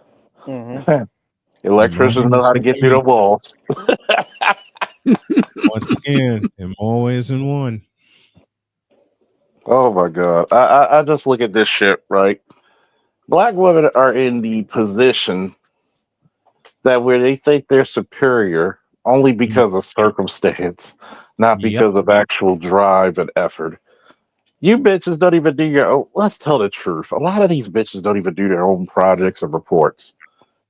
Electricians know how to get through the walls. Once again, in more ways than one. Oh my god, I just look at this shit, right? Black women are in the position that where they think they're superior only because of circumstance, not because of actual drive and effort. You bitches don't even do your own. Let's tell the truth. A lot of these bitches don't even do their own projects and reports.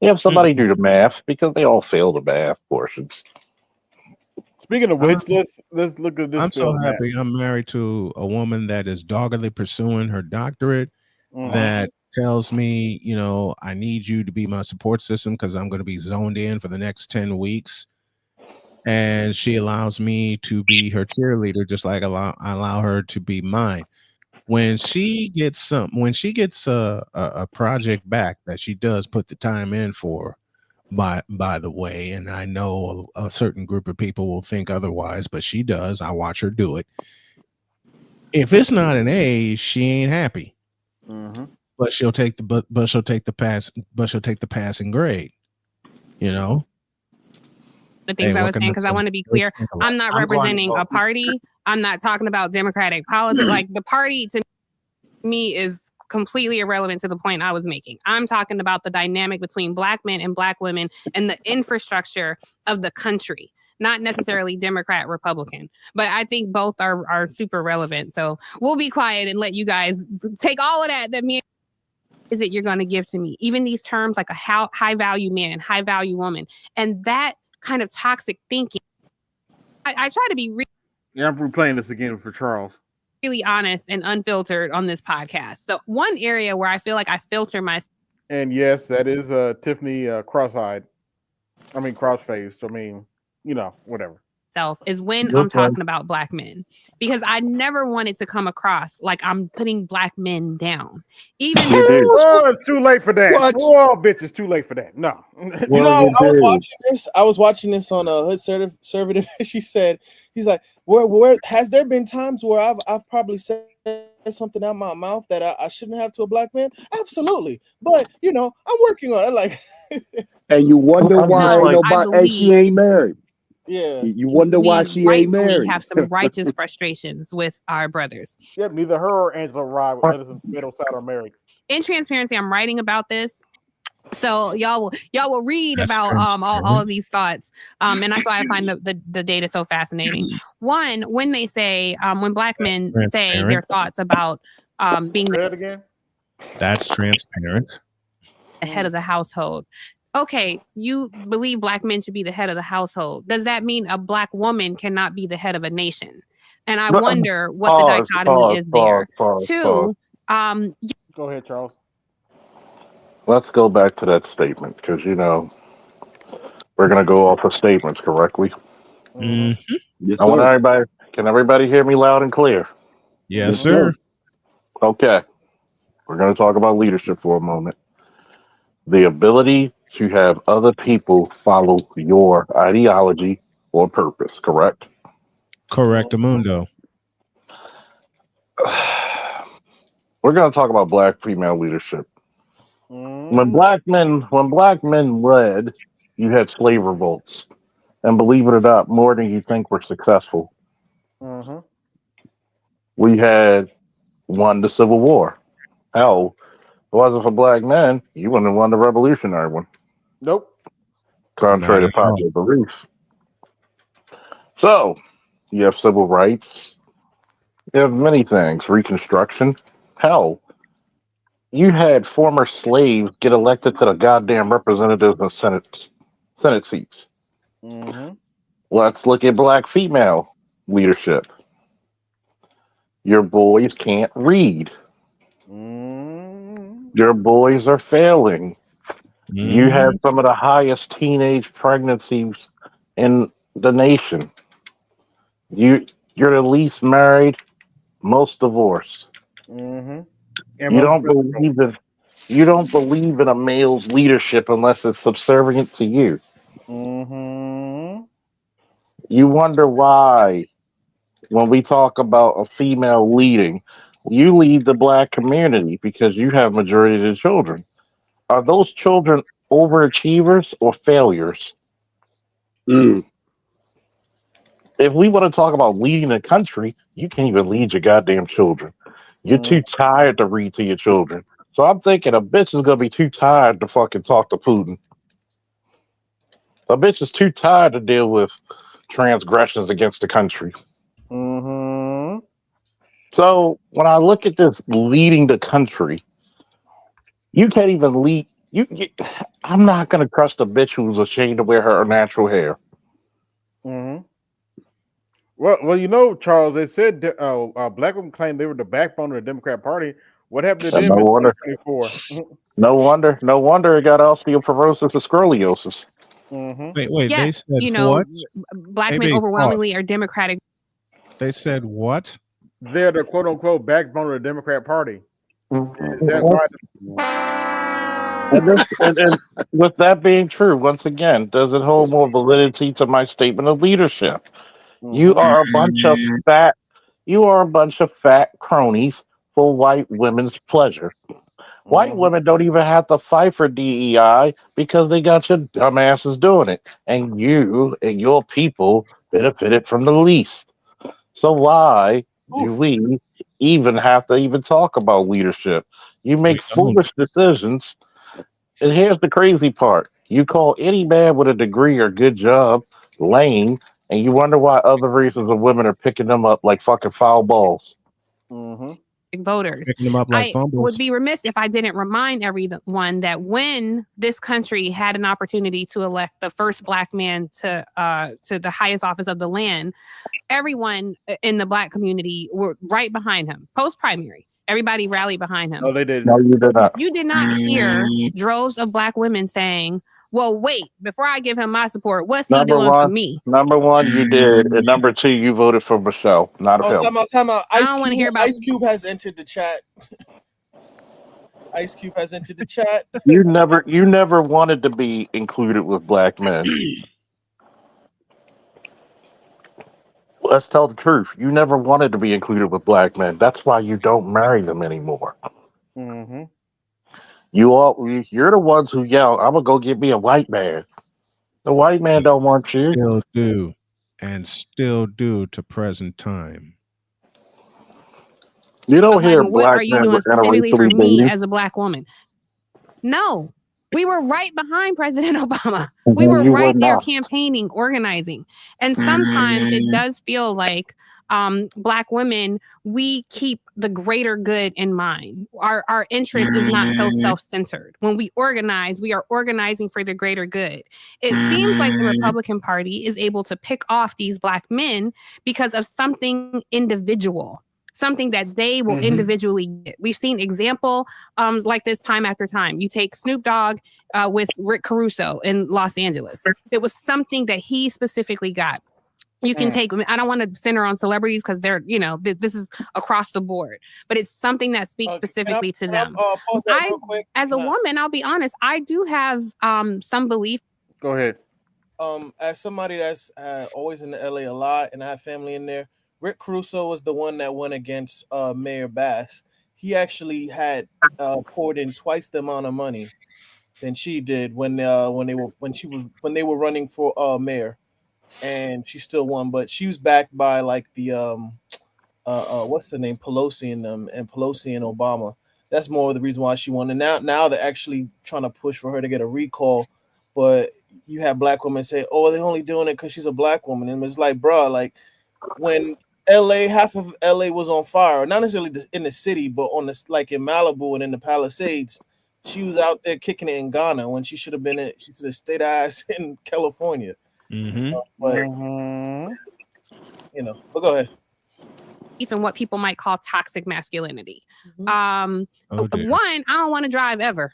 They have somebody do the math because they all fail the math portions. Speaking of which, let's look at this. I'm so film, man. happy I'm married to a woman that is doggedly pursuing her doctorate, that tells me, you know, I need you to be my support system because I'm going to be zoned in for the next 10 weeks. And she allows me to be her cheerleader, just like I allow her to be mine. When she gets a project back that she does put the time in for, by the way, and I know a certain group of people will think otherwise, but she does. I watch her do it. If it's not an A, she ain't happy. But she'll take the passing grade. You know. The things I was saying, because I want to be clear, I'm not representing a party. I'm not talking about democratic politics. Like the party to me is completely irrelevant to the point I was making. I'm talking about the dynamic between Black men and Black women and the infrastructure of the country, not necessarily Democrat, Republican. But I think both are super relevant. So we'll be quiet and let you guys take all of that me is it you're going to give to me. Even these terms like a high value man, high value woman, and that kind of toxic thinking. I try to be Yeah, I'm replaying this again for Charles. Really honest and unfiltered on this podcast. So one area where I feel like I filter myself. And yes, that is Tiffany cross-eyed. I mean cross-faced. I mean, you know, whatever. Is when I'm talking about Black men, because I never wanted to come across like I'm putting Black men down. Even oh, it's too late for that. Oh, bitch, it's too late for that. No. You know, I was watching this on a Hood Conservative. He's like, where has there been times where I've probably said something out my mouth that I shouldn't have to a Black man? Absolutely, but you know, I'm working on it. Like, and you wonder why nobody, she ain't married. Yeah, you wonder why she ain't married. We have some righteous frustrations with our brothers. Yep, neither her or Angela Rye with Edison Middle Side are married. In transparency, I'm writing about this, so y'all will read about all of these thoughts, and that's why I find the data so fascinating. One, when they say when Black men say their thoughts about being that's transparent, the head of the household. Okay, you believe Black men should be the head of the household. Does that mean a Black woman cannot be the head of a nation? And I wonder what the dichotomy is there. Two, go ahead, Charles. Let's go back to that statement because you know we're gonna go off of statements correctly. Yes, I want everybody. Can everybody hear me loud and clear? Yes, sir. Okay, we're gonna talk about leadership for a moment. The ability to have other people follow your ideology or purpose, correct? Correctamundo. We're going to talk about Black female leadership. When black men led, you had slave revolts, and believe it or not, more than you think were successful. We had won the Civil War. Hell, if it wasn't for Black men, you wouldn't have won the Revolutionary one. Nope. Contrary to popular belief. So you have civil rights. You have many things. Reconstruction. Hell, you had former slaves get elected to the goddamn representatives and Senate seats. Mm-hmm. Let's look at black female leadership. Your boys can't read. Mm-hmm. Your boys are failing. You have Mhm. some of the highest teenage pregnancies in the nation. You you're the least married, most divorced. Mm-hmm. And You most don't miserable. believe in you don't believe in a male's leadership unless it's subservient to you. Mm-hmm. You wonder why when we talk about a female leading, you lead the black community because you have majority of the children. Are those children overachievers or failures? Mm. If we want to talk about leading the country, you can't even lead your goddamn children. You're Mm-hmm. too tired to read to your children. So I'm thinking a bitch is gonna be too tired to fucking talk to Putin. A bitch is too tired to deal with transgressions against the country. Mm-hmm. So when I look at this leading the country, you can't even lead. I'm not gonna trust a bitch who's ashamed to wear her natural hair. Mm-hmm. Well, Charles, they said black women claimed they were the backbone of the Democrat Party. What happened to And them no in wonder, 2024? no wonder it got osteoporosis and scoliosis. Mm-hmm. Wait. They Yes, said what? black men Maybe pause. overwhelmingly are Democratic. They said what? They're the quote unquote backbone of the Democrat Party. Is that why? Yes. And with that being true, once again, does it hold more validity to my statement of leadership? You Mm-hmm. are a bunch of fat cronies for white women's pleasure. White Mm-hmm. women don't even have to fight for DEI because they got your dumbasses doing it, and you and your people benefited from the least. So why do Oof. we even have to even talk about leadership? You We make don't. foolish decisions. And here's the crazy part. You call any man with a degree or good job lame, and you wonder why other races of women are picking them up like fucking foul balls. Mm-hmm. Voters. Picking them up like I would fumbles. be remiss if I didn't remind everyone that when this country had an opportunity to elect the first black man to the highest office of the land, everyone in the black community were right behind him. Post primary, everybody rallied behind him. No, they No, didn't. you did not. You did not hear droves of black women saying, "Well, wait, before I give him my support, what's he Number doing for one, me?" number one, you did, and number two, you voted for Michelle, not Oh, him. time out. I don't want to hear about. Ice Cube has entered the chat. Ice Cube has entered the chat. You never wanted to be included with black men. Let's tell the truth. You never wanted to be included with black men. That's why you don't marry them anymore. Mm-hmm. You're the ones who yell, "I'm gonna go get me a white man." The white man don't want you. Still do. And still do to present time. You But don't like, hear what are black you men doing specifically for interracially me dating. as a black woman? No, we were right behind President Obama. We were You were right there not. campaigning, organizing. And sometimes it does feel like black women, we keep the greater good in mind. Our interest is not so self-centered. When we organize, we are organizing for the greater good. It seems like the Republican Party is able to pick off these black men because of something individual, something that they will individually get. We've seen example like this time after time. You take Snoop Dogg with Rick Caruso in Los Angeles. It was something that he specifically got. You can take, I don't want to center on celebrities because they're, this is across the board, but it's something that speaks specifically to them. Pause that real quick? As a woman, I'll be honest, I do have some belief. Go ahead. As somebody that's always in the LA a lot and I have family in there, Rick Caruso was the one that went against Mayor Bass. He actually had poured in twice the amount of money than she did when they were running for mayor, and she still won. But she was backed by like the what's the name, Pelosi and Pelosi and Obama. That's more of the reason why she won. And now they're actually trying to push for her to get a recall. But you have black women say, "Oh, they're only doing it because she's a black woman," and it's like, bro, like when half of LA was on fire, not necessarily in the city, but on the like in Malibu and in the Palisades, she was out there kicking it in Ghana when she should have been in. She should have stayed ass in California. But but go ahead. Even what people might call toxic masculinity. Oh, One, I don't want to drive ever.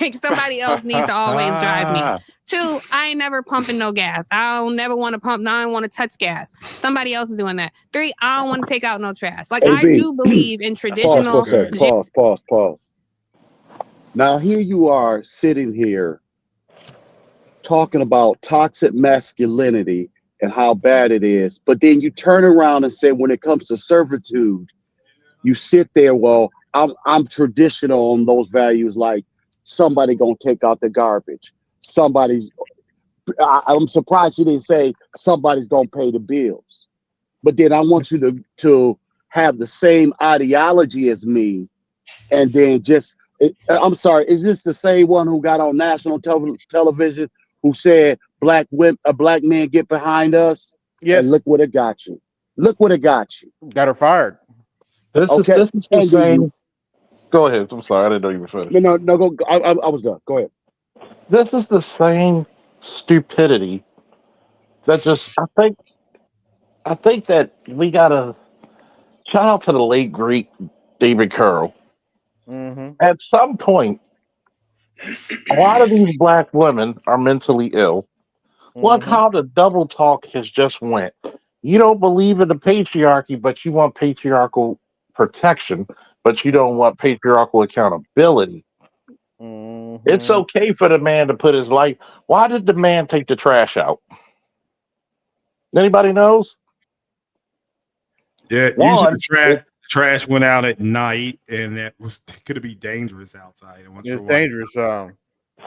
Like somebody else needs to always drive me. Two, I ain't never pumping no gas. I don't never want to pump. I don't want to touch gas. Somebody else is doing that. Three, I don't want to take out no trash. Like I do believe in traditional. Pause. Now here you are sitting here talking about toxic masculinity and how bad it is, but then you turn around and say when it comes to servitude, you sit there, well, I'm traditional on those values, like somebody gonna take out the garbage. I'm surprised you didn't say somebody's gonna pay the bills. But then I want you to have the same ideology as me, and then I'm sorry, is this the same one who got on national television who said black men get behind us? Yes. And look what it got you. Look what it got you. Got her fired. This is the same. Go ahead. I'm sorry, I didn't know you were finished. No, go. I was done. Go ahead. This is the same stupidity that just I think that we gotta shout out to the late great David Curl. At some point, a lot of these black women are mentally ill. Look how the double talk has just went. You don't believe in the patriarchy, but you want patriarchal protection, but you don't want patriarchal accountability. It's okay for the man to put his life. Why did the man take the trash out? Anybody knows? Yeah, usually the trash went out at night, and that was could be dangerous outside. It's dangerous.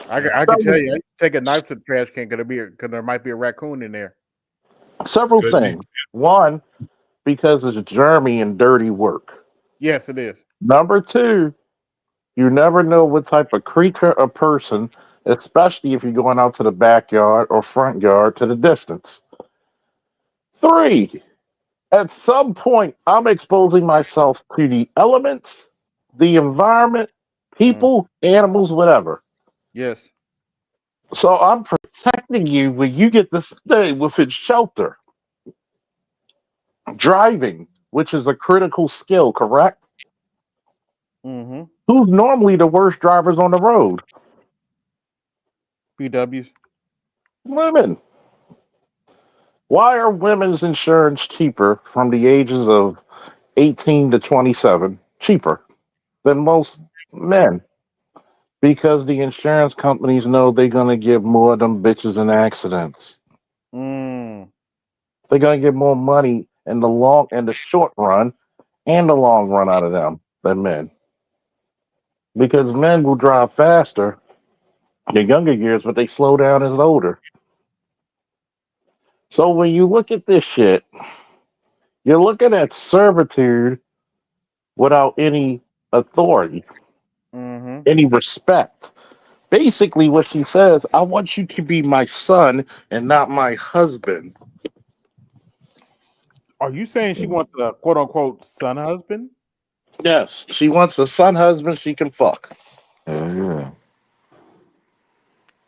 I can tell you, I take a knife to the trash can because there might be a raccoon in there. Several things. One, because it's germy and dirty work. Yes, it is. Number two, you never know what type of creature or person, especially if you're going out to the backyard or front yard to the distance. Three, at some point, I'm exposing myself to the elements, the environment, people, animals, whatever. Yes. So I'm protecting you when you get to stay within shelter. Driving, which is a critical skill, correct? Who's normally the worst drivers on the road? PWs. Women. Why are women's insurance cheaper from the ages of 18 to 27 cheaper than most men? Because the insurance companies know they're going to give more of them bitches in accidents. They're going to get more money in the short run and the long run out of them than men. Because men will drive faster in younger years, but they slow down as older. So when you look at this shit, you're looking at servitude without any authority, any respect. Basically, what she says, I want you to be my son and not my husband. Are you saying she wants a quote unquote son husband? Yes, she wants a son husband she can fuck. Yeah.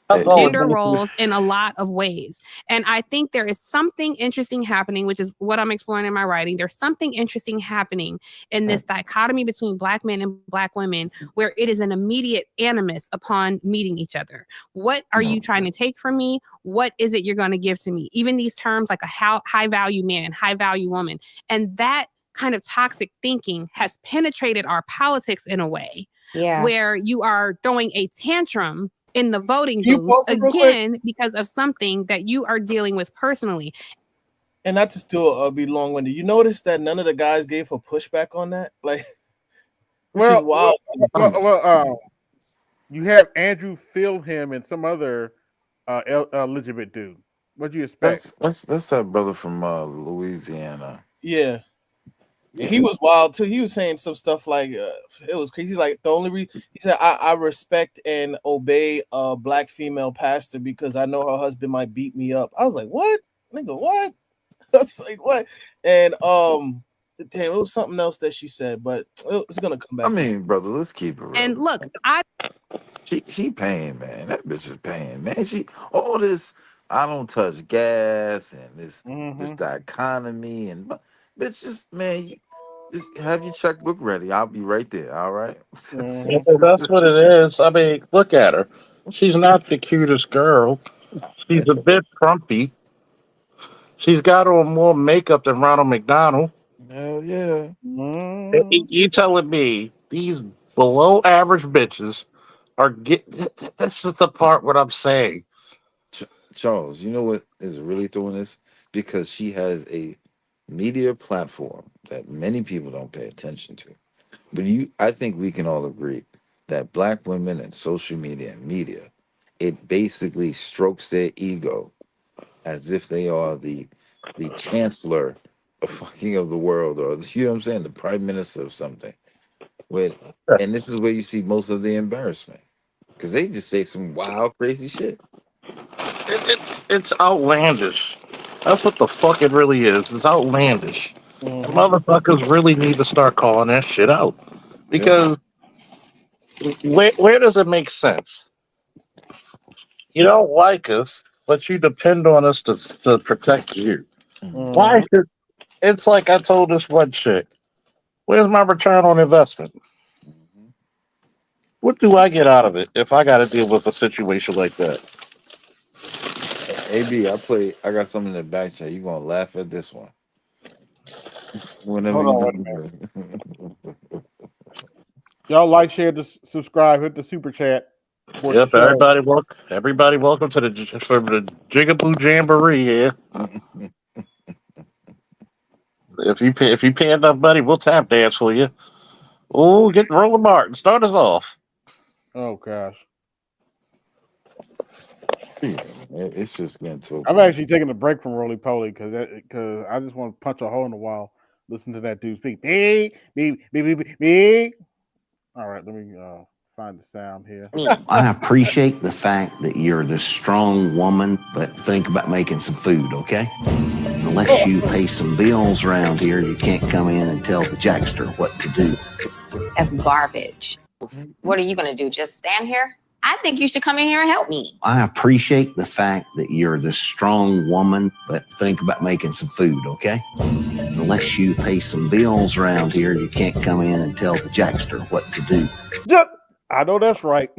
That's all it Gender basically- roles in a lot of ways. And I think there is something interesting happening, which is what I'm exploring in my writing. There's something interesting happening in this dichotomy between black men and black women, where it is an immediate animus upon meeting each other. What are you trying to take from me? What is it you're going to give to me? Even these terms like a high value man, high value woman. And that kind of toxic thinking has penetrated our politics in a way where you are throwing a tantrum in the voting booth again because of something that you are dealing with personally. And not to still be long-winded, you notice that none of the guys gave her pushback on that, like, which is wild. You have Andrew Philham and some other Elizabeth dude. What do you expect? That's that brother from Louisiana. Yeah. And he was wild too. He was saying some stuff like it was crazy. He's like the only he said I respect and obey a black female pastor because I know her husband might beat me up. I was like, what, nigga, what? I was like, what? And damn, it was something else that she said, but it's gonna come back. I mean, brother, let's keep it real. And look, she paying, man. That bitch is paying, man. She all this. I don't touch gas and this the economy and bitch, just man, just have your checkbook ready. I'll be right there. All right. Yeah, that's what it is. I mean, look at her. She's not the cutest girl. She's a bit frumpy. She's got on more makeup than Ronald McDonald. Hell yeah. You telling me these below average bitches are get? This is the part what I'm saying. Charles, you know what is really throwing this? Because she has a media platform that many people don't pay attention to. But I think we can all agree that black women and social media and media, it basically strokes their ego as if they are the chancellor of fucking of the world, or you know what I'm saying, the prime minister of something. And this is where you see most of the embarrassment because they just say some wild, crazy shit. It's outlandish. That's what the fuck it really is. It's outlandish. And motherfuckers really need to start calling that shit out because where does it make sense? You don't like us, but you depend on us to protect you. Why should it's like I told this one chick, where's my return on investment? What do I get out of it if I got to deal with a situation like that? AB, I got something in the back chat. You gonna laugh at this one. Whenever Hold you on, do wait a minute. this. Y'all like, share, subscribe, hit the super chat. Support Yep, the show. everybody welcome to the Jigaboo Jamboree here. If you pay enough money, we'll tap dance for you. Oh, get Roland Martin. Start us off. Oh gosh. Yeah, it's just getting to a I'm point. actually taking a break from Roly Poly because I just want to punch a hole in the wall. Listen to that dude speak. Beep, beep, beep, beep, beep. All right, let me find the sound here. I appreciate the fact that you're this strong woman, but think about making some food, okay? Unless you pay some bills around here, you can't come in and tell the jackster what to do. That's garbage. What are you going to do? Just stand here? I think you should come in here and help me. I appreciate the fact that you're this strong woman, but think about making some food, okay? Unless you pay some bills around here, you can't come in and tell the jackster what to do. I know that's right.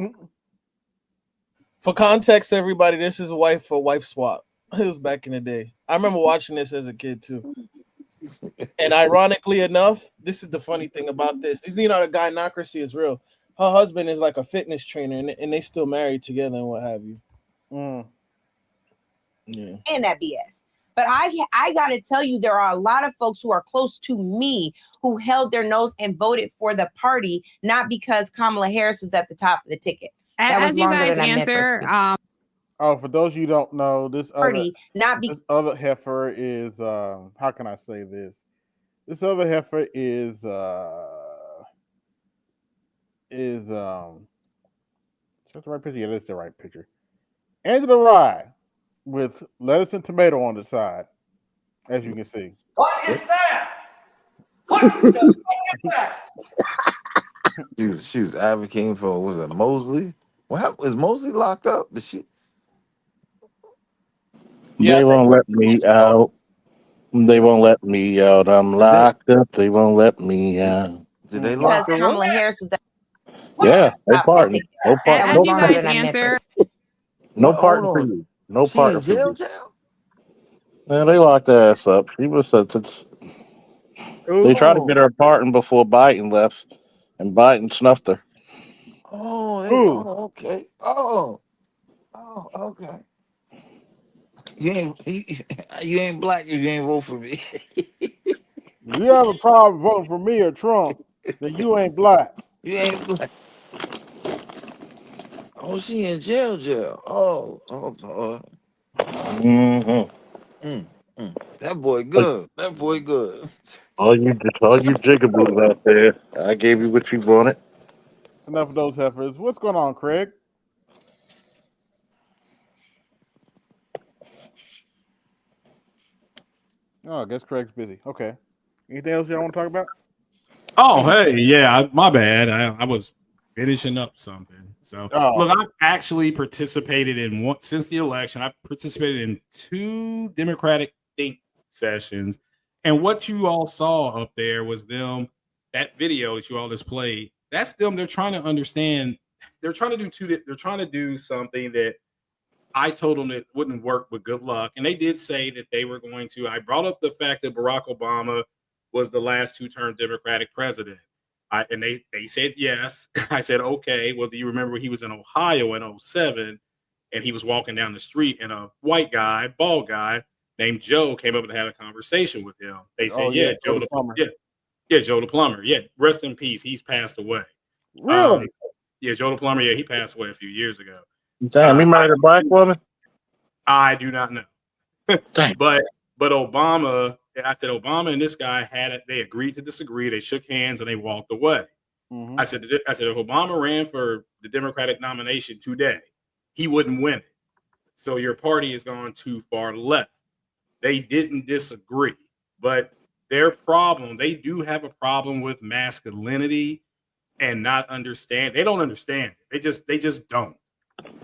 For context, everybody, this is wife for wife swap. It was back in the day. I remember watching this as a kid too. And ironically enough, this is the funny thing about this. You know, the gynocracy is real. Her husband is like a fitness trainer, and they still married together and what have you. Yeah. And that BS. But I got to tell you, there are a lot of folks who are close to me who held their nose and voted for the party, not because Kamala Harris was at the top of the ticket. That was longer than I meant for it to be. For those you don't know, this Party, this other heifer is how can I say this? This other heifer is is that's the right picture? Yeah, that's the right picture. Angela Rye with lettuce and tomato on the side, as you can see. What is that? What the fuck is that? She was advocating for, was it Mosley? What happened? Was Mosley locked up? Did she? They won't let me out. They won't let me out. I'm locked up. They won't let me out. Did they Because Kamala Harris was at Yeah, no parting. No part. That No was longer parting. than I meant for it to No Well, parting hold for on. you. No She in parting for you. jail? Man, they locked her ass up. She was They tried to get her pardon before Biden left, and Biden snuffed her. Okay. Oh, okay. You ain't black. You ain't vote for me. If you have a problem voting for me or Trump, then you ain't black. You ain't black. Oh, she in jail. Oh, Lord. Mm-hmm. That boy good. That boy good. All you jigaboos out there, I gave you what you wanted. Enough of those heifers. What's going on, Craig? Oh, I guess Craig's busy. Okay. Anything else y'all want to talk about? Oh, hey, yeah, my bad. I was finishing up something. So, Oh, look, I've actually participated in one since the election. I've participated in 2 Democratic think sessions, and what you all saw up there was them. That video that you all just played. That's them. They're trying to understand. They're trying to do They're trying to do something that I told them it wouldn't work, but good luck. And they did say that they were going to. I brought up the fact that Barack Obama was the last 2-term Democratic president. And they said yes. I said, okay. Well, do you remember he was in Ohio in '07 and he was walking down the street and a white guy, bald guy named Joe came up and had a conversation with him. They said, oh yeah, yeah, Joe the plumber. Yeah, Joe the plumber. Yeah, rest in peace. He's passed away. Really? Yeah, Joe the plumber. Yeah, he passed away a few years ago. Damn, he married a black woman? I do not know. Damn. But Obama, I said Obama and this guy they agreed to disagree. They shook hands and they walked away. Mm-hmm. I said if Obama ran for the Democratic nomination today, he wouldn't win it. So your party has gone too far left. They didn't disagree, but they do have a problem with masculinity and not understand. They don't understand it. They just don't.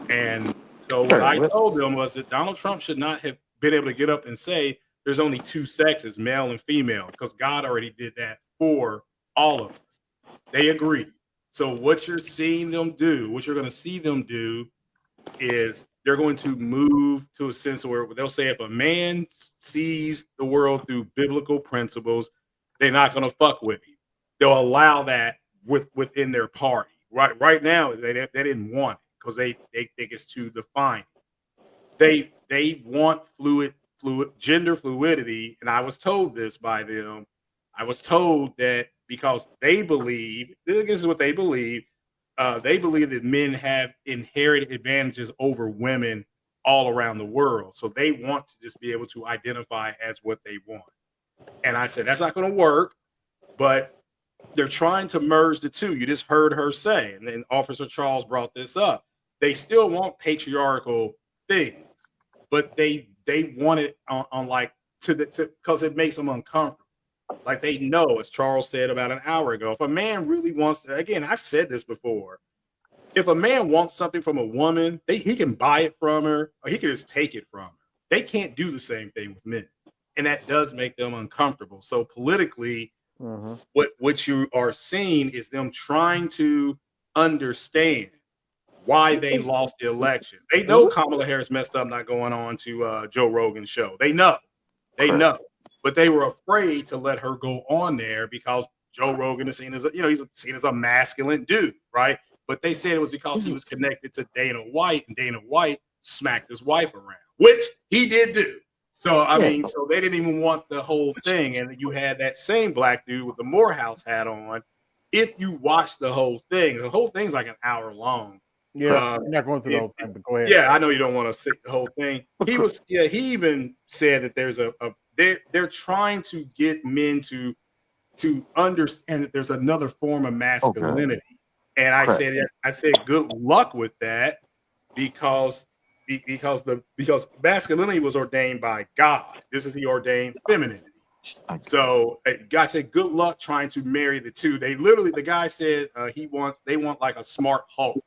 And so what I told them was that Donald Trump should not have been able to get up and say there's only 2 sexes, male and female, because God already did that for all of us. They agreed. So what you're seeing them do, what you're going to see them do is they're going to move to a sense where they'll say if a man sees the world through biblical principles, they're not going to fuck with him. They'll allow that within their party. Right now, they didn't want it because they think it's too defined. They want fluid gender fluidity, and I was told this by them. I was told that because they believe this is what they believe. They believe that men have inherited advantages over women all around the world, so they want to just be able to identify as what they want. And I said that's not going to work, but they're trying to merge the two. You just heard her say, and then Officer Charles brought this up. They still want patriarchal things, but they want it on like because it makes them uncomfortable. Like they know, as Charles said about an hour ago, if a man really wants to, again, I've said this before. If a man wants something from a woman, he can buy it from her, or he can just take it from her. They can't do the same thing with men, and that does make them uncomfortable. So politically, what you are seeing is them trying to understand why they lost the election. They know Kamala Harris messed up not going on to Joe Rogan's show. They know, but they were afraid to let her go on there because Joe Rogan is seen as he's seen as a masculine dude, right? But they said it was because he was connected to Dana White, and Dana White smacked his wife around, which he did do. So I mean, so they didn't even want the whole thing, and you had that same black dude with the Morehouse hat on. If you watch the whole thing's like an hour long. Yeah, I'm not going through the whole thing, but go ahead. Yeah, I know you don't want to sit the whole thing. He even said that there's they're trying to get men to understand that there's another form of masculinity. And I said good luck with that because masculinity was ordained by God. This is the ordained femininity. So God said, good luck trying to marry the two. The guy said they want like a smart Hulk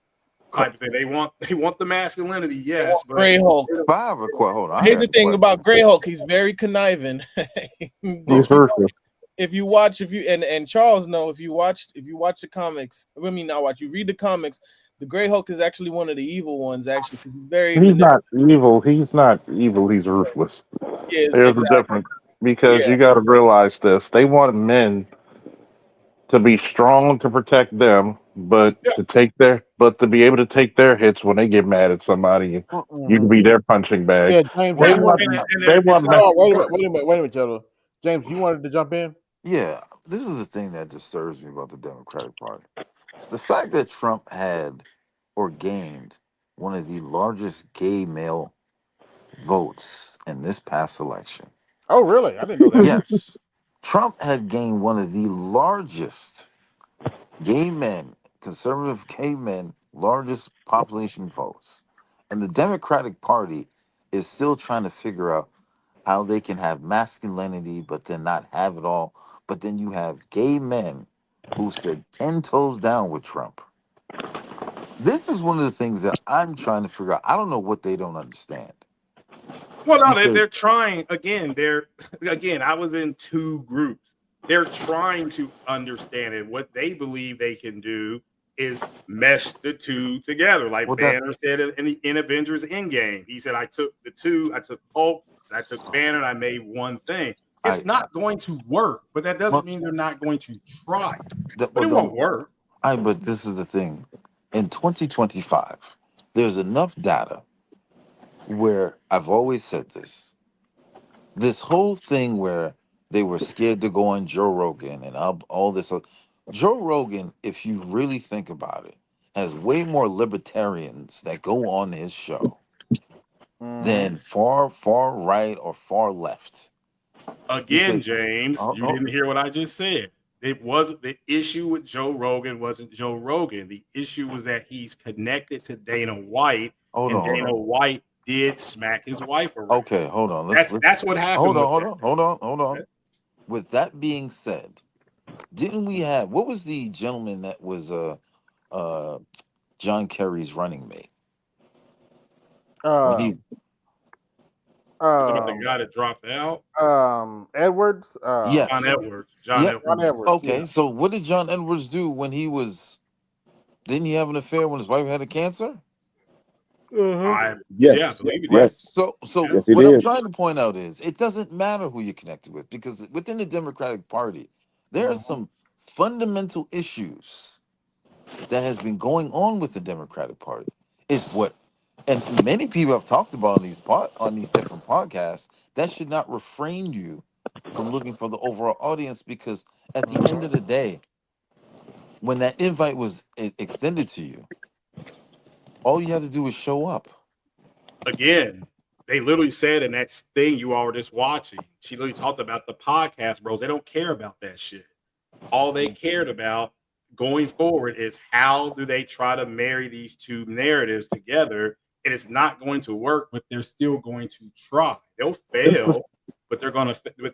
type of thing. They want the masculinity, yes. But Gray Hulk. Hold on. Here's the thing about Gray Hulk, he's very conniving. If you watch, and Charles know, if you watch the comics, I mean not watch, you read the comics, the Gray Hulk is actually one of the evil ones, actually, because He's not evil. He's not evil. He's ruthless. Yeah, there's a difference because you got to realize this. They want men to be strong to protect them, but to be able to take their hits when they get mad at somebody. You can be their punching bag. Yeah, James. They want wait a minute, Jello. James, you wanted to jump in? Yeah, this is the thing that disturbs me about the Democratic Party. The fact that Trump had or gained one of the largest gay male votes in this past election. Oh, really? I didn't know that. Yes. Trump had gained one of the largest gay men, conservative gay men, largest population votes. And the Democratic Party is still trying to figure out how they can have masculinity, but then not have it all. But then you have gay men who stood 10 toes down with Trump. This is one of the things that I'm trying to figure out. I don't know what they don't understand. Well, no, Because they're trying again. They're again. I was in two groups. They're trying to understand it. What they believe they can do is mesh the two together, like well, that Banner said in Avengers Endgame. He said, "I took the two. I took Hulk, and I took Banner, and I made one thing." I It's not going to work, but that doesn't well, mean they're not going to try. But well it won't don't work. but this is the thing. In 2025, there's enough data where I've always said this. This whole thing where they were scared to go on Joe Rogan and all this. Joe Rogan, if you really think about it, has way more libertarians that go on his show than far right or far left. Again, Because James, oh, you oh, didn't hear what I just said. It wasn't the issue with Joe Rogan wasn't Joe Rogan. The issue was that he's connected to Dana White, hold and on, hold Dana on. White did smack his wife around. Okay, hold on. Let's That's what hold happened on, with hold that. on, hold on. With that being said, didn't we have what was the gentleman that was uh John Kerry's running mate when he Um, Was about the um, guy that dropped out? Edwards. John yes. Edwards. John Yep. John Edwards. Edwards. Yeah. Okay, so what did John Edwards do when he was didn't he have an affair when his wife had a cancer? I yeah, I Yes, believe he did. Right. yes, So Yeah. yes, he what I'm did. trying to point out is it doesn't matter who you're connected with because within the Democratic Party, there are some fundamental issues that has been going on with the Democratic Party. Is what and many people have talked about on these different podcasts, that should not refrain you from looking for the overall audience because at the end of the day, when that invite was extended to you, all you have to do is show up. Again, they literally said in that thing you all were just watching, she literally talked about the podcast bros. They don't care about that shit. All they cared about going forward is how do they try to marry these two narratives together. And it's not going to work, but they're still going to try. They'll fail, but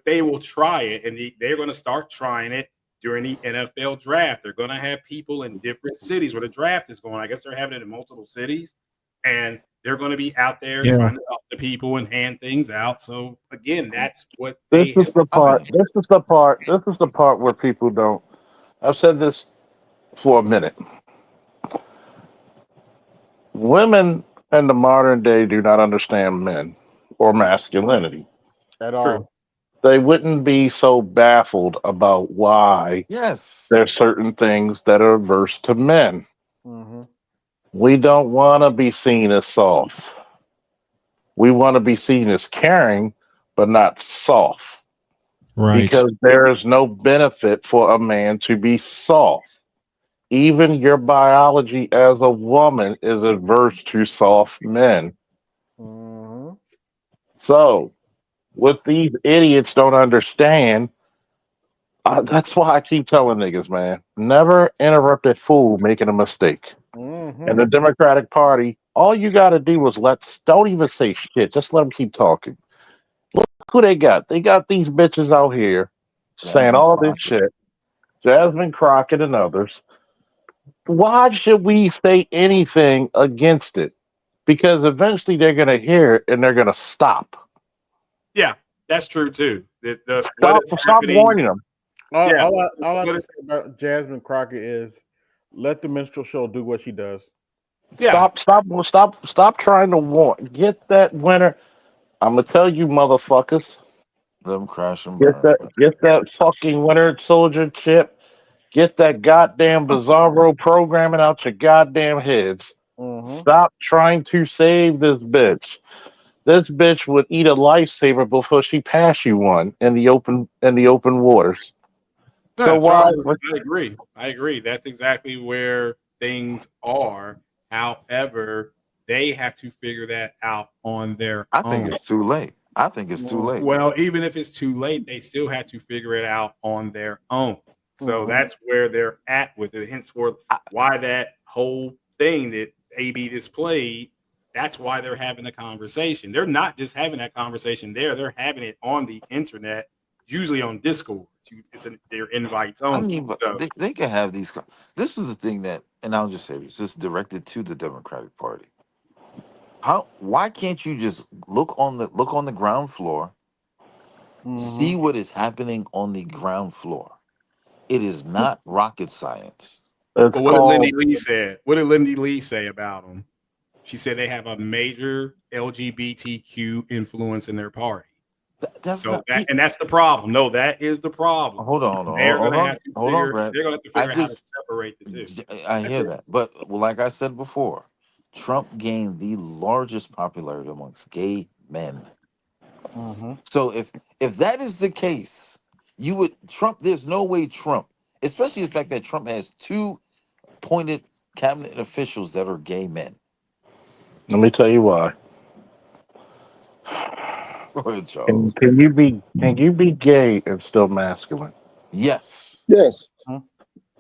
they will try it, and they're going to start trying it during the NFL draft. They're going to have people in different cities where the draft is going. I guess they're having it in multiple cities, and they're going to be out there Yeah. trying to talk to people and hand things out. So again, that's what This they is have. the I part. mean, This is the part. This is the part where people don't. I've said this for a minute. Women in the modern day do not understand men or masculinity. At True. all. They wouldn't be so baffled about why yes. there's certain things that are averse to men. Mm-hmm. We don't want to be seen as soft. We want to be seen as caring, but not soft. Right. Because there is no benefit for a man to be soft. Even your biology as a woman is adverse to soft men. Mm-hmm. So, what these idiots don't understand, that's why I keep telling niggas, man, never interrupt a fool making a mistake. In Mm-hmm. the Democratic Party, all you got to do is don't even say shit. Just let them keep talking. Look who they got. They got these bitches out here saying Jasmine all this Crockett. shit. Jasmine Crockett and others. Why should we say anything against it? Because eventually they're going to hear it and they're going to stop. Yeah, that's true too. The what Stop, is stop happening? warning them. Yeah, All I have what to is, say about Jasmine Crockett is let the minstrel show do what she does. yeah. Stop trying to warn. Get that winner. I'm gonna tell you, motherfuckers. Let them crash and burn. Get that fucking winter soldier chip. Get that goddamn bizarro programming out your goddamn heads. Mm-hmm. Stop trying to save this bitch. This bitch would eat a lifesaver before she pass you one in the open waters. So No, why? Charles, I agree. I agree. That's exactly where things are. However, they have to figure that out on their I think own. it's too late. I think it's too late. Well, even if it's too late, they still had to figure it out on their own. So Mm-hmm. that's where they're at with it. Henceforth, why that whole thing that AB displayed, that's why they're having a conversation. They're not just having that conversation there, they're having it on the internet, usually on Discord. Their invites I only. mean, but So they can have these. This is the thing that, and I'll just say this is directed to the Democratic Party. Why can't you just look on the ground floor, see what is happening on the ground floor? It is not rocket science. It's but what did Lindy called. Lee say? What did Lindy Lee say about them? She said they have a major LGBTQ influence in their party. That's So not. that's the problem. No, that is the problem. Hold They're on, gonna have to hold on, figure. Brad. They're gonna have to I figure out how to just, separate the two. I That's hear it. that, but well, like I said before, Trump gained the largest popularity amongst gay men. Mm-hmm. So if that is the case, you would Trump. There's no way Trump, especially the fact that Trump has two appointed cabinet officials that are gay men. Let me tell you why. Go ahead, Charles. Can you be gay and still masculine? Yes, Yes.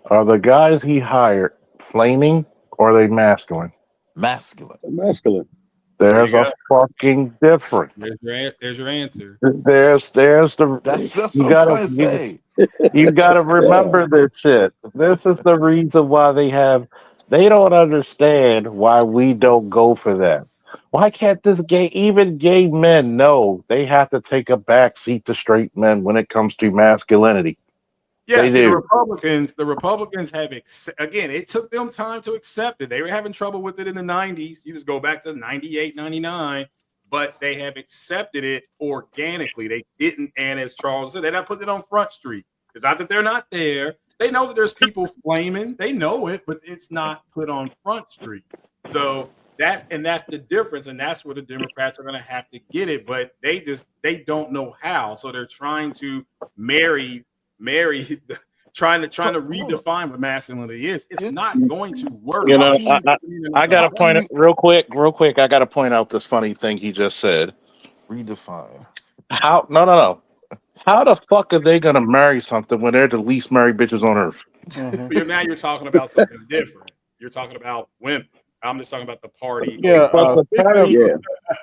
Are the guys he hired flaming or are they masculine? masculine. Masculine. There There's you a go. fucking difference. There's your answer. There's the That's you what I'm gotta trying to say. you gotta Yeah. remember this shit. This is the reason why they don't understand why we don't go for that. Why can't even gay men know they have to take a back seat to straight men when it comes to masculinity? Yeah, They see, do. The Republicans have again, it took them time to accept it. They were having trouble with it in the 90s. You just go back to 98, 99, but they have accepted it organically. They didn't, and as Charles said, they're not putting it on Front Street. It's not that they're not there. They know that there's people flaming. They know it, but it's not put on Front Street. So that's the difference, and that's where the Democrats are going to have to get it, but they don't know how. So they're trying to marry trying to redefine what masculinity is. It's not going to work. You know, I How gotta can point it you real quick. I gotta point out this funny thing he just said. redefine? How no. How the fuck are they gonna marry something when they're the least married bitches on earth? Mm-hmm. But now you're talking about something different. You're talking about women. I'm just talking about the party Yeah. overall. But the Speaking of, party, Yeah.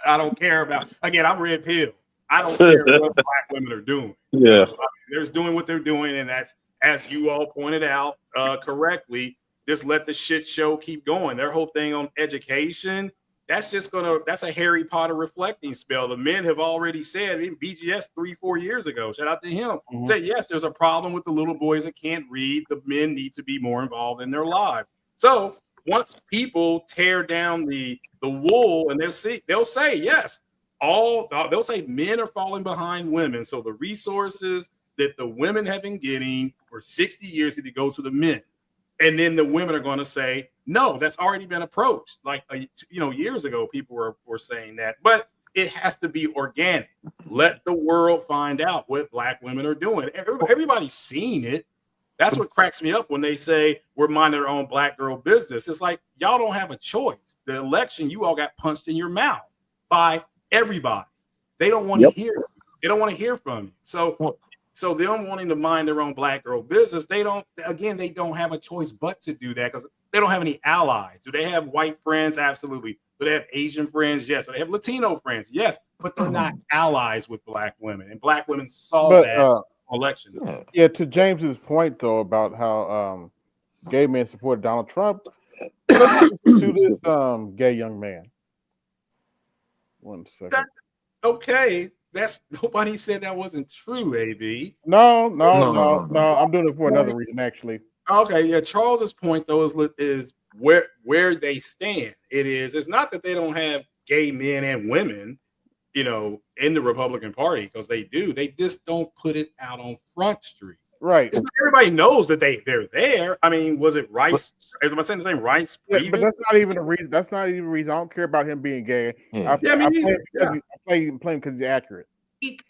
I don't care about. Again, I'm red pill. I don't care what black women are doing. yeah. So they're just doing what they're doing, and that's, as you all pointed out correctly, just let the shit show keep going. Their whole thing on education, that's a Harry Potter reflecting spell. The men have already said in BGS 3-4 years ago, shout out to him, said yes, there's a problem with the little boys that can't read. The men need to be more involved in their lives. So once people tear down the wool, and they'll say yes, they'll say men are falling behind women. So the resources that the women have been getting for 60 years need to go to the men. And then the women are going to say, no, that's already been approached. Like, years ago, people were saying that. But it has to be organic. Let the world find out what black women are doing. Everybody's seen it. That's what cracks me up when they say we're minding our own black girl business. It's like, y'all don't have a choice. The election, you all got punched in your mouth by everybody. They don't want to Yep. hear you. They don't want to hear from you. So them wanting to mind their own black girl business, they don't have a choice but to do that because they don't have any allies. Do they have white friends? Absolutely. Do they have Asian friends? Yes. Do they have Latino friends? Yes. But they're not allies with black women. And black women saw that election. Yeah, to James's point though about how gay men supported Donald Trump. Let's listen to this gay young man. 1 second. Okay. That's nobody said that wasn't true, AB. No. I'm doing it for another reason, actually. Okay, yeah. Charles's point though is where they stand. It's not that they don't have gay men and women, in the Republican Party, because they do. They just don't put it out on Front Street. Right. Everybody knows that they're there. I mean, was it Rice? Am I saying the same Rice? Yeah, but that's not even a reason. That's not even a reason. I don't care about him being gay. Yeah. I play him because he's accurate.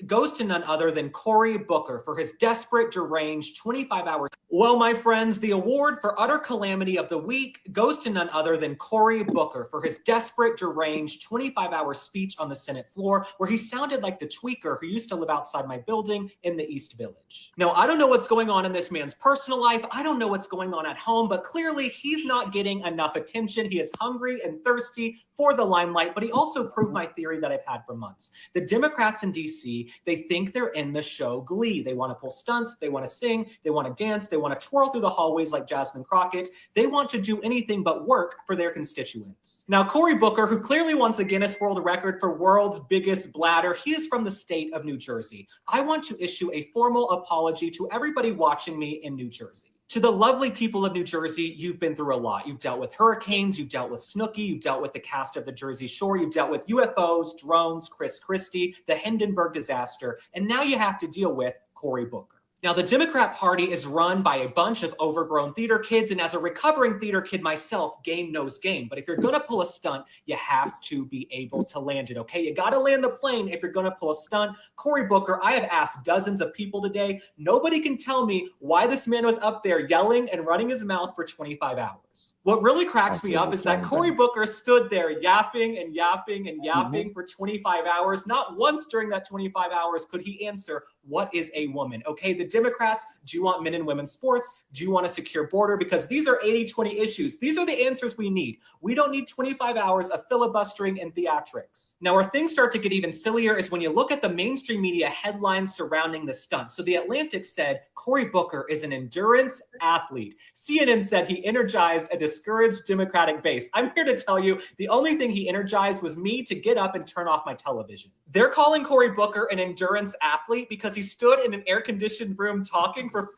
Goes to none other than Cory Booker for his desperate, deranged 25 hours. Well, my friends, the award for utter calamity of the week goes to none other than Cory Booker for his desperate, deranged 25-hour speech on the Senate floor, where he sounded like the tweaker who used to live outside my building in the East Village. Now, I don't know what's going on in this man's personal life. I don't know what's going on at home, but clearly he's not getting enough attention. He is hungry and thirsty for the limelight, but he also proved my theory that I've had for months. The Democrats in DC, they think they're in the show Glee. They want to pull stunts, they want to sing, they want to dance, they want to twirl through the hallways like Jasmine Crockett. They want to do anything but work for their constituents. Now, Cory Booker, who clearly wants a Guinness World Record for world's biggest bladder, he is from the state of New Jersey. I want to issue a formal apology to everybody watching me in New Jersey. To the lovely people of New Jersey, you've been through a lot. You've dealt with hurricanes, you've dealt with Snooki, you've dealt with the cast of the Jersey Shore, you've dealt with UFOs, drones, Chris Christie, the Hindenburg disaster, and now you have to deal with Cory Booker. Now, the Democrat Party is run by a bunch of overgrown theater kids, and as a recovering theater kid myself, game knows game. But if you're going to pull a stunt, you have to be able to land it, okay? You got to land the plane if you're going to pull a stunt. Cory Booker, I have asked dozens of people today. Nobody can tell me why this man was up there yelling and running his mouth for 25 hours. What really cracks me up is that Cory Booker stood there yapping and yapping and yapping for 25 hours. Not once during that 25 hours could he answer, what is a woman? Okay, the Democrats, do you want men and women's sports? Do you want a secure border? Because these are 80-20 issues. These are the answers we need. We don't need 25 hours of filibustering and theatrics. Now, where things start to get even sillier is when you look at the mainstream media headlines surrounding the stunt. So The Atlantic said, Cory Booker is an endurance athlete. CNN said he energized a discouraged Democratic base. I'm here to tell you, the only thing he energized was me to get up and turn off my television. They're calling Cory Booker an endurance athlete because he stood in an air-conditioned room talking for...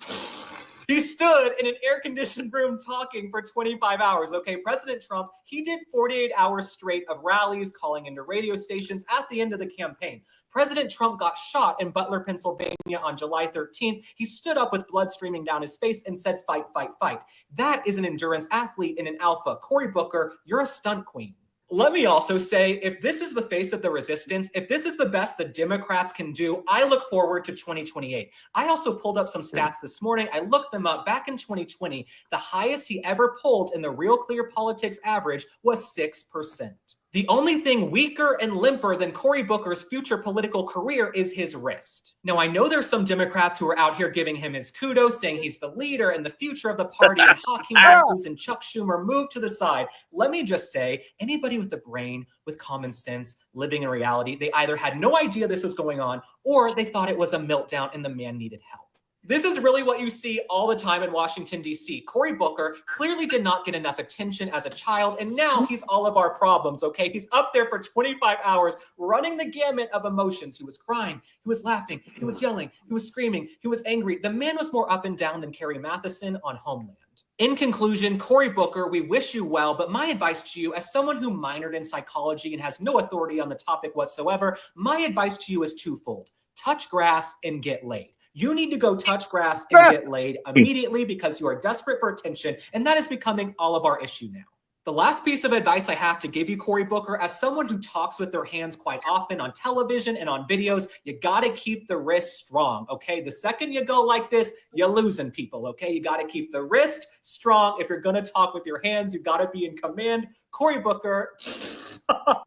He stood in an air-conditioned room talking for 25 hours. Okay, President Trump, he did 48 hours straight of rallies, calling into radio stations at the end of the campaign. President Trump got shot in Butler, Pennsylvania on July 13th. He stood up with blood streaming down his face and said, fight, fight, fight. That is an endurance athlete and an alpha. Cory Booker, you're a stunt queen. Let me also say, if this is the face of the resistance, if this is the best the Democrats can do, I look forward to 2028. I also pulled up some stats this morning. I looked them up. Back in 2020, the highest he ever pulled in the Real Clear Politics average was 6%. The only thing weaker and limper than Cory Booker's future political career is his wrist. Now, I know there's some Democrats who are out here giving him his kudos, saying he's the leader and the future of the party, and Hakeem Jeffries and Chuck Schumer move to the side. Let me just say, anybody with a brain, with common sense, living in reality, they either had no idea this was going on, or they thought it was a meltdown and the man needed help. This is really what you see all the time in Washington, D.C. Cory Booker clearly did not get enough attention as a child, and now he's all of our problems, okay? He's up there for 25 hours running the gamut of emotions. He was crying, he was laughing, he was yelling, he was screaming, he was angry. The man was more up and down than Carrie Mathison on Homeland. In conclusion, Cory Booker, we wish you well, but my advice to you, as someone who minored in psychology and has no authority on the topic whatsoever, my advice to you is twofold. Touch grass and get laid. You need to go touch grass and get laid immediately because you are desperate for attention, and that is becoming all of our issue now. The last piece of advice I have to give you, Cory Booker, as someone who talks with their hands quite often on television and on videos, you got to keep the wrist strong, okay? The second you go like this, you're losing people, okay? You got to keep the wrist strong. If you're going to talk with your hands, you got to be in command. Cory Booker.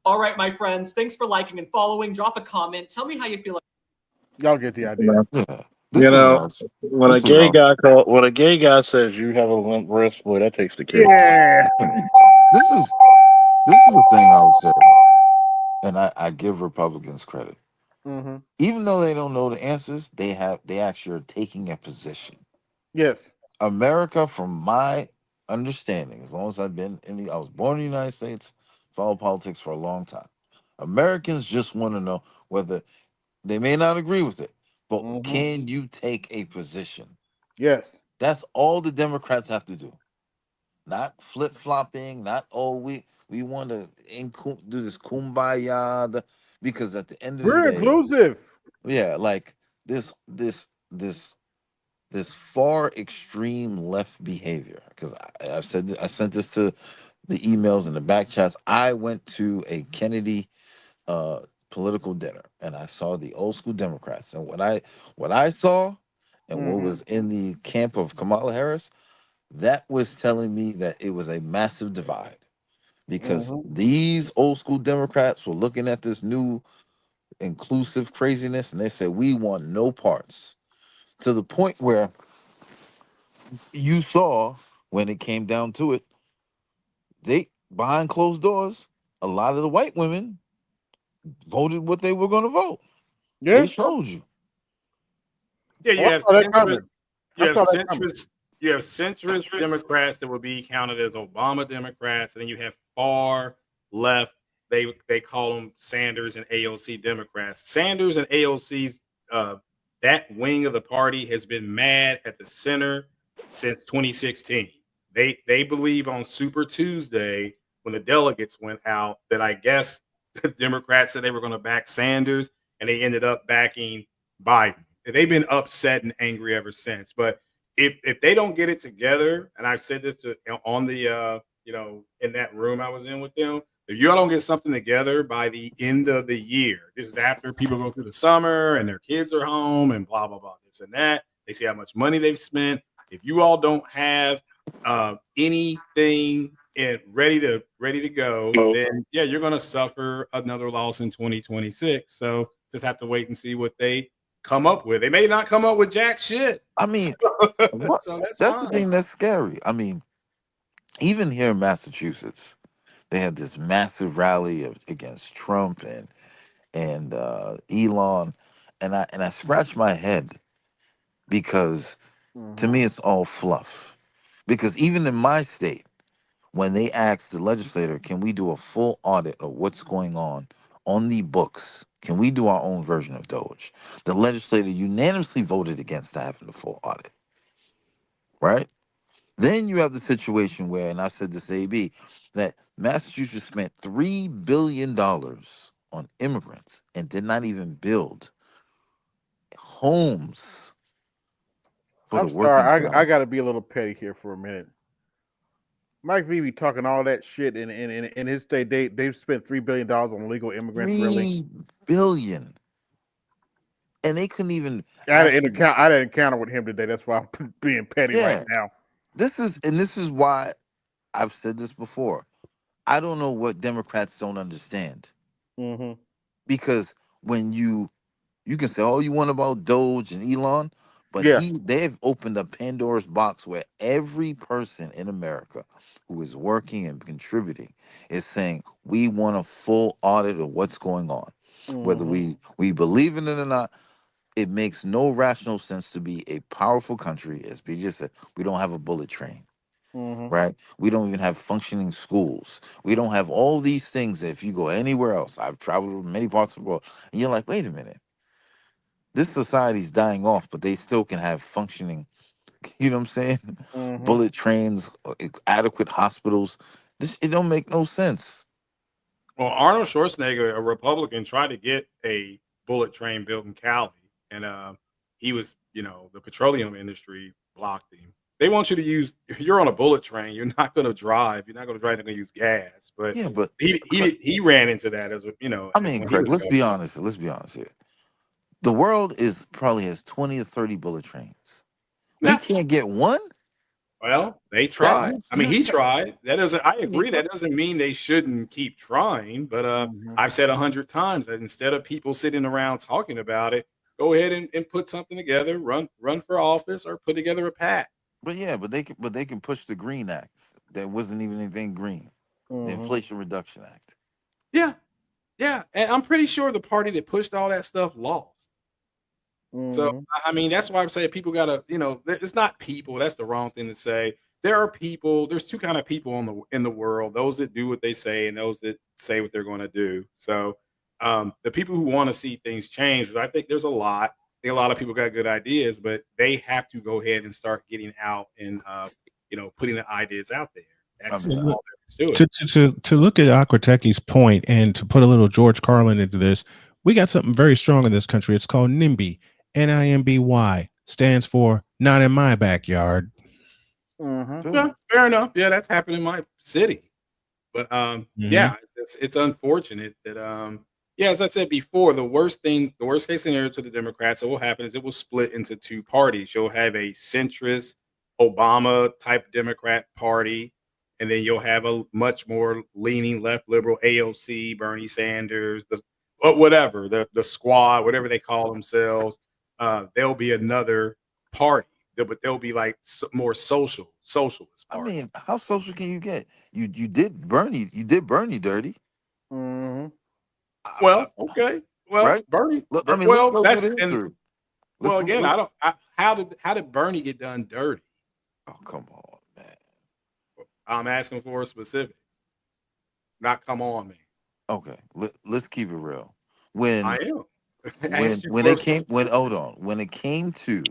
All right, my friends, thanks for liking and following. Drop a comment. Tell me how you feel. Y'all get the idea. You know, when a gay guy says you have a limp wrist, boy, that takes the cake. Yeah. This is the thing I would say, and I give Republicans credit. Mm-hmm. Even though they don't know the answers, they actually are taking a position. Yes. America, from my understanding, as long as I've been I was born in the United States, followed politics for a long time. Americans just want to know whether they may not agree with it, but can you take a position? Yes. That's all the Democrats have to do. Not flip-flopping, not, we want to do this kumbaya, because at the end of we're the day, inclusive. Yeah, like this far extreme left behavior. Because I sent this to the emails and the back chats. I went to a Kennedy political dinner, and I saw the old school Democrats, and what I saw, and what was in the camp of Kamala Harris, that was telling me that it was a massive divide because Mm-hmm. these old school Democrats were looking at this new inclusive craziness and they said, we want no parts. To the point where you saw when it came down to it, they behind closed doors, a lot of the white women voted what they were going to vote. Yeah. They showed you. Yeah, Oh, I saw that coming. you I have saw that coming. centrist Democrats that would be counted as Obama Democrats, and then you have far left. They call them Sanders and AOC Democrats. Sanders and AOC's that wing of the party has been mad at the center since 2016. They believe on Super Tuesday when the delegates went out that I guess the Democrats said they were going to back Sanders and they ended up backing Biden. They've been upset and angry ever since. But if they don't get it together, and I said this to on the in that room I was in with them, if you all don't get something together by the end of the year, this is after people go through the summer and their kids are home and blah blah blah, this and that. They see how much money they've spent. If you all don't have anything and ready to go, then yeah, you're going to suffer another loss in 2026. So just have to wait and see what they come up with. They may not come up with jack shit. I mean, what? So that's That's the fine. thing that's scary. I mean, even here in Massachusetts, they had this massive rally against Trump and Elon, and I scratched my head because to me it's all fluff. Because even in my state, when they asked the legislator, can we do a full audit of what's going on the books? Can we do our own version of Doge? The legislator unanimously voted against having the full audit, right? Then you have the situation where, and I said this to AB, that Massachusetts spent $3 billion on immigrants and did not even build homes for the I'm working sorry. I got class. to be a little petty here for a minute. Mike V be talking all that shit in his state. They've spent $3 billion on illegal immigrants. Really? $3 billion, and they couldn't even I had actually. an encounter with him today. That's why I'm being petty right Yeah, now. this is why I've said this before. I don't know what Democrats don't understand Mm-hmm. because when you can say all you want about Doge and Elon, but Yeah. they've opened a Pandora's box where every person in America who is working and contributing is saying we want a full audit of what's going on. Whether Mm-hmm. we believe in it or not, it makes no rational sense to be a powerful country, as B just said. We don't have a bullet train, Mm-hmm. right? We don't even have functioning schools. We don't have all these things that if you go anywhere else, I've traveled to many parts of the world, and you're like, wait a minute, this society's dying off, but they still can have functioning, you know what I'm saying? Mm-hmm. Bullet trains, adequate hospitals. It don't make no sense. Well, Arnold Schwarzenegger, a Republican, tried to get a bullet train built in Cali, and he was, the petroleum industry blocked him. They want you to use. If you're on a bullet train, you're not going to drive. You're not going to drive. You're going to use gas. But Yeah, but he ran into that as I mean, when he Craig, was let's governor. be honest. Let's be honest here. The world is probably has 20 or 30 bullet trains. We Yeah. can't get one. Well, they That tried. I mean, he tried. That doesn't. I agree. That doesn't mean they shouldn't keep trying. But I've said 100 times that instead of people sitting around talking about it, go ahead and put something together. Run for office or put together a pact. But yeah, but they can push the Green Act. That wasn't even anything green. The Mm-hmm. Inflation Reduction Act. Yeah, yeah, and I'm pretty sure the party that pushed all that stuff lost. So Mm-hmm. I mean, that's why I'm saying people gotta, it's not people. That's the wrong thing to say. There are people. There's two kind of people in the world: those that do what they say, and those that say what they're going to do. So the people who want to see things change, I think there's a lot. I think a lot of people got good ideas, but they have to go ahead and start getting out and putting the ideas out there. That's all there is to it. To look at Aquatechi's point and to put a little George Carlin into this, we got something very strong in this country. It's called NIMBY. NIMBY stands for not in my backyard. Mm-hmm. Yeah, fair enough. Yeah, that's happened in my city. But yeah, it's unfortunate that yeah, as I said before, the worst case scenario to the Democrats that will happen is it will split into two parties. You'll have a centrist Obama type Democrat Party, and then you'll have a much more leaning left liberal AOC, Bernie Sanders, whatever the squad, whatever they call themselves. There'll be another party, but they'll be like more socialist. I mean, how social can you get? You did Bernie dirty. Mm-hmm. Well, okay. Well, Right? Bernie. Look, I mean, Well, let's go that's through the and history. well again, I don't. How did Bernie get done dirty? Oh, come on, man. I'm asking for a specific. Not come on, man. Okay, let's keep it real. When I am. when it came when it came to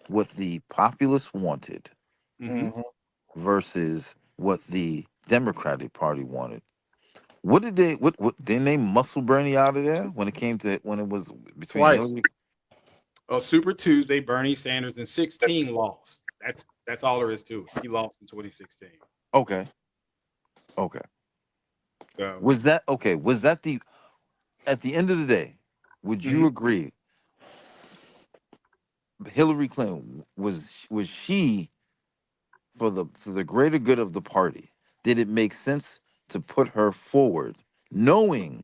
what the populace wanted Mm-hmm. versus what the Democratic Party wanted. What did they what didn't they muscle Bernie out of there when it was between Twice. Hillary? Super Tuesday, Bernie Sanders in 16 lost. That's all there is to it. He lost in 2016. Okay. So Was that the at the end of the day, would you agree Hillary Clinton was she for the greater good of the party? Did it make sense to put her forward knowing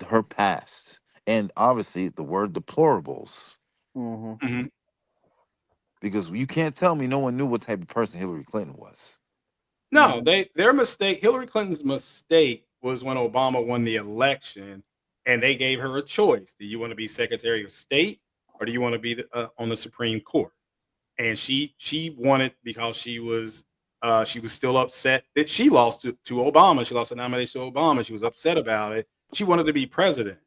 her past and obviously the word deplorables? Mm-hmm. Because you can't tell me no one knew what type of person Hillary Clinton was. no, their mistake. Hillary Clinton's mistake was when Obama won the election, and they gave her a choice: do you want to be Secretary of State, or do you want to be on the Supreme Court? And she wanted, because she was still upset that she lost to Obama. She lost the nomination to Obama. She was upset about it. She wanted to be president,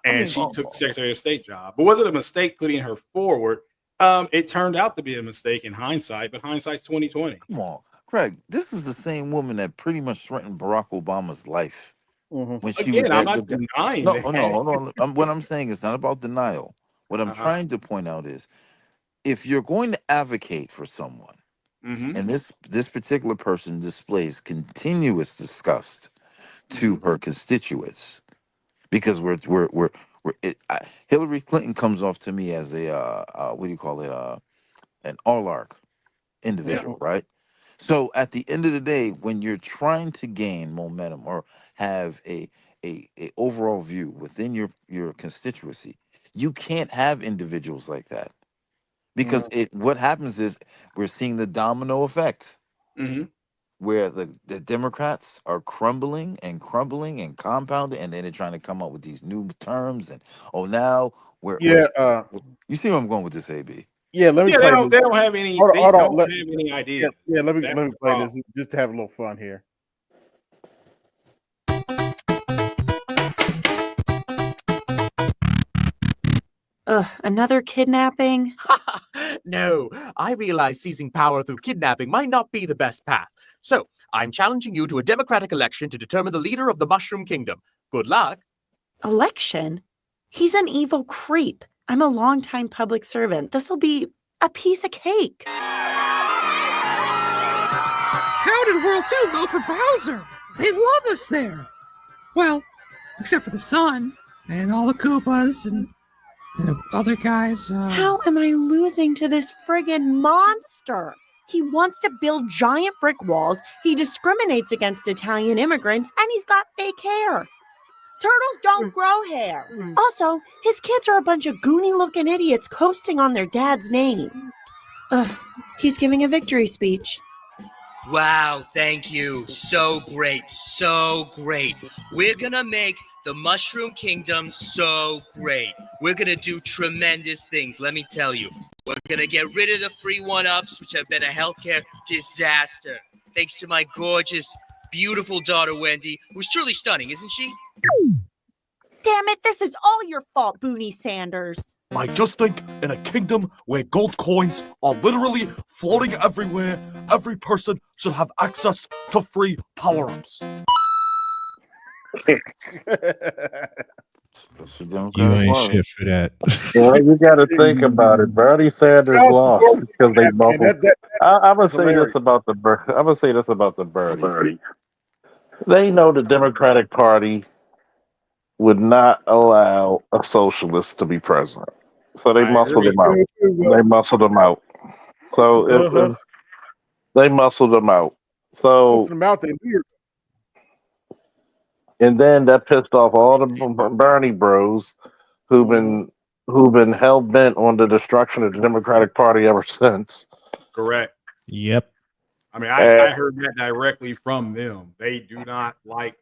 and she took the Secretary of State job. But was it a mistake putting her forward? It turned out to be a mistake in hindsight, but hindsight's 2020. Come on, Craig. This is the same woman that pretty much threatened Barack Obama's life when she was Again, I'm at not the. denying No, that. hold on. What I'm saying is not about denial. What I'm trying to point out is, if you're going to advocate for someone, and this particular person displays continuous disgust to her constituents, because Hillary Clinton comes off to me as a what do you call it, an oligarch individual, right? So at the end of the day, when you're trying to gain momentum or have a overall view within your constituency, you can't have individuals like that, because what happens is we're seeing the domino effect, where the Democrats are crumbling and compounding, and then they're trying to come up with these new terms, and now you see where I'm going with this, AB. Yeah, let me Yeah, play they this. don't have any. Hold on, They hold on. don't have any ideas. Yeah, let me That's play the problem. this just to have a little fun here. Another kidnapping? No, I realize seizing power through kidnapping might not be the best path. So, I'm challenging you to a democratic election to determine the leader of the Mushroom Kingdom. Good luck. Election? He's an evil creep. I'm a longtime public servant. This will be a piece of cake. How did World 2 go for Bowser? They love us there. Well, except for the sun and all the Koopas and the other guys. How am I losing to this friggin' monster? He wants to build giant brick walls, he discriminates against Italian immigrants, and he's got fake hair. Turtles don't grow hair. Also, his kids are a bunch of goony-looking idiots coasting on their dad's name. He's giving a victory speech. Wow, thank you. So great, so great. We're gonna make the Mushroom Kingdom so great. We're gonna do tremendous things, let me tell you. We're gonna get rid of the free one-ups, which have been a healthcare disaster. Thanks to my gorgeous, beautiful daughter, Wendy, who's truly stunning, isn't she? Damn it, this is all your fault, Booney Sanders. I just think in a kingdom where gold coins are literally floating everywhere, every person should have access to free power-ups. You ain't shit for that. Well, you got to think about it. Bernie Sanders lost because they muffled. I'm gonna say this about the Bernie. They know the Democratic Party would not allow a socialist to be president, so they muscled him out. They muscled him out. So they muscled them out. Muscled So them out. They weird. and then that pissed off all the Bernie bros who've been hell bent on the destruction of the Democratic Party ever since. Correct. Yep. I mean, I heard that directly from them. They do not like.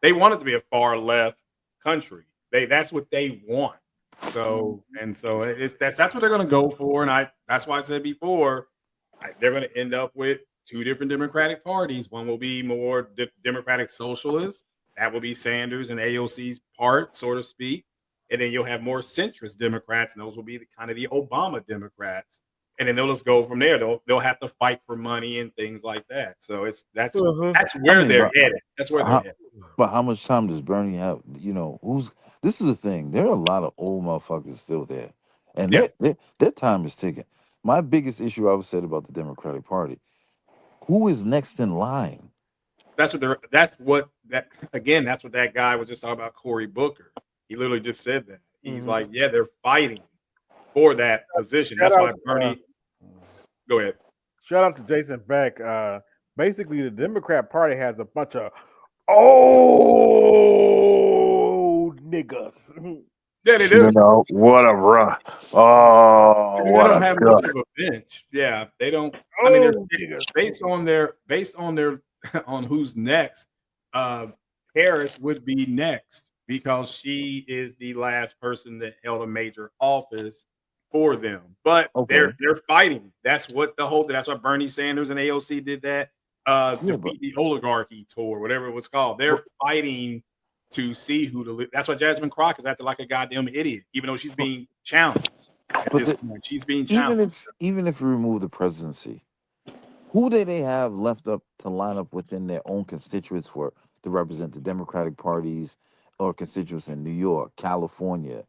They want it to be a far left country. That's what they want. So that's what they're going to go for. And that's why I said before, they're going to end up with two different Democratic parties. One will be more Democratic socialist. That will be Sanders and AOC's part, so to speak. And then you'll have more centrist Democrats, and those will be kind of the Obama Democrats. And then they'll just go from there. They'll have to fight for money and things like that. So that's where they're headed. That's where they're headed. But how much time does Bernie have? This is the thing. There are a lot of old motherfuckers still there, and their time is ticking. My biggest issue I said about the Democratic Party: who is next in line? That's what that guy was just talking about. Cory Booker. He literally just said that. He's like, yeah, they're fighting for that position. That's why Bernie. Go ahead. Shout out to Jason Beck. Basically, the Democrat Party has a bunch of old niggas. Yeah, they do. What a run! Oh, they what don't a have much of a bench. Yeah, they don't. I mean, based on their on who's next. Harris would be next because she is the last person that held a major office for them. But they're fighting. That's what that's why Bernie Sanders and AOC did that. Defeat the oligarchy tour, whatever it was called. They're fighting to see who to live. That's why Jasmine Crockett is acting like a goddamn idiot, even though she's being challenged at this point. She's being challenged. Even if you remove the presidency, who do they have left up to line up within their own constituents to represent the Democratic parties or constituents in New York, California,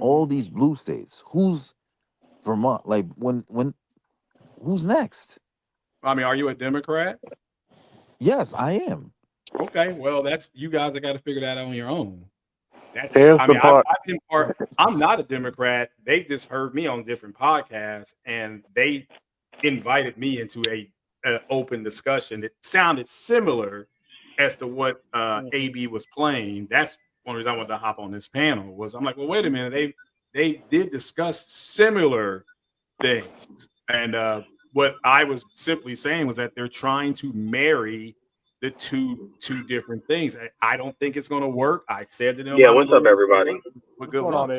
all these blue states? Who's Vermont? Like who's next? I mean, are you a Democrat? Yes, I am. Okay, well, that's you guys that got to figure that out on your own. I'm not a Democrat. They just heard me on different podcasts, and they invited me into a open discussion that sounded similar as to what AB was playing. That's one reason I wanted to hop on this panel. Was I'm like, well, wait a minute, they did discuss similar things, and what I was simply saying was that they're trying to marry the two different things. I don't think it's going to work. I said to them. Yeah, what's up, everybody? With good luck.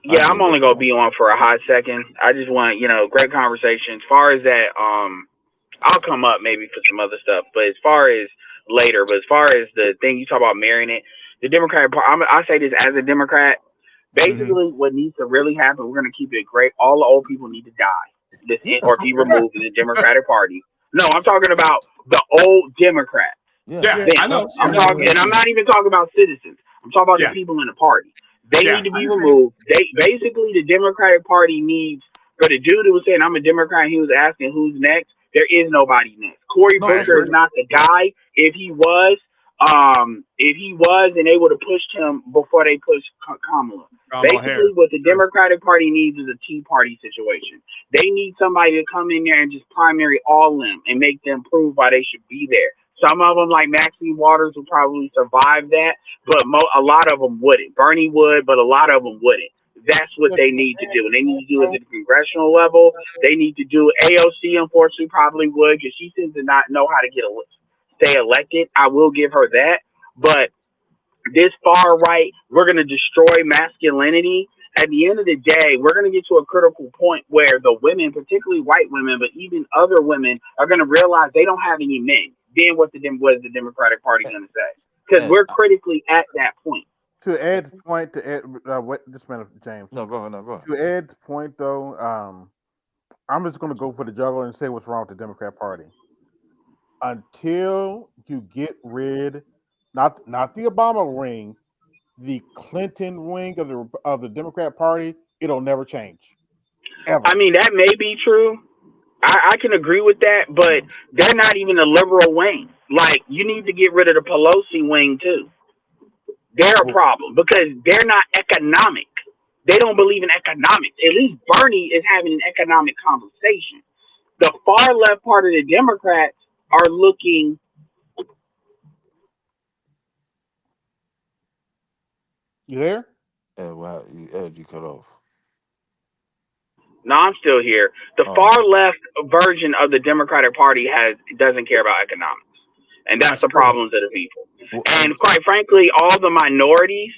I'm only gonna be on for a hot second. I just want, great conversation. As far as that, I'll come up maybe for some other stuff. But as far as the thing you talk about marrying it, the Democratic Party. I say this as a Democrat. Basically, what needs to really happen, we're gonna keep it great. All the old people need to die, or be removed in the Democratic Party. No, I'm talking about the old Democrats. Yeah, I know. I'm talking, and I'm not even talking about citizens. I'm talking about the people in the party. They need to be removed. Basically, the Democratic Party needs. For the dude who was saying I'm a Democrat, he was asking who's next. There is nobody next. Cory Booker is not the guy. If he was, and they would have pushed him before they pushed Kamala. Basically, what the Democratic Party needs is a Tea Party situation. They need somebody to come in there and just primary all of them and make them prove why they should be there. Some of them, like Maxine Waters, will probably survive that, but a lot of them wouldn't. Bernie would, but a lot of them wouldn't. That's what they need to do. And they need to do it at the congressional level. They need to do AOC, unfortunately, probably would, because she seems to not know how to stay elected. I will give her that. But this far right, we're going to destroy masculinity. At the end of the day, we're going to get to a critical point where the women, particularly white women, but even other women, are going to realize they don't have any men. Then what is the Democratic Party going to say? Because we're critically at that point. To Ed's point, just a minute, James. No, go ahead. To Ed's point, though, I'm just going to go for the juggler and say what's wrong with the Democrat Party. Until you get rid, not the Obama wing, the Clinton wing of the Democrat Party, it'll never change. Ever. I mean, that may be true. I can agree with that, but they're not even a liberal wing. Like, you need to get rid of the Pelosi wing too. They're a problem because they're not economic. They don't believe in economics. At least Bernie is having an economic conversation. The far left part of the Democrats are looking. You there? Ed, wow, you cut off. No, I'm still here. The far left version of the Democratic Party doesn't care about economics, and that's the problems of the people. And quite frankly, all the minorities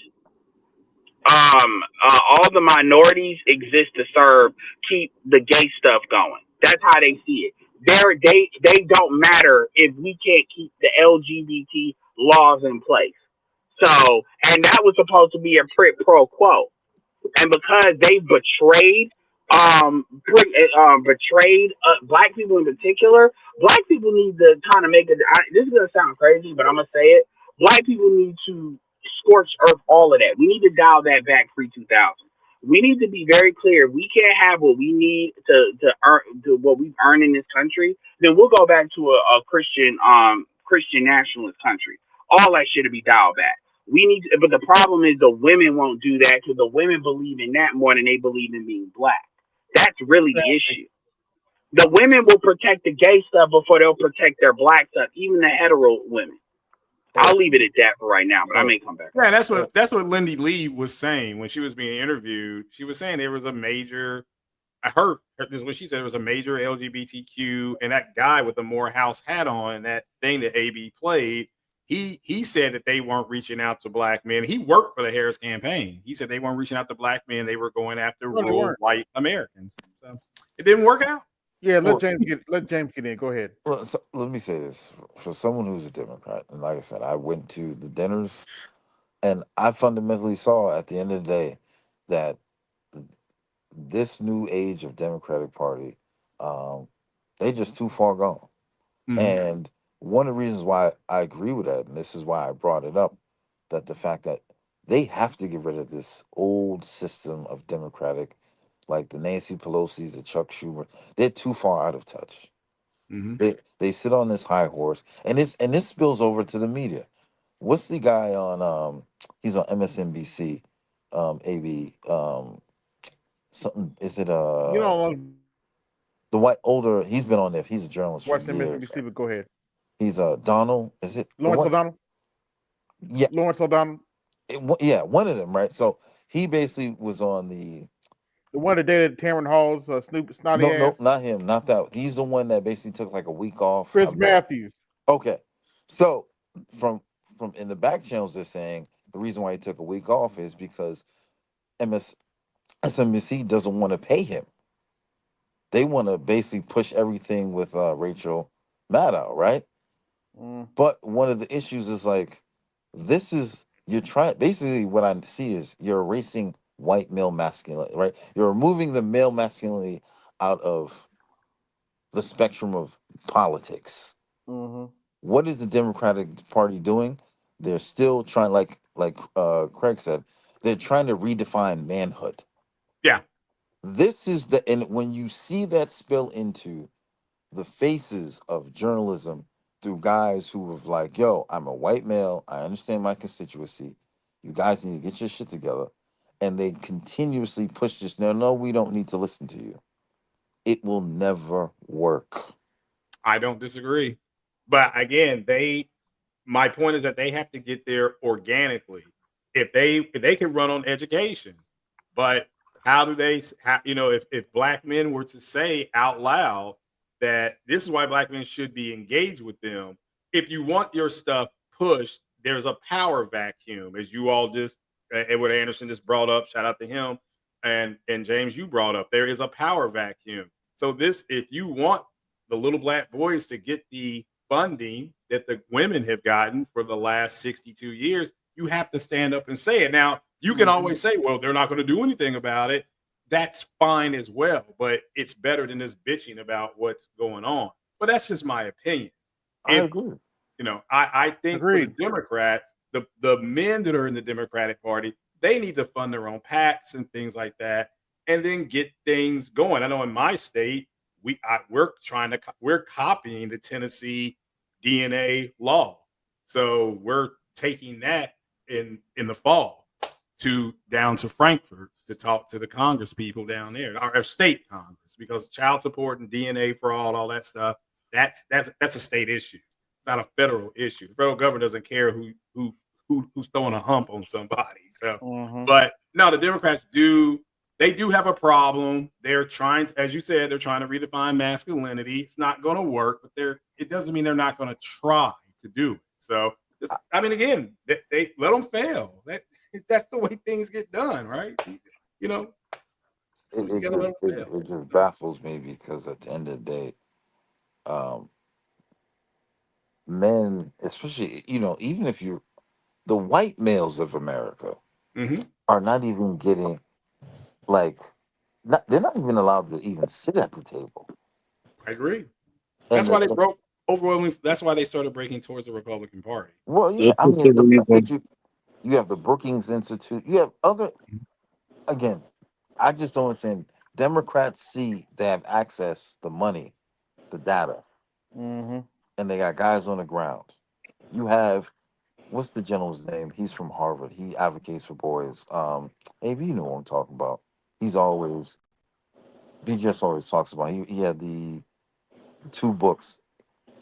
exist to keep the gay stuff going. That's how they see it. They don't matter if we can't keep the LGBT laws in place. So, and that was supposed to be a pro quo. And because they betrayed black people in particular, black people need to kind of make it. This is gonna sound crazy, but I'm gonna say it. Black people need to scorch earth all of that. We need to dial that back pre-2000. We need to be very clear. If we can't have what we need to earn to what we've earned in this country, then we'll go back to a Christian nationalist country. All that shit will be dialed back. But the problem is the women won't do that because the women believe in that more than they believe in being black. That's really the issue. The women will protect the gay stuff before they'll protect their black stuff, even the hetero women. I'll leave it at that for right now, but I may come back. Yeah, that's what Lindy Lee was saying when she was being interviewed. She was saying there was a major. I heard this is what she said. There was a major LGBTQ, and that guy with the Morehouse hat on, that thing that AB played. He said that they weren't reaching out to black men. He worked for the Harris campaign. He said they weren't reaching out to black men. They were going after rural white Americans. So it didn't work out. Yeah, let James get in. Go ahead. Well, so, let me say this for someone who's a Democrat, and like I said, I went to the dinners, and I fundamentally saw at the end of the day that this new age of Democratic Party, they just too far gone. And one of the reasons why I agree with that, and this is why I brought it up, that the fact that they have to get rid of this old system of Democratic, like the Nancy Pelosi's, the Chuck Schumer, they're too far out of touch. They sit on this high horse, and this spills over to the media. What's the guy on? He's on MSNBC. AB. Something. Is it You know, the white older? He's been on there. He's a journalist for watch years. MSNBC, but go ahead. He's Donald. Is it Lawrence O'Donnell? Yeah, Lawrence O'Donnell. Yeah, one of them, right? So he basically was on the one that dated Tamron Hall's snotty ass. No, not him, not that. He's the one that basically took like a week off. Chris Matthews. Okay, so from in the back channels, they're saying the reason why he took a week off is because MSNBC doesn't want to pay him. They want to basically push everything with Rachel Maddow, right? But one of the issues is like, you're trying, basically what I see is you're erasing white male masculinity, right? You're removing the male masculinity out of the spectrum of politics. What is the Democratic Party doing? They're still trying, like Craig said, they're trying to redefine manhood. Yeah. This is and when you see that spill into the faces of journalism through guys who have like, yo, I'm a white male, I understand my constituency, you guys need to get your shit together, and they continuously push this, no, we don't need to listen to you. It will never work. I don't disagree. But again, my point is that they have to get there organically. If they can run on education, but how do they, if black men were to say out loud that this is why black men should be engaged with them, if you want your stuff pushed, there's a power vacuum, as you all just, Edward Anderson just brought up, shout out to him, and James, you brought up, there is a power vacuum. So if you want the little black boys to get the funding that the women have gotten for the last 62 years, you have to stand up and say it. Now, you can always say, well, they're not going to do anything about it. That's fine as well, but it's better than this bitching about what's going on. But that's just my opinion. I agree. I think for the Democrats, the men that are in the Democratic Party, they need to fund their own PACs and things like that, and then get things going. I know in my state, we're copying the Tennessee DNA law, so we're taking that in the fall down to Frankfurt to talk to the Congress people down there, our state Congress, because child support and DNA fraud, all that stuff, that's a state issue. It's not a federal issue. The federal government doesn't care who's throwing a hump on somebody. So, but no, the Democrats do have a problem. They're trying to, as you said, they're trying to redefine masculinity. It's not going to work, but it doesn't mean they're not going to try to do it. So, I mean, again, they let them fail. That's the way things get done, right? You know, it just baffles me because at the end of the day, men, especially, even if the white males of America are not even getting, like, they're not even allowed to even sit at the table. I agree. That's why they broke overwhelmingly. That's why they started breaking towards the Republican Party. Well, yeah, I mean, the fact that you have the Brookings Institute, you have other. Again, I just don't understand. Democrats see they have access, the money, the data, and they got guys on the ground. You have, what's the gentleman's name? He's from Harvard. He advocates for boys. Maybe you know what I'm talking about. He just always talks about. He had the 2 books.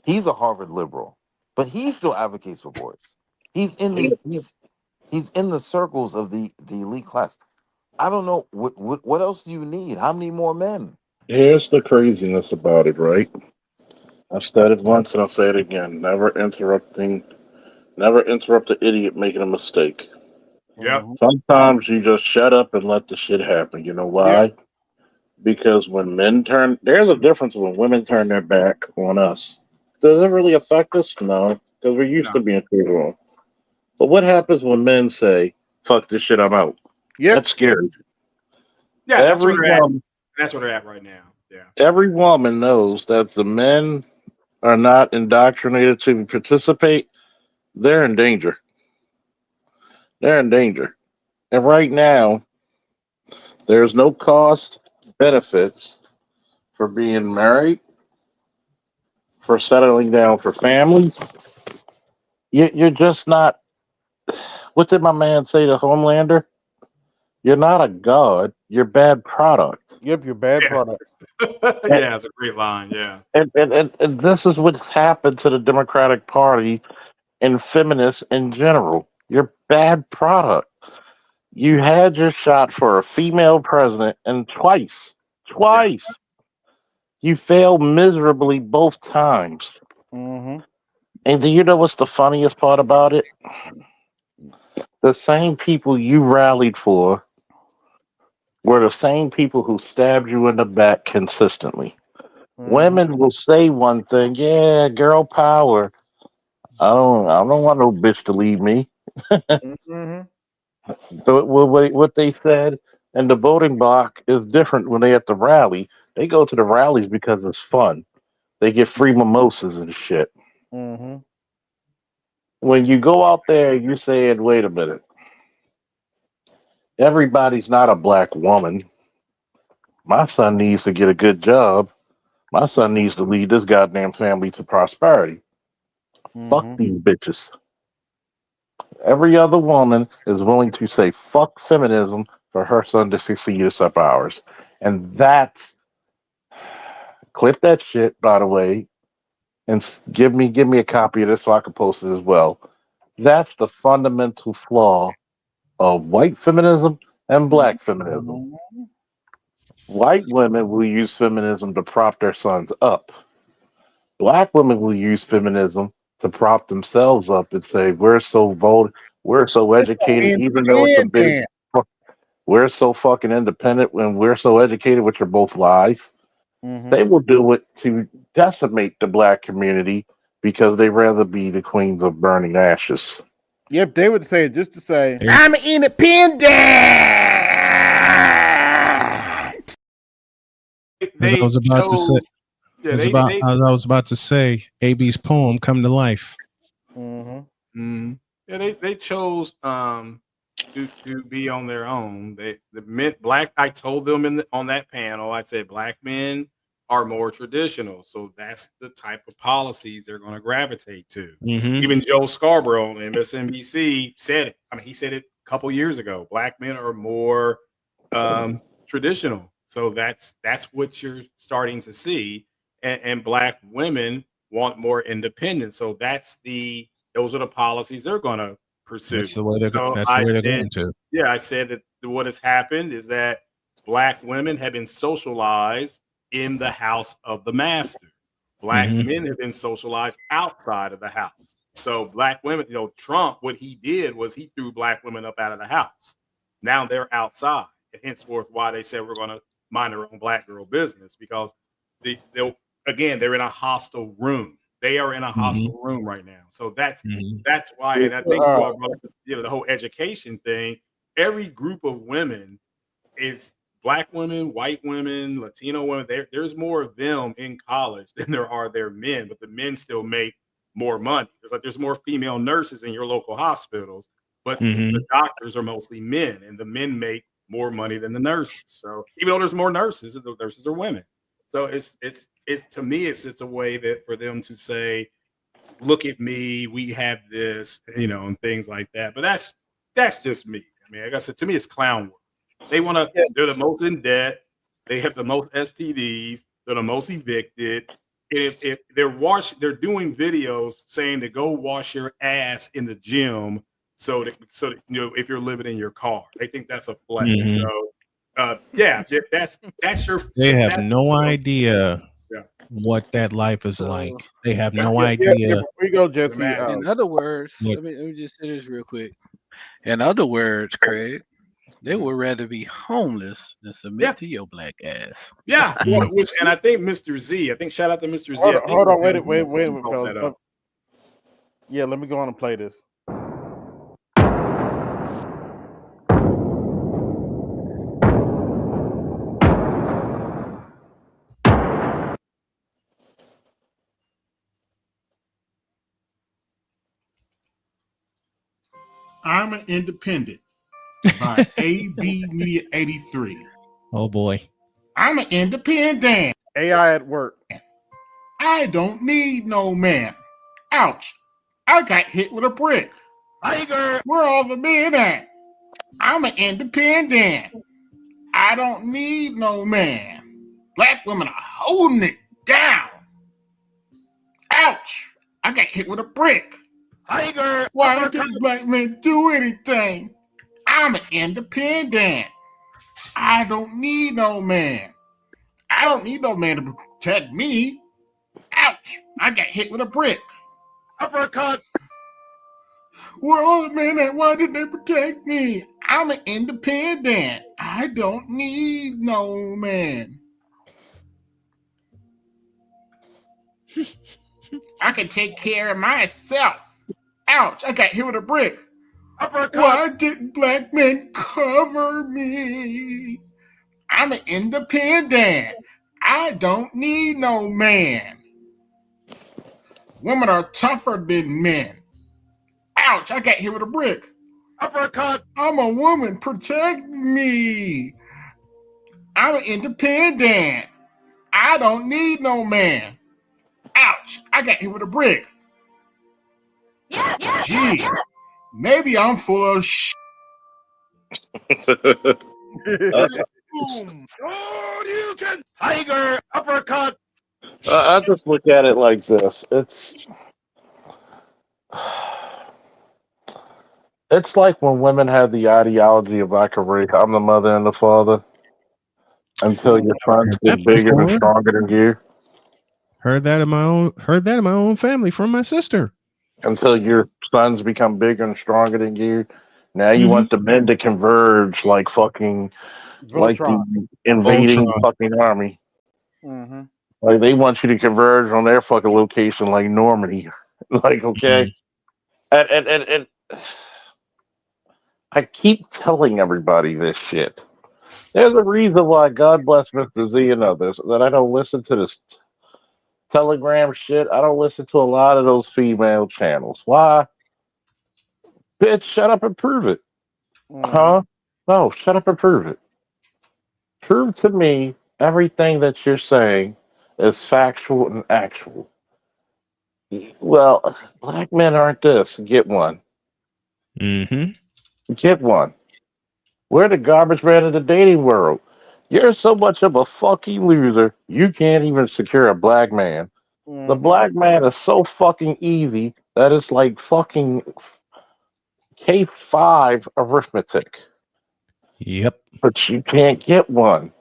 He's a Harvard liberal, but he still advocates for boys. He's in the circles of the elite class. I don't know what else do you need? How many more men? Here's the craziness about it, right? I've said it once and I'll say it again. Never interrupt an idiot making a mistake. Yeah. Sometimes you just shut up and let the shit happen. You know why? Yep. Because when there's a difference when women turn their back on us. Does it really affect us? No, because we're used to being treated wrong. But what happens when men say, fuck this shit, I'm out? Yep. That's scary. Yeah, that's where they're at. That's where they're at right now. Yeah. Every woman knows that the men are not indoctrinated to participate. They're in danger. They're in danger. And right now, there's no cost benefits for being married, for settling down for families. You're just not. What did my man say to Homelander? You're not a god. You're bad product. Yep, you're bad product. Yeah, it's a great line. Yeah. And this is what's happened to the Democratic Party and feminists in general. You're bad product. You had your shot for a female president, and twice, you failed miserably both times. And do you know what's the funniest part about it? The same people you rallied for were the same people who stabbed you in the back consistently. Women will say one thing, yeah, girl power. I don't want no bitch to leave me. So what they said in the voting block is different when they at the rally. They go to the rallies because it's fun. They get free mimosas and shit. When you go out there, you're saying, wait a minute. Everybody's not a black woman. My son needs to get a good job. My son needs to lead this goddamn family to prosperity. Fuck these bitches. Every other woman is willing to say fuck feminism for her son to succeed as up ours. And that's clip that shit, by the way, and give me a copy of this so I can post it as well. That's the fundamental flaw of white feminism and black feminism. White women will use feminism to prop their sons up. Black women will use feminism to prop themselves up and say, we're so bold, we're so educated, even though it's a bit, we're so fucking independent when we're so educated, which are both lies. They will do it to decimate the black community because they rather be the queens of burning ashes. Yep, they would say it just to say, I'm independent. As I was about to say, AB's poem come to life. Yeah, they chose to be on their own. I told them on that panel, I said black men are more traditional, so that's the type of policies they're going to gravitate to. Even Joe Scarborough on MSNBC said it. I mean, he said it couple years ago. Black men are more traditional. So that's what you're starting to see. And Black women want more independence. So those are the policies they're going to pursue. That's the way they're said, going to. Yeah, I said that what has happened is that Black women have been socialized in the house of the master. Black men have been socialized outside of the house. So Black women, Trump, what he did was he threw Black women up out of the house. Now they're outside. And henceforth why they said we're going to mind their own Black girl business, because they're in a hostile room. They are in a hostile room right now. So that's why, and I think you all brought up the whole education thing. Every group of women is Black women, white women, Latino women. There's more of them in college than there are men, but the men still make more money. It's like there's more female nurses in your local hospitals, but the doctors are mostly men, and the men make more money than the nurses. So even though there's more nurses, the nurses are women. So it's to me, it's a way that for them to say, look at me, we have this, and things like that. But that's just me. I mean, like I said, to me, it's clown work. They want to. They're the most in debt. They have the most STDs. They're the most evicted. If they're doing videos saying to go wash your ass in the gym, so that if you're living in your car, they think that's a flex. So that's your. They have no idea what that life is like. They have no idea. We go, Jesse. In other words, let me just say this real quick. In other words, Craig, they would rather be homeless than submit to your black ass. Yeah, and I think Mr. Z. Shout out to Mr. Z. Hold on, wait a minute, fellas. Yeah, let me go on and play this. I'm an Independent by AB Media 83. Oh boy. I'm an independent. AI at work. I don't need no man. Ouch. I got hit with a brick. Tiger. Where all the men at? I'm an independent. I don't need no man. Black women are holding it down. Ouch. I got hit with a brick. Tiger. Why didn't black men do anything? I'm an independent. I don't need no man. I don't need no man to protect me. Ouch! I got hit with a brick. Uppercut. Where all the men at? Why didn't they protect me? I'm an independent. I don't need no man. I can take care of myself. Ouch! I got hit with a brick. Uppercut. Why didn't black men cover me? I'm an independent. I don't need no man. Women are tougher than men. Ouch, I got hit with a brick. Uppercut. I'm a woman. Protect me. I'm an independent. I don't need no man. Ouch, I got hit with a brick. Gee, maybe I'm full of shit. Oh, you can Tiger uppercut. I just look at it like this. It's like when women have the ideology of I'm the mother and the father until your sons get bigger and stronger than you. Heard that in my own family from my sister. Until your sons become bigger and stronger than you. Now you want the men to converge like fucking like the invading fucking army. Mm-hmm. Like they want you to converge on their fucking location like Normandy. Like, okay. And I keep telling everybody this shit. There's a reason why, God bless Mr. Z and others, that I don't listen to this Telegram shit. I don't listen to a lot of those female channels. Why? Bitch, shut up and prove it. Huh? No, shut up and prove it. Prove to me everything that you're saying is factual and actual. Well, black men aren't this. Get one. Mm-hmm. Get one. We're the garbage man of the dating world. You're so much of a fucking loser, you can't even secure a black man. The black man is so fucking easy that it's like fucking K5 arithmetic. Yep. But you can't get one.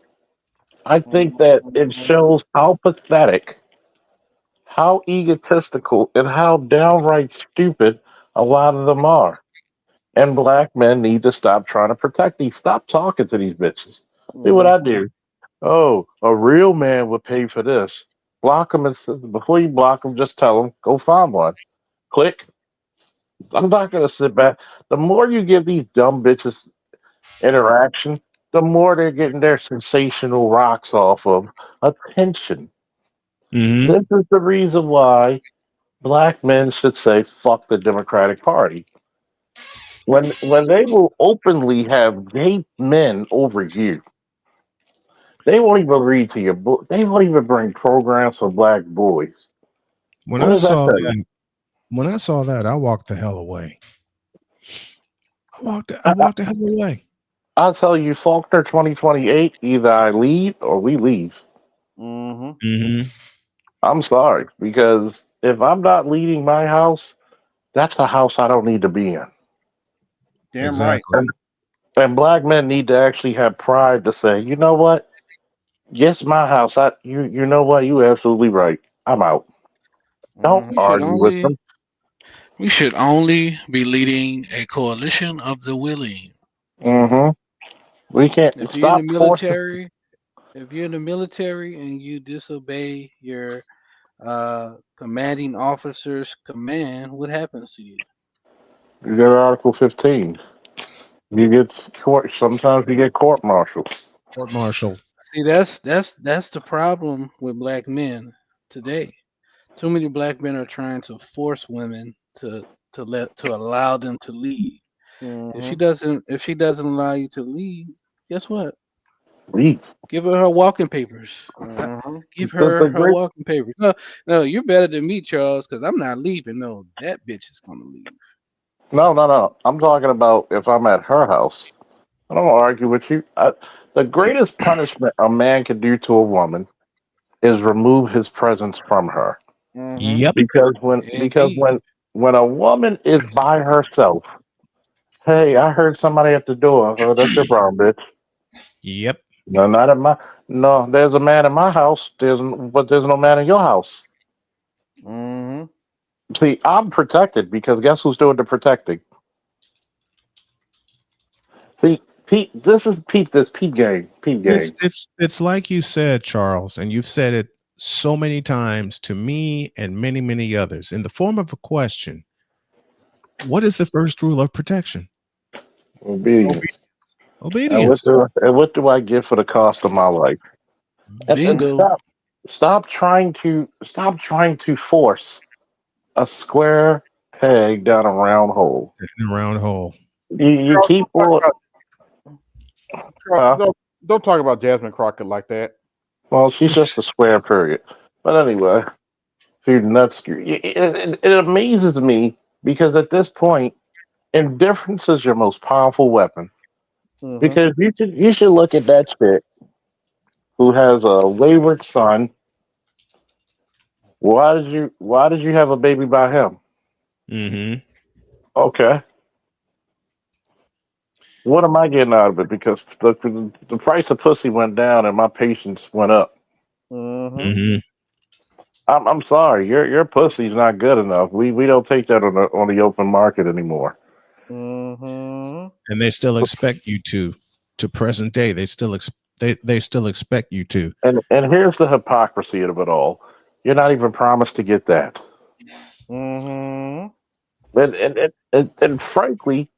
I think that it shows how pathetic, how egotistical, and how downright stupid a lot of them are. And black men need to stop trying to protect these. Stop talking to these bitches. See what I do. Oh, a real man would pay for this. Block them, and before you block them, just tell them, go find one. Click. I'm not going to sit back. The more you give these dumb bitches interaction, the more they're getting their sensational rocks off of attention. Mm-hmm. This is the reason why black men should say, fuck the Democratic Party. When they will openly have gay men over you, they won't even read to your book. They won't even bring programs for black boys. When What I does that saw tell you? that, I walked the hell away. I walked the hell away. I'll tell you, Faulkner 2028, either I lead or we leave. Mm-hmm. I'm sorry, because if I'm not leading my house, that's a house I don't need to be in. Damn right. And black men need to actually have pride to say, you know what? Yes, my house. You know what? You absolutely right. I'm out. Don't argue with them. We should only be leading a coalition of the willing. Mm-hmm. We can't If you're in stop the forcing. military, if you're in the military and you disobey your commanding officer's command, what happens to you? You get Article 15. You get court. Sometimes you get court martialed. Court martial. See, that's the problem with black men today. Too many black men are trying to force women to allow them to lead. If she doesn't allow you to lead, guess what? Leave. Give her walking papers. Give her her walking papers. No, you're better than me, Charles, because I'm not leaving. No, that bitch is gonna leave. No. I'm talking about if I'm at her house. I don't argue with you. The greatest punishment a man can do to a woman is remove his presence from her. Yep. Because when a woman is by herself, hey, I heard somebody at the door. Oh, that's your problem, bitch. Yep. No, not at my. No, there's a man in my house. But there's no man in your house. See, I'm protected because guess who's doing the protecting? See, Pete. This is Pete. This Pete gang. Pete gang. It's like you said, Charles, and you've said it so many times to me and many, many others in the form of a question. What is the first rule of protection? Obedience. Obedience. And what do I get for the cost of my life? And stop trying to force a square peg down a round hole. In a round hole. You keep on. Don't talk about Jasmine Crockett like that. Well, she's just a square period. But anyway, dude, nuts. It amazes me because at this point, indifference is your most powerful weapon. Because you should look at that chick who has a wayward son. Why did you have a baby by him? Mm-hmm. Okay. What am I getting out of it? Because the price of pussy went down and my patience went up. Mm-hmm. I'm sorry, your pussy's not good enough. We don't take that on the open market anymore. And they still expect you to present day. They still expect you to. And here's the hypocrisy of it all. You're not even promised to get that. And frankly,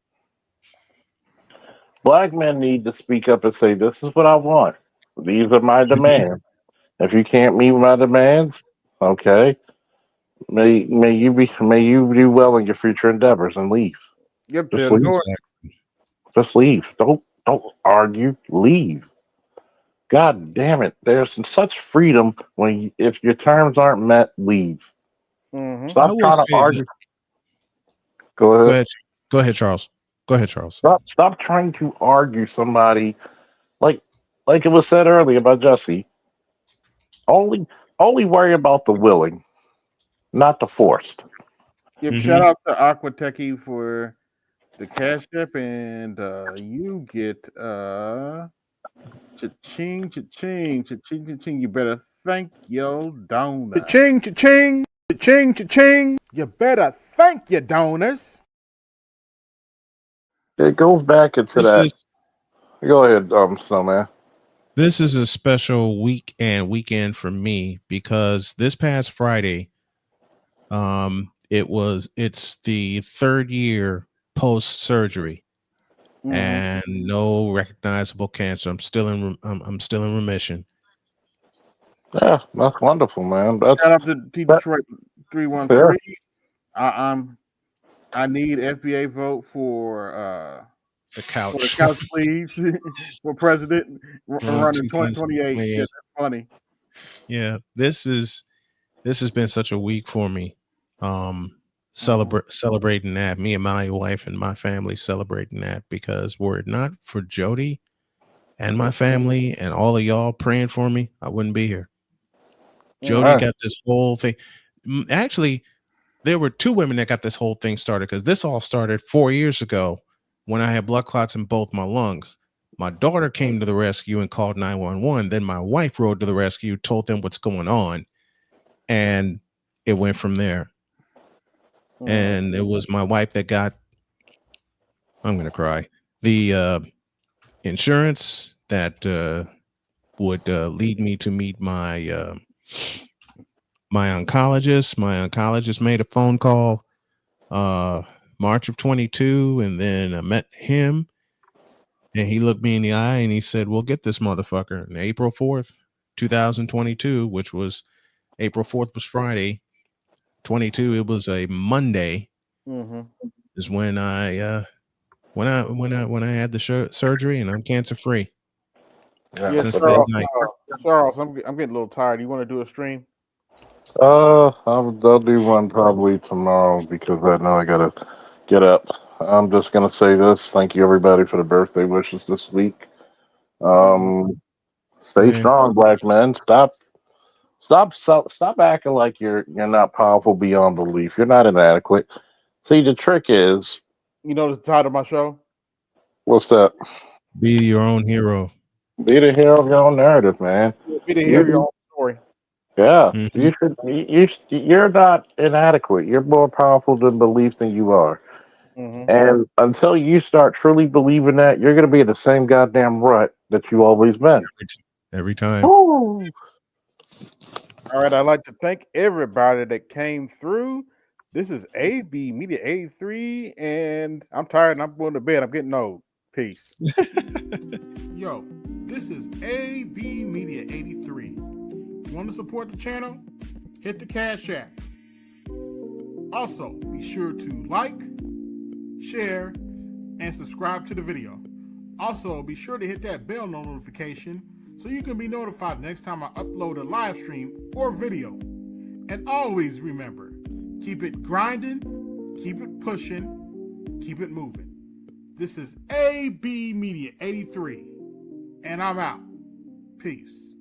black men need to speak up and say, "This is what I want. These are my demands. If you can't meet my demands, okay, may you do well in your future endeavors and leave. Yep, Just leave. Just leave. Don't argue. Leave. God damn it! There's such freedom when if your terms aren't met, leave. Stop trying to argue. Go ahead. Go ahead, Charles. Go ahead, Charles. Stop trying to argue somebody like it was said earlier by Jesse. Only worry about the willing, not the forced. Yep. Shout out to Aqua Techie for the cash app, and you get cha-ching, cha-ching, cha-ching, cha-ching. You better thank your donor. Cha-ching, cha-ching, cha-ching, cha-ching. You better thank your donors. It goes back into This that. is Go ahead, Snowman. This is a special week and weekend for me because this past Friday, it's the 3rd year post surgery and no recognizable cancer. I'm still in remission. Yeah, that's wonderful, man. Shout out to Detroit 313. I need FBA vote for the couch. For the couch, please. For president running 2028. Yeah, that's funny. Yeah, this has been such a week for me. Celebrating that. Me and my wife and my family celebrating that, because were it not for Jody and my family and all of y'all praying for me, I wouldn't be here. Jody got this whole thing. Actually, there were 2 women that got this whole thing started, because this all started 4 years ago when I had blood clots in both my lungs. My daughter came to the rescue and called 911. Then my wife rode to the rescue, told them what's going on, and it went from there. And it was my wife that got, I'm going to cry, the insurance that would lead me to meet my my oncologist. My oncologist made a phone call March of 22, and then I met him, and he looked me in the eye and he said, "We'll get this motherfucker." And April 4th, 2022, which was April 4th was Friday, 22, it was a Monday, is when I had the surgery, and I'm cancer free. Yes, Charles, I'm getting a little tired. You want to do a stream? I'll do one probably tomorrow because I know I gotta get up. I'm just gonna say this. Thank you everybody for the birthday wishes this week. Stay strong, black men. Stop acting like you're not powerful beyond belief. You're not inadequate. See, the trick is, you know the title of my show? What's that? Be your own hero. Be the hero of your own narrative, man. Be the hero of your own story. Yeah, you're not inadequate. You're more powerful than belief than you are. And until you start truly believing that, you're going to be in the same goddamn rut that you always been. Every time. All right, I'd like to thank everybody that came through. This is AB Media 83, and I'm tired and I'm going to bed. I'm getting old. Peace. Yo, this is AB Media 83. Want to support the channel? Hit the Cash App. Also, be sure to like, share, and subscribe to the video. Also, be sure to hit that bell notification so you can be notified next time I upload a live stream or video. And always remember, keep it grinding, keep it pushing, keep it moving. This is AB Media 83, and I'm out. Peace.